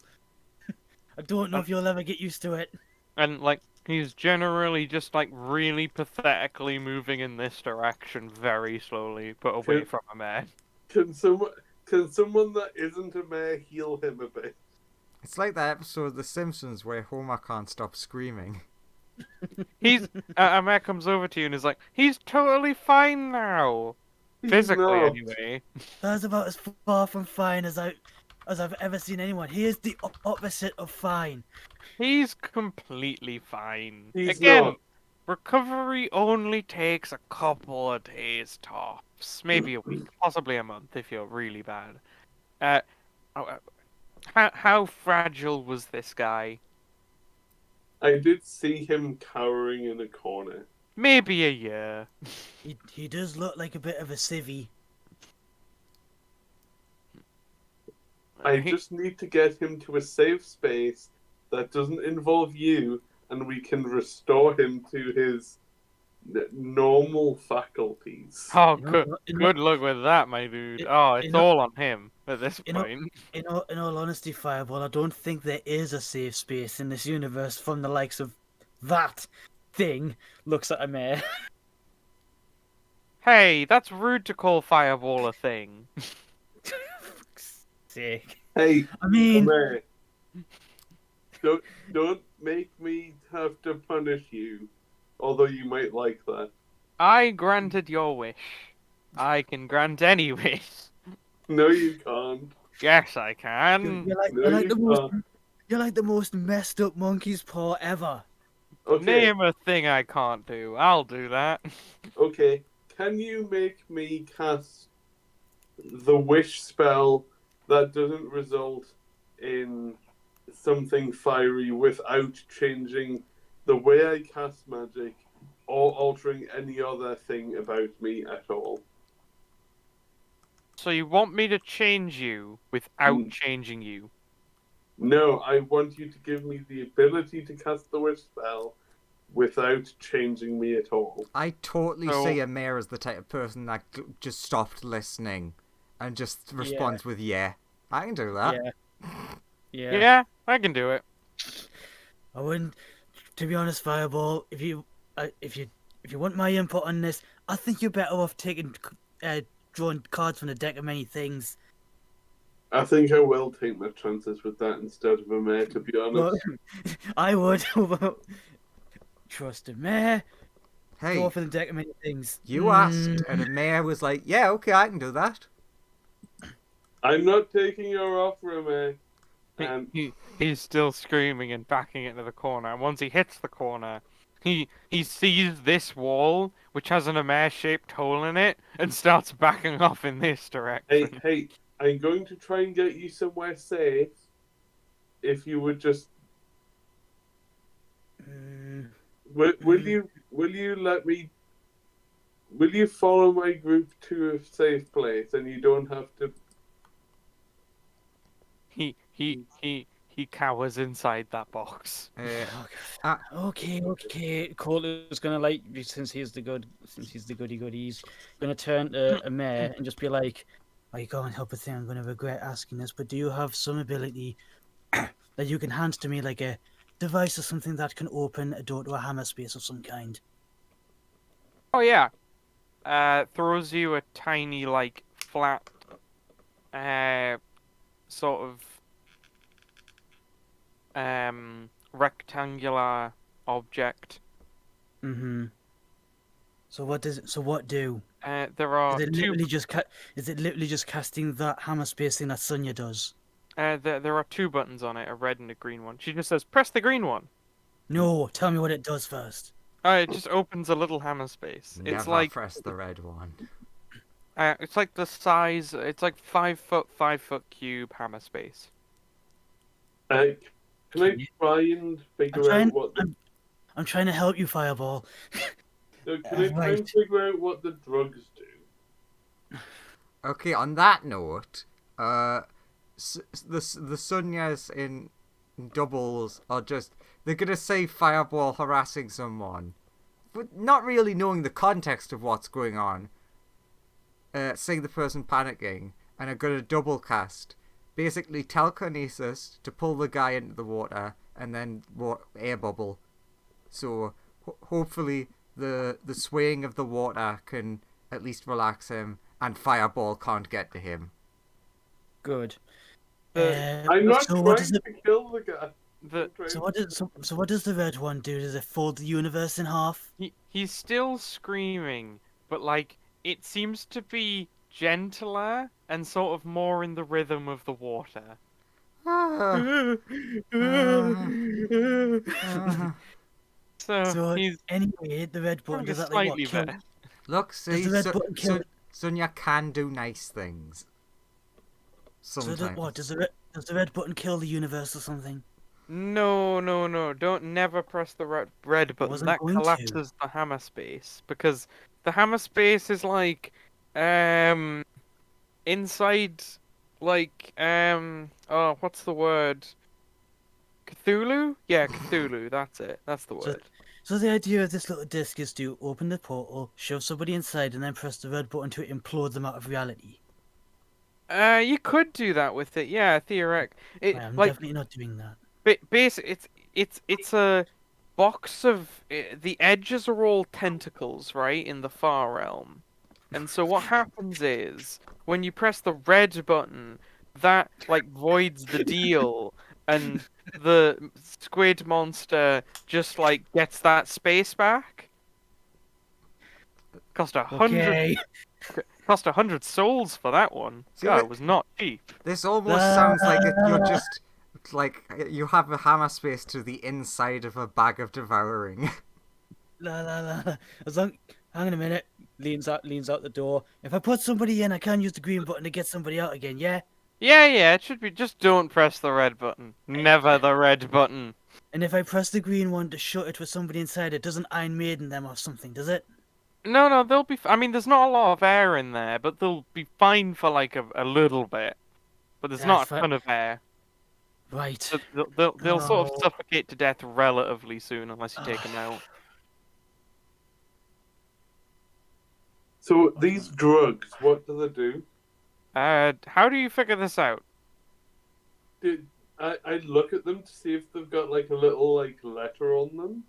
I don't know if you'll ever get used to it." And like he's generally just like really pathetically moving in this direction very slowly, but away from a mare. Can someone that isn't a mare heal him a bit? It's like that episode of The Simpsons where Homer can't stop screaming. A mare comes over to you and is like, "He's totally fine now." Physically, anyway. That's about as far from fine as I've ever seen anyone. He is the opposite of fine. He's completely fine. He's Again, not. recovery only takes a couple of days tops, maybe a week, possibly a month if you're really bad. How fragile was this guy? I did see him cowering in a corner. Maybe a year. He does look like a bit of a civvy. I just need to get him to a safe space that doesn't involve you, and we can restore him to his normal faculties. Oh, good luck with that, my dude. It's all on him at this point. In all honesty, Fireball, I don't think there is a safe space in this universe from the likes of that thing. Looks at a mare. Hey, that's rude to call Fireball a thing. Sick. Hey, I mean, mare, don't make me have to punish you, although you might like that. I granted your wish. I can grant any wish. No, you can't. Yes, I can. you're like the most messed up monkey's paw ever. Okay. Name a thing I can't do. I'll do that. Okay, can you make me cast the wish spell that doesn't result in something fiery without changing the way I cast magic or altering any other thing about me at all? So you want me to change you without changing you? No, I want you to give me the ability to cast the wish spell without changing me at all. I totally see a mare as the type of person that just stopped listening and just responds with "yeah." I can do that. Yeah, I can do it. I wouldn't. To be honest, Fireball, if you want my input on this, I think you're better off drawing cards from the deck of many things. I think I will take my chances with that instead of a mare, to be honest. Well, I would. Trust a mare. Hey, draw from the deck of many things. You asked, and the mare was like, "Yeah, okay, I can do that." I'm not taking your offer, mare. He's still screaming and backing into the corner. And once he hits the corner, he sees this wall, which has an mare-shaped hole in it, and starts backing off in this direction. Hey, I'm going to try and get you somewhere safe. If you would just, will you let me? Will you follow my group to a safe place, and you don't have to? He cowers inside that box. Okay. Colt is gonna since he's the goody goodies, gonna turn to a mare and just be like, "I can't help a thing. I'm gonna regret asking this, but do you have some ability that you can hand to me, like a device or something that can open a door to a hammer space of some kind?" Oh yeah. Throws you a tiny flat sort of rectangular object. Mm-hmm. So what do? There are is it literally just casting that hammer space thing that Sonya does? There are two buttons on it, a red and a green one. She just says, "Press the green one." No, tell me what it does first. It just opens a little hammer space. It's Never press the red one. It's like the size. It's like 5 foot, 5 foot cube hammer space. Can I try and figure out what the... I'm trying to help you, Fireball. No, can I try and figure out what the drugs do? Okay, on that note, the Sonyas in doubles are just... They're going to say fireball harassing someone, but not really knowing the context of what's going on. Seeing the person panicking, and are going to double cast. Basically telekinesis to pull the guy into the water, and then air bubble. So hopefully the swaying of the water can at least relax him, and fireball can't get to him. Good. I'm not trying to kill the guy. So what does the red one do? Does it fold the universe in half? He's still screaming, but like it seems to be gentler and sort of more in the rhythm of the water. So he's anyway, the red button does that slightly better. Look, see, does the red button kill? Sonia can do nice things. Sometimes. So does the red button kill the universe or something? No. Don't never press the red button. That collapses the hammer space, because the hammer space is like inside like what's the word? Cthulhu? Yeah, Cthulhu, that's it. That's the word. So the idea of this little disc is to open the portal, shove somebody inside, and then press the red button to implode them out of reality. You could do that with it, yeah, theoretically. I'm definitely not doing that. Basically, it's a box of the edges are all tentacles, right, in the far realm, and so what happens is when you press the red button, that like voids the deal, and the squid monster just like gets that space back. Cost 100 souls for that one. Yeah, it was not cheap. This almost sounds like you're just like you have a hammer space to the inside of a bag of devouring. La. Hang on a minute. Leans out the door. If I put somebody in, I can't use the green button to get somebody out again. Yeah. Yeah. It should be just don't press the red button. Never the red button. And if I press the green one to shut it with somebody inside, it doesn't Iron Maiden them or something, does it? No, they'll be. I mean, there's not a lot of air in there, but they'll be fine for like a little bit. But there's not a ton of air. Right. So they'll sort of suffocate to death relatively soon unless you take them out. So these drugs, what do they do? How do you figure this out? I look at them to see if they've got like a little like letter on them.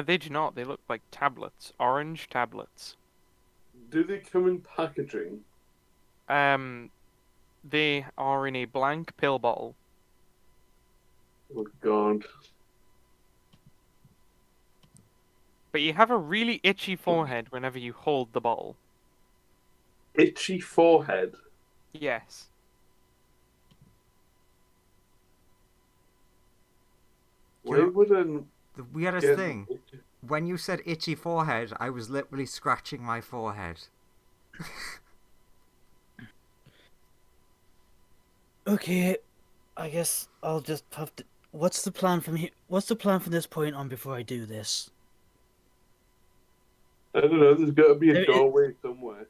They do not. They look like tablets, orange tablets. Do they come in packaging? They are in a blank pill bottle. Oh God. But you have a really itchy forehead whenever you hold the bottle. Itchy forehead? Yes. Why wouldn't... The weirdest thing, when you said itchy forehead, I was literally scratching my forehead. Okay, I guess I'll just have to... What's the plan from here? What's the plan from this point on before I do this? I don't know, there's got to be a doorway somewhere.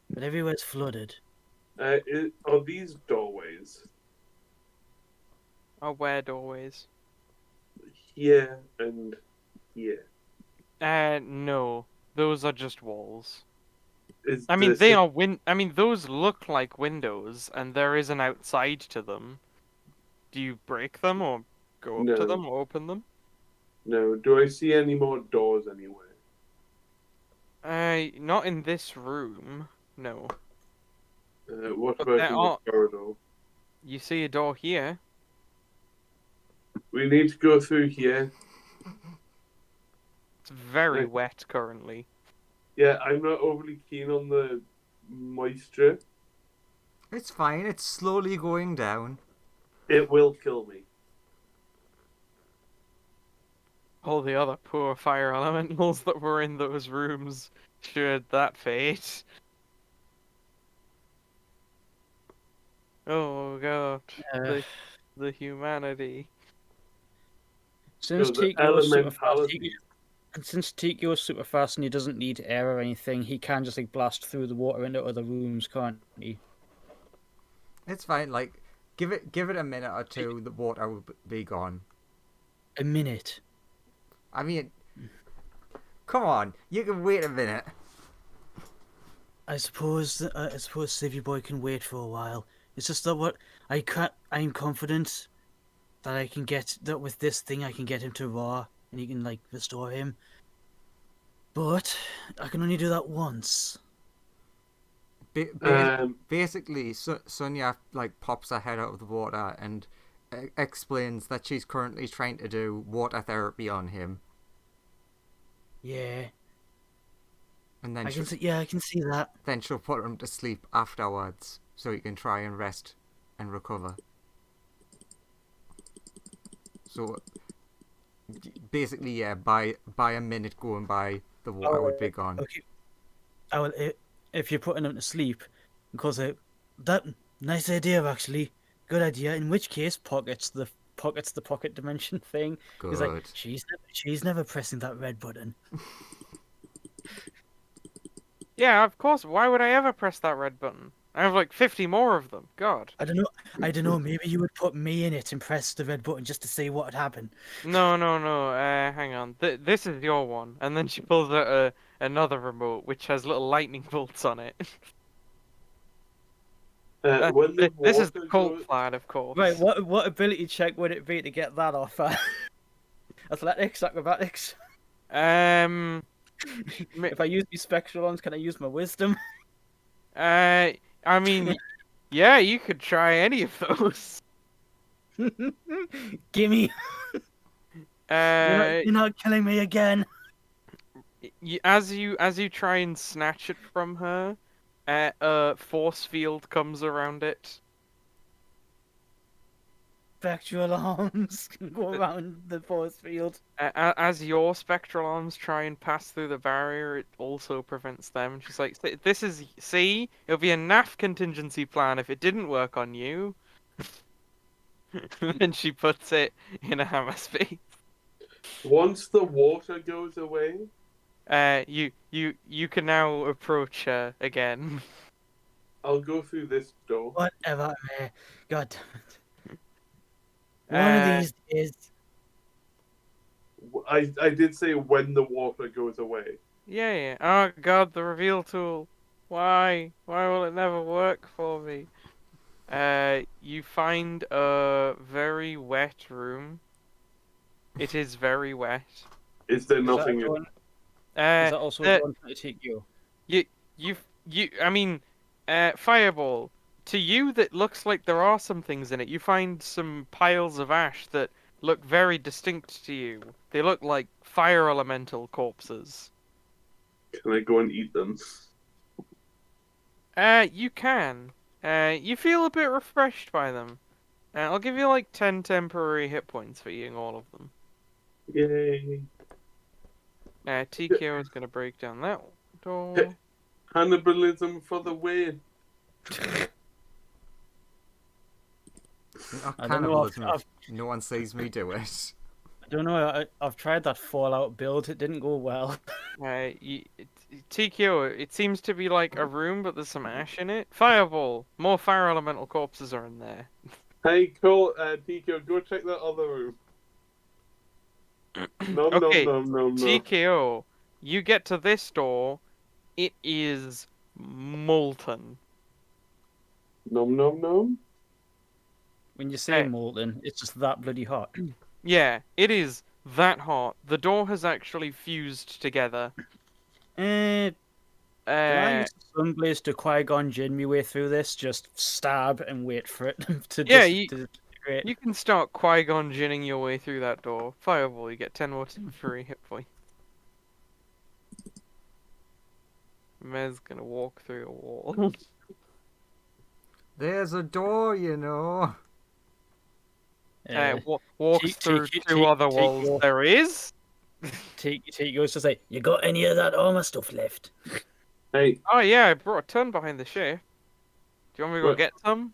But everywhere's flooded. Are these doorways? Are where doorways? Here and here. No. Those are just walls. Those look like windows, and there is an outside to them. Do you break them, or go up to them, or open them? No. Do I see any more doors anywhere? Not in this room. No. What about in the corridor? You see a door here. We need to go through here. It's very wet currently. Yeah, I'm not overly keen on the moisture. It's fine, it's slowly going down. It will kill me. All the other poor fire elementals that were in those rooms shared that fate. Oh God, the humanity. Since Tikio's super fast and he doesn't need air or anything, he can just like blast through the water into other rooms, can't he? It's fine. Like, give it a minute or two. The water will be gone. A minute. I mean, come on. You can wait a minute. I suppose Savvy Boy can wait for a while. It's just that what I can't. I'm confident that I can get that with this thing. I can get him to Raw, and he can like restore him. But I can only do that once. Basically, Sonia like pops her head out of the water and explains that she's currently trying to do water therapy on him. Yeah. And then I can see that. Then she'll put him to sleep afterwards, so he can try and rest and recover. So basically, yeah, by a minute going by, the water would be gone. Okay. If you're putting him to sleep, because that nice idea actually, good idea. In which case, pockets the pocket dimension thing. Good. He's like, she's never pressing that red button. Yeah, of course. Why would I ever press that red button? I have like 50 more of them. God. I don't know. Maybe you would put me in it and press the red button just to see what would happen. No. Hang on. This is your one. And then she pulls out another remote, which has little lightning bolts on it. This is the Colt plan, of course. Right. What ability check would it be to get that off? Athletics, acrobatics. If I use these spectral ones, can I use my wisdom? I mean, yeah, you could try any of those. Gimme. You're not killing me again. As you try and snatch it from her, a force field comes around it. Spectral arms can go around the force field. As your spectral arms try and pass through the barrier, it also prevents them. And she's like, it'll be a naff contingency plan if it didn't work on you. Then she puts it in a hammer space. Once the water goes away, you can now approach her again. I'll go through this door. Whatever, man. God damn it. One of these days. I did say when the water goes away. Yeah. Oh God, the reveal tool. Why? Why will it never work for me? You find a very wet room. It is very wet. Is there nothing? Is that also going to take you? I mean, Fireball. To you, that looks like there are some things in it. You find some piles of ash that look very distinct to you. They look like fire elemental corpses. Can I go and eat them? You can. You feel a bit refreshed by them. I'll give you like 10 temporary hit points for eating all of them. Yay. TKO is going to break down that door. Cannibalism for the win. I don't know. No one sees me do it. I don't know. I've tried that Fallout build. It didn't go well. TKO, it seems to be like a room, but there's some ash in it. Fireball. More fire elemental corpses are in there. Hey, cool. TKO, go check that other room. No. TKO, you get to this door. It is molten. Nom. When you say molten, it's just that bloody hot. Yeah, it is that hot. The door has actually fused together. Can I use the Sunblaze to Qui-Gon Jinn me way through this? Just stab and wait for it to disintegrate. You can start Qui-Gon Jinning your way through that door. Fireball, you get 10 more temporary hit points. Mez gonna walk through a wall. There's a door, you know. Walk through two other walls. There is. Take goes to say, you got any of that armor stuff left? Hey. Oh yeah, I brought a ton behind the ship. Do you want me to go get some?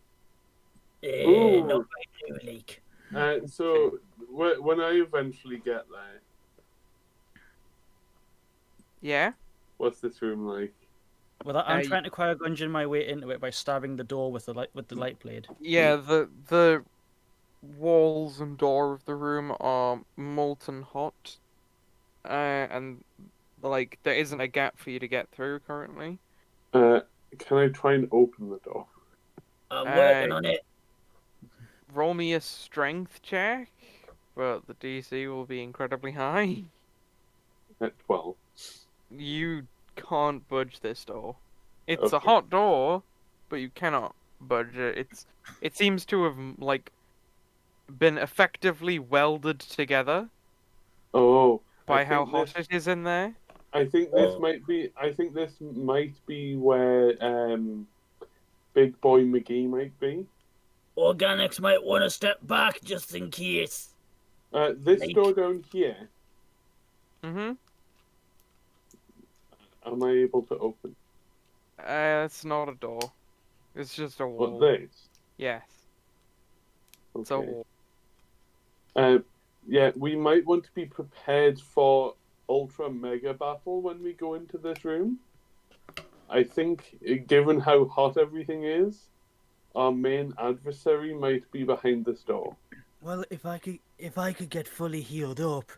Not like a leak. So when I eventually get there, yeah. What's this room like? Well, I'm trying to Qui-Gon my way into it by stabbing the door with the light blade. Yeah, the walls and door of the room are molten hot, and like there isn't a gap for you to get through currently. Can I try and open the door? I'm working on it. Roll me a strength check, but the DC will be incredibly high. At 12. You can't budge this door. It's a Okay. hot door, but you cannot budge it. It seems to have like been effectively welded together Oh, by how hot it is in there. I think this might be. I think this might be where Big Boy McGee might be. Organics might want to step back just in case. This door down here. Mm-hmm. Am I able to open? It's not a door. It's just a wall. What, this? Yes. Okay. It's a wall. Yeah, we might want to be prepared for ultra mega battle when we go into this room. I think, given how hot everything is, our main adversary might be behind this door. Well, if I could get fully healed up,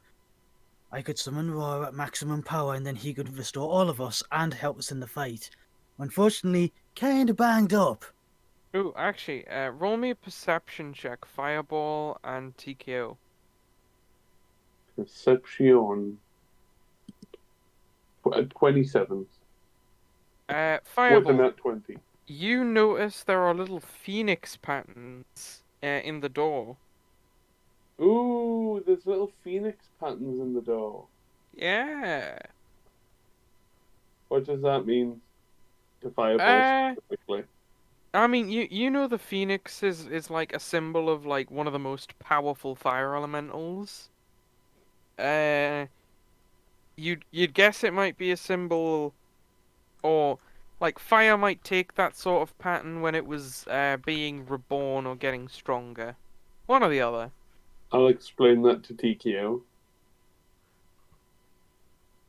I could summon Roar at maximum power, and then he could restore all of us and help us in the fight. Unfortunately, kinda banged up. Ooh, actually, roll me a perception check, fireball and TKO. Perception. 27. Fireball. With a nat 20. You notice there are little phoenix patterns in the door. Ooh, there's little phoenix patterns in the door. Yeah. What does that mean to Fireball specifically? I mean, you know the phoenix is like a symbol of like one of the most powerful fire elementals. You'd guess it might be a symbol, or like fire might take that sort of pattern when it was being reborn or getting stronger. One or the other. I'll explain that to TKO.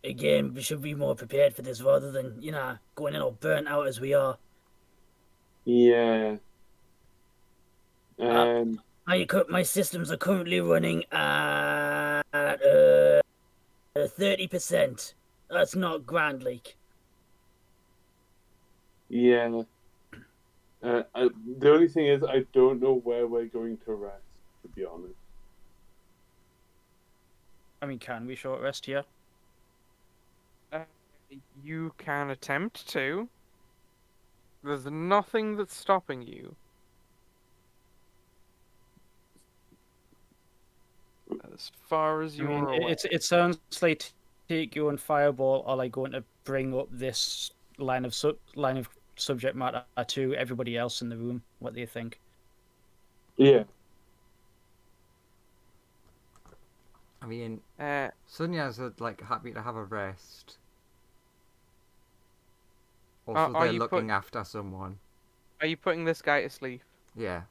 Again, we should be more prepared for this rather than, going in all burnt out as we are. Yeah. My systems are currently running at 30%. That's not grand, like. Yeah. The only thing is, I don't know where we're going to rest, to be honest. I mean, can we short rest here? You can attempt to. There's nothing that's stopping you. As far as you're aware. It sounds like TQ and Fireball are like going to bring up this line of subject matter to everybody else in the room. What do you think? Yeah. I mean, Sunya's like happy to have a rest. Also, they're looking after someone. Are you putting this guy to sleep? Yeah.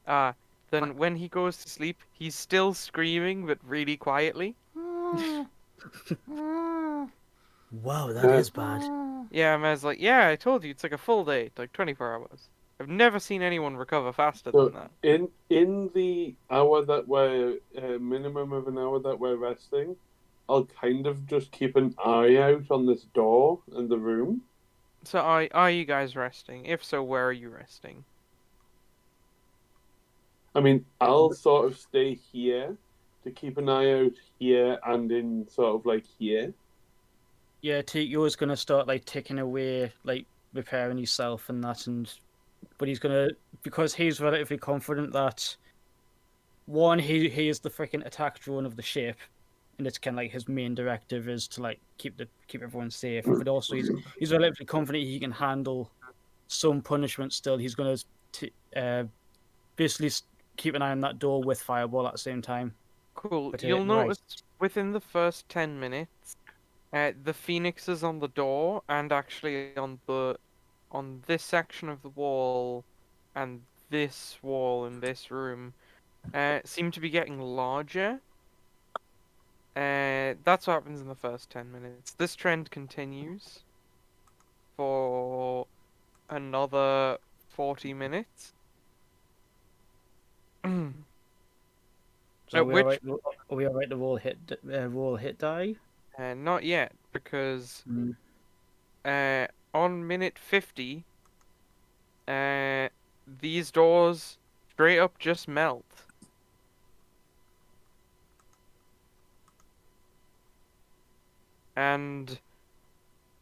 Then when he goes to sleep, he's still screaming, but really quietly. Wow, that is bad. Yeah, Maz like, yeah, I told you, it's like a full day, like 24 hours. I've never seen anyone recover faster than that. In the hour that we're, minimum of an hour that we're resting, I'll kind of just keep an eye out on this door in the room. So are you guys resting? If so, where are you resting? I mean, I'll sort of stay here to keep an eye out here and in sort of like here. Yeah, TQ is gonna start like ticking away, like repairing himself and that, but he's gonna, because he's relatively confident that one, he is the freaking attack drone of the ship, and it's kind of like his main directive is to like keep everyone safe. But also he's relatively confident he can handle some punishment. Still, he's gonna basically keep an eye on that door with Fireball at the same time. Cool. You'll notice within the first 10 minutes, the phoenixes on the door and actually on this section of the wall and this wall in this room seem to be getting larger. That's what happens in the first 10 minutes. This trend continues. for another 40 minutes. So At which are we alright to roll hit die? not yet, because on minute 50, these doors straight up just melt. And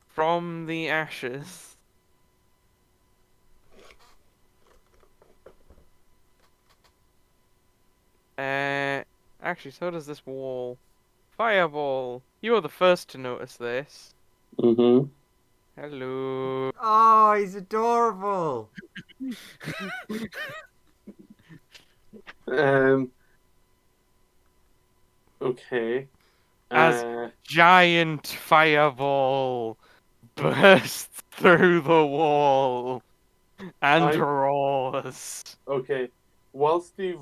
from the ashes, actually, so does this wall. Fireball! You are the first to notice this. Mm-hmm. Hello. Oh, he's adorable. Okay. As giant fireball bursts through the wall and roars. Okay. Whilst he's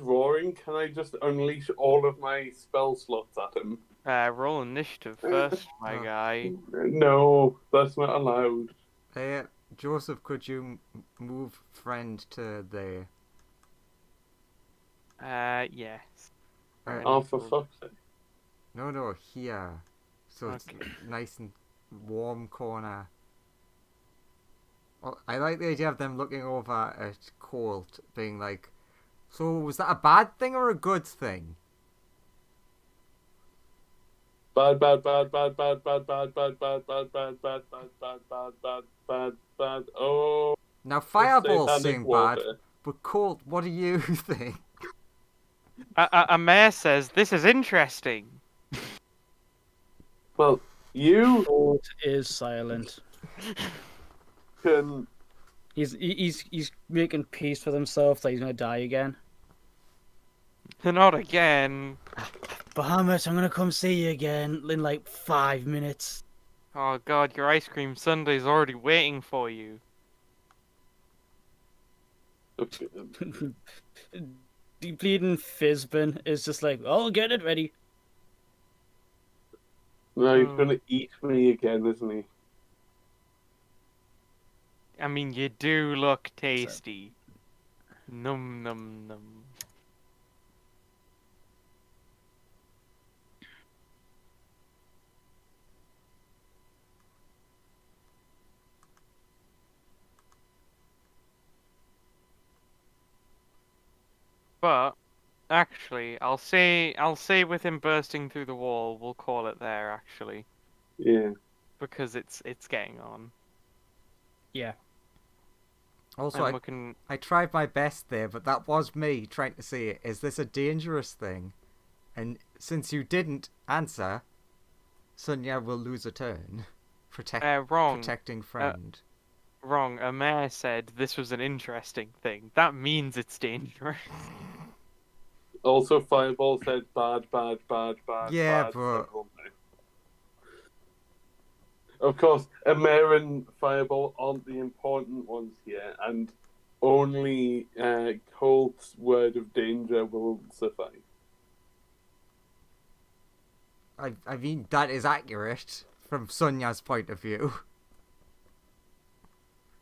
roaring, can I just unleash all of my spell slots at him? Roll initiative first, my guy. No, that's not allowed. Hey, Joseph, could you move friend to there? Yes. Oh, for fuck's sake. No, here. So it's nice and warm corner. Well, I like the idea of them looking over at Colt, being like, so was that a bad thing or a good thing? Bad, bad, bad, bad, bad, bad, bad, bad, bad, bad, bad, bad, bad, bad, bad, bad, bad, bad. Oh. Now fireballs seem bad, water. but Colt, what do you think? A mayor says this is interesting. Well, you Colt is silent. can. He's making peace with himself that he's gonna die again. Not again. Bahamut, I'm gonna come see you again in like 5 minutes. Oh god, your ice cream sundae's already waiting for you. The bleeding Fizbin is just like, I'll get it ready. No, he's gonna eat me again, isn't he? I mean, you do look tasty. Num num num. But actually, I'll say with him bursting through the wall, we'll call it there. Actually, Yeah. because it's getting on. Yeah. Also, And I tried my best there, but that was me trying to see, is this a dangerous thing? And since you didn't answer, Sunya will lose a turn. Wrong. Protecting friend. Wrong. A mayor said this was an interesting thing. That means it's dangerous. Also, Fireball said bad, bad, bad, bad, Yeah, bad. but... Of course, a Mare and Fireball aren't the important ones here, and only Colt's word of danger will suffice. I mean, that is accurate from Sunya's point of view.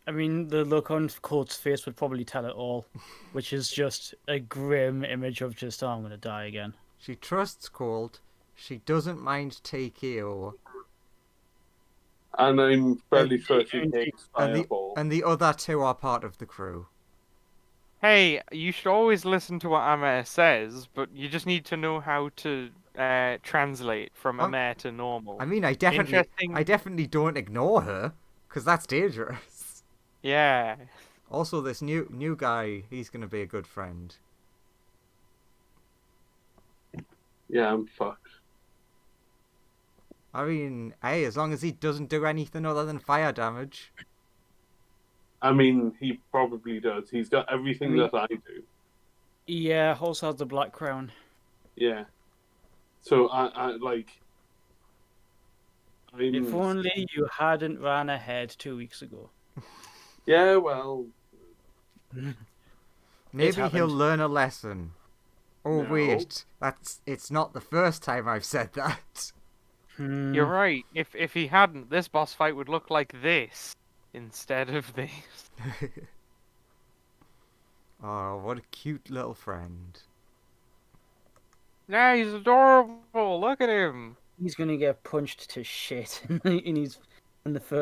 I mean, the look on Colt's face would probably tell it all, which is just a grim image of just, oh, I'm going to die again. She trusts Colt. She doesn't mind TKO. And I'm fairly sure she takes Fireball. And the other two are part of the crew. Hey, you should always listen to what Amir says, but you just need to know how to translate from Amir to normal. I mean, I definitely don't ignore her, because that's dangerous. Yeah. Also, this new guy, he's going to be a good friend. Yeah, I'm fucked. I mean, hey, as long as he doesn't do anything other than fire damage. I mean, he probably does. He's got everything that I do. Yeah, also has the Black Crown. Yeah. So, I like... If only you hadn't ran ahead 2 weeks ago. Yeah, well... Maybe he'll learn a lesson. Oh, No. wait. It's not the first time I've said that. You're right. If he hadn't, this boss fight would look like this instead of this. Oh, what a cute little friend. Yeah, he's adorable. Look at him. He's gonna get punched to shit in the first